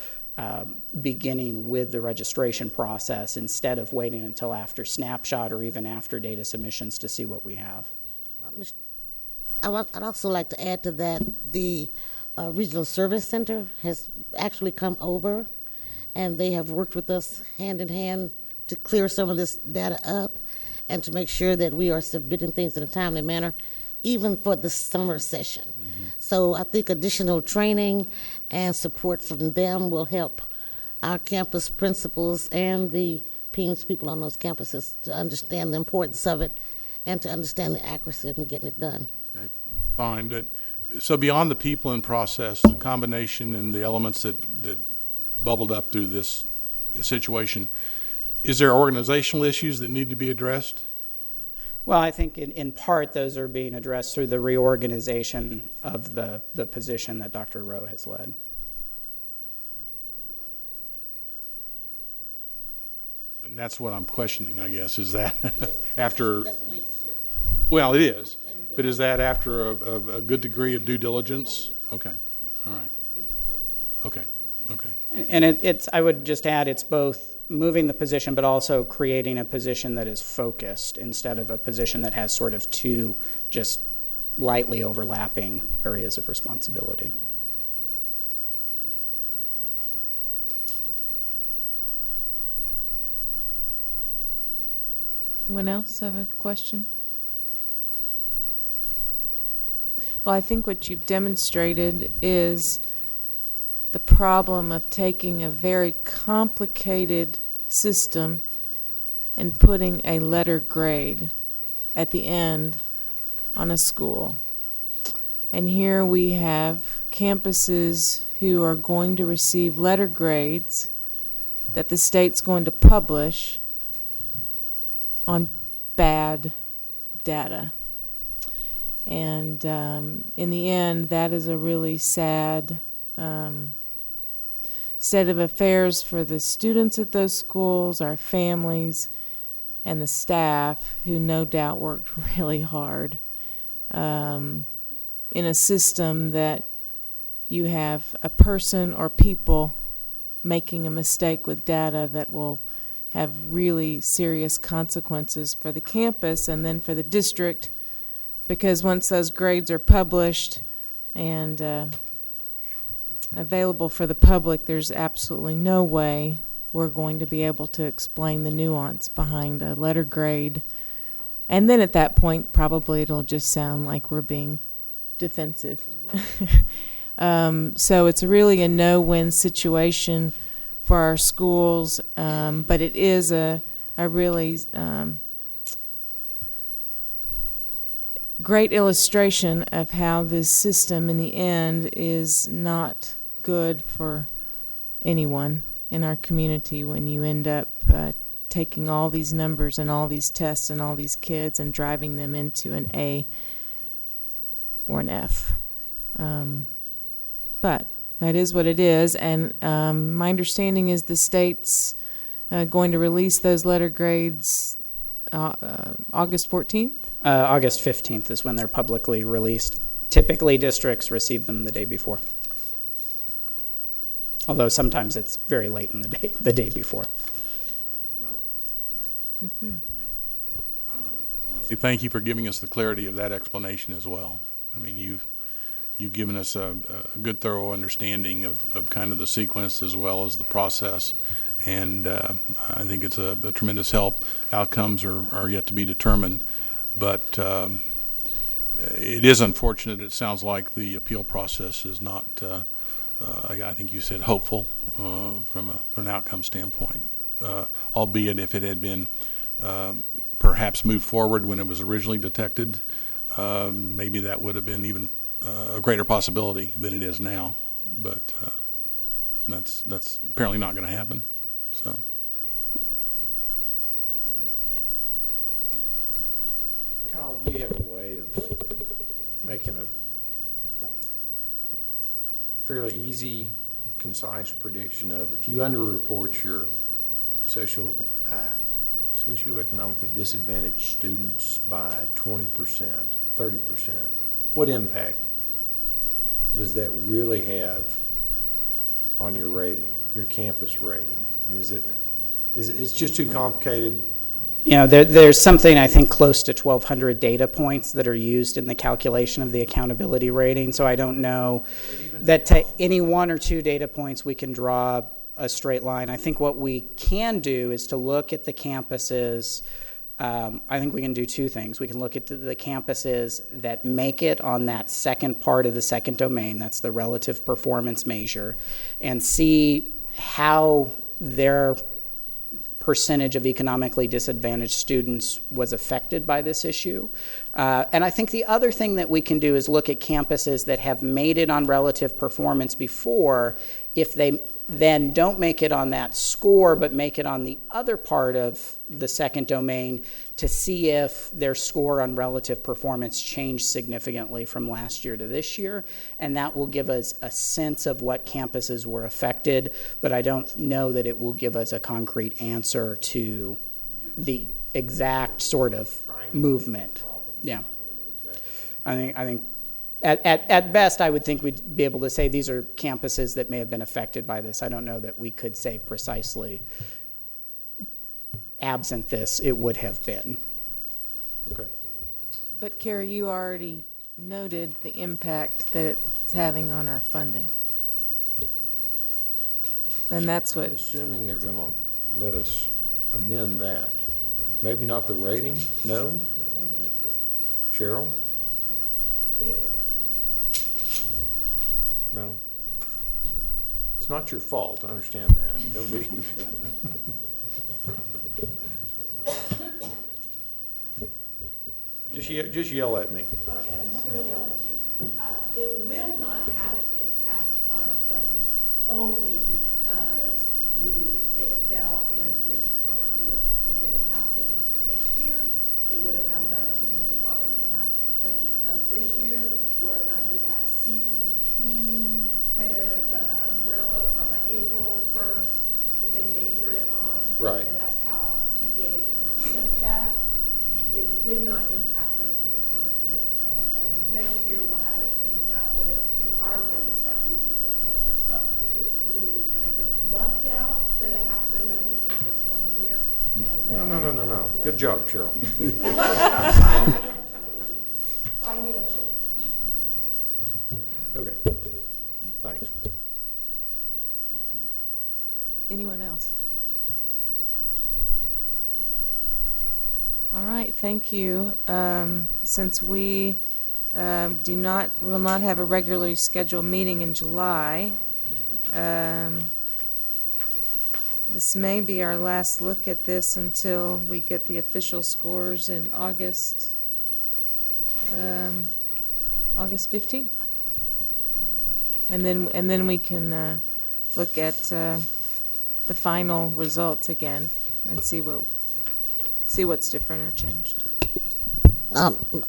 beginning with the registration process instead of waiting until after snapshot or even after data submissions to see what we have. I'd also like to add to that, the Regional Service Center has actually come over, and they have worked with us hand in hand to clear some of this data up and to make sure that we are submitting things in a timely manner, even for the summer session. So I think additional training and support from them will help our campus principals and the PEIMS people on those campuses to understand the importance of it and to understand the accuracy in getting it done. Okay, fine. So beyond the people and process, the combination and the elements that bubbled up through this situation, is there organizational issues that need to be addressed? Well, I think in part those are being addressed through the reorganization of the position that Dr. Rowe has led. And that's what I'm questioning, I guess, is that after, That's a major shift. well, it is, but is that after a good degree of due diligence? Okay, all right. Okay, okay. And it's, I would just add, it's both moving the position, but also creating a position that is focused instead of a position that has sort of two just lightly overlapping areas of responsibility. Anyone else have a question? Well, I think what you've demonstrated is the problem of taking a very complicated system and putting a letter grade at the end on a school. And here we have campuses who are going to receive letter grades that the state's going to publish on bad data. And in the end, that is a really sad state of affairs for the students at those schools, our families, and the staff, who no doubt worked really hard in a system that you have a person or people making a mistake with data that will have really serious consequences for the campus and then for the district, because once those grades are published and available for the public, there's absolutely no way we're going to be able to explain the nuance behind a letter grade. And then at that point, probably it'll just sound like we're being defensive. So it's really a no-win situation for our schools, but it is a really great illustration of how this system in the end is not good for anyone in our community when you end up taking all these numbers and all these tests and all these kids and driving them into an A or an F. But that is what it is, and my understanding is the state's going to release those letter grades August 14th? August 15th is when they're publicly released. Typically, districts receive them the day before. Although sometimes it's very late in the day before. Thank you for giving us the clarity of that explanation as well. I mean, you've given us a good, thorough understanding of kind of the sequence as well as the process, and I think it's a tremendous help. Outcomes are yet to be determined, but it is unfortunate. It sounds like the appeal process is not, I think you said hopeful from an outcome standpoint, albeit if it had been perhaps moved forward when it was originally detected, maybe that would have been even a greater possibility than it is now. But that's apparently not going to happen. So. Kyle, do you have a way of making a fairly easy, concise prediction of if you underreport your socioeconomically disadvantaged students by 20%, 30%, what impact does that really have on your rating, your campus rating? I mean, it's just too complicated? You know, there's something, I think, close to 1,200 data points that are used in the calculation of the accountability rating, so I don't know that to any one or two data points we can draw a straight line. I think what we can do is to look at the campuses. I think we can do two things. We can look at the campuses that make it on that second part of the second domain, that's the relative performance measure, and see how their percentage of economically disadvantaged students was affected by this issue. And I think the other thing that we can do is look at campuses that have made it on relative performance before. If they then don't make it on that score, but make it on the other part of the second domain, to see if their score on relative performance changed significantly from last year to this year. And that will give us a sense of what campuses were affected, but I don't know that it will give us a concrete answer to the exact sort of movement. Yeah. I think at best, I would think we'd be able to say these are campuses that may have been affected by this. I don't know that we could say precisely, absent this, it would have been. Okay. But Carrie, you already noted the impact that it's having on our funding. And that's what, I'm assuming they're going to let us amend that. Maybe not the rating? No? Cheryl? No? It's not your fault, I understand that. Don't be. Just yell at me. Okay, I'm just going to yell at you. It will not have an impact on our funding only because it fell in this current year. If it happened next year, it would have had about a $2 million impact. But because this year we're under that CEP kind of umbrella from April 1st that they measure it on. Right. And that's how TEA kind of set that. It did not impact us in the current year. And as of next year, we'll have it cleaned up when we are going to start using those numbers. So we kind of lucked out that it happened, I think, in this 1 year. And, No. Yeah. Good job, Cheryl. Financially. Okay. Thanks. anyone else? All right, thank you. Since we will not have a regularly scheduled meeting in July, this may be our last look at this until we get the official scores in August 15th. And then we can look at the final results again and see what's different or changed.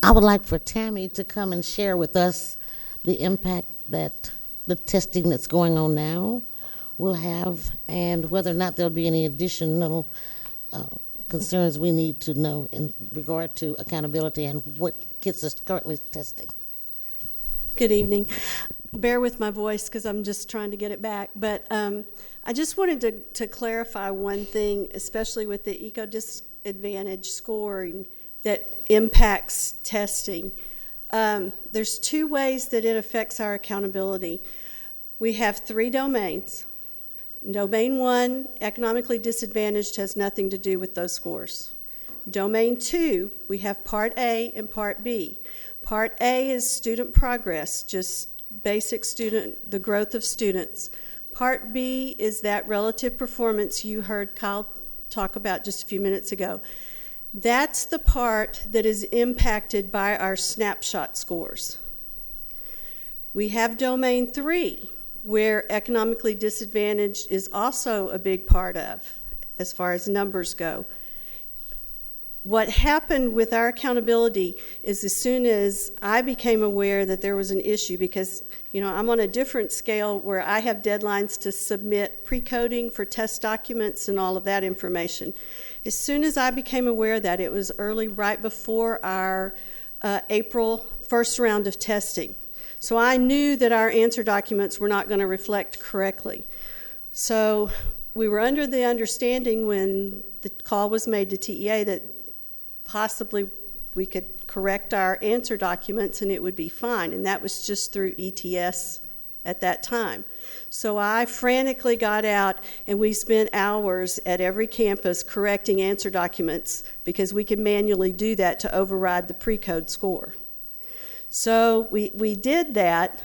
I would like for Tammy to come and share with us the impact that the testing that's going on now will have, and whether or not there'll be any additional concerns we need to know in regard to accountability and what kids are currently testing. Good evening. Bear with my voice because I'm just trying to get it back. But I just wanted to clarify one thing, especially with the eco-disadvantage scoring that impacts testing. There's two ways that it affects our accountability. We have 3 domains. Domain 1, economically disadvantaged, has nothing to do with those scores. Domain 2, we have Part A and Part B. Part A is student progress, just basic student, the growth of students. Part B is that relative performance you heard Kyle talk about just a few minutes ago. That's the part that is impacted by our snapshot scores. We have Domain 3, where economically disadvantaged is also a big part of, as far as numbers go. What happened with our accountability is as soon as I became aware that there was an issue, because I'm on a different scale where I have deadlines to submit pre-coding for test documents and all of that information. As soon as I became aware that it was early, right before our April first round of testing. So I knew that our answer documents were not going to reflect correctly. So we were under the understanding when the call was made to TEA that possibly we could correct our answer documents and it would be fine. And that was just through ETS at that time. So I frantically got out, and we spent hours at every campus correcting answer documents because we can manually do that to override the pre-code score. So we did that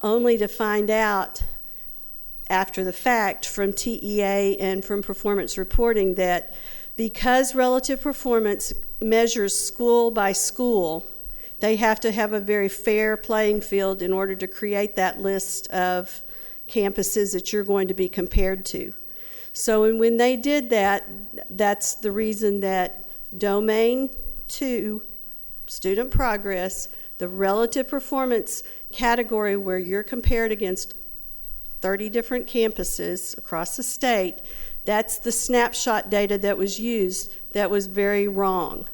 only to find out after the fact from TEA and from performance reporting that because relative performance measures school by school, they have to have a very fair playing field in order to create that list of campuses that you're going to be compared to. So when they did that, that's the reason that Domain 2, student progress, the relative performance category where you're compared against 30 different campuses across the state, that's the snapshot data that was used that was very wrong.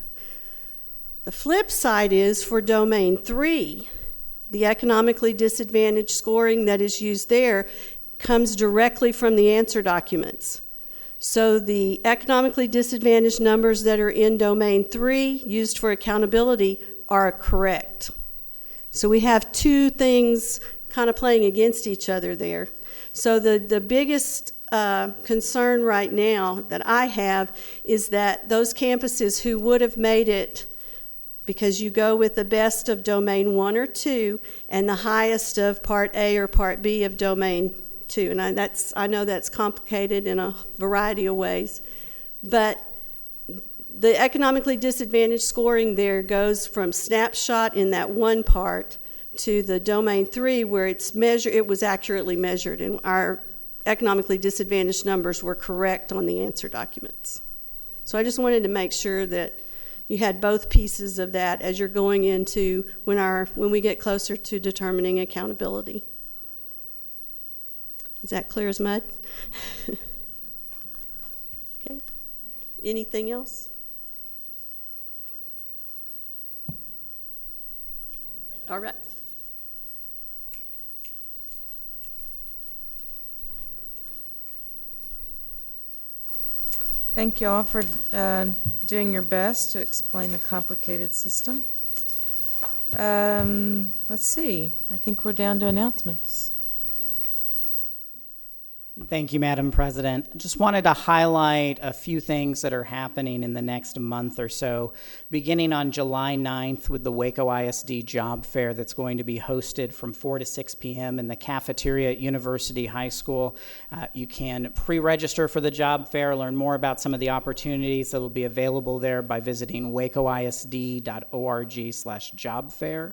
The flip side is for Domain 3, the economically disadvantaged scoring that is used there comes directly from the answer documents. So the economically disadvantaged numbers that are in Domain 3 used for accountability are correct. So we have two things kind of playing against each other there. So the biggest concern right now that I have is that those campuses who would have made it, because you go with the best of Domain 1 or 2 and the highest of Part A or Part B of Domain 2. And I know that's complicated in a variety of ways. But the economically disadvantaged scoring there goes from snapshot in that one part to the Domain 3 where it was accurately measured, and our economically disadvantaged numbers were correct on the answer documents. So I just wanted to make sure that you had both pieces of that as you're going into when we get closer to determining accountability. Is that clear as mud? Okay. Anything else? All right. Thank you all for doing your best to explain a complicated system. Let's see. I think we're down to announcements. Thank you, Madam President. I just wanted to highlight a few things that are happening in the next month or so, beginning on July 9th with the Waco ISD Job Fair that's going to be hosted from 4 to 6 p.m. in the cafeteria at University High School. You can pre-register for the job fair, learn more about some of the opportunities that will be available there by visiting wacoisd.org/jobfair.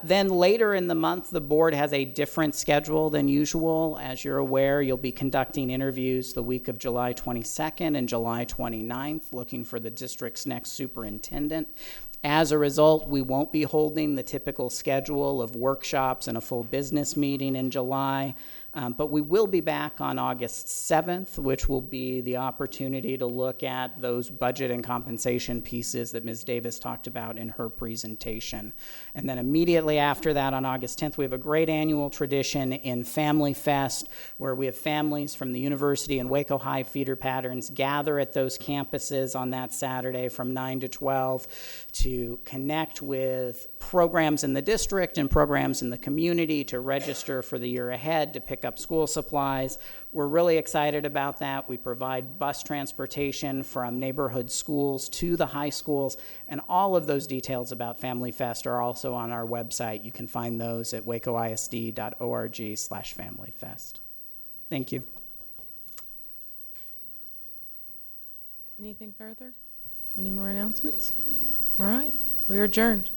Then later in the month, the board has a different schedule than usual. As you're aware, you'll be conducting interviews the week of July 22nd and July 29th, looking for the district's next superintendent. As a result, we won't be holding the typical schedule of workshops and a full business meeting in July. But we will be back on August 7th, which will be the opportunity to look at those budget and compensation pieces that Ms. Davis talked about in her presentation. And then immediately after that, on August 10th, we have a great annual tradition in Family Fest, where we have families from the university and Waco High feeder patterns gather at those campuses on that Saturday from 9 to 12 to connect with programs in the district and programs in the community, to register for the year ahead, to pick up school supplies. We're really excited about that. We provide bus transportation from neighborhood schools to the high schools, and all of those details about Family Fest are also on our website. You can find those at wacoisd.org/familyfest. Thank you. Anything further? Any more announcements? All right, we are adjourned.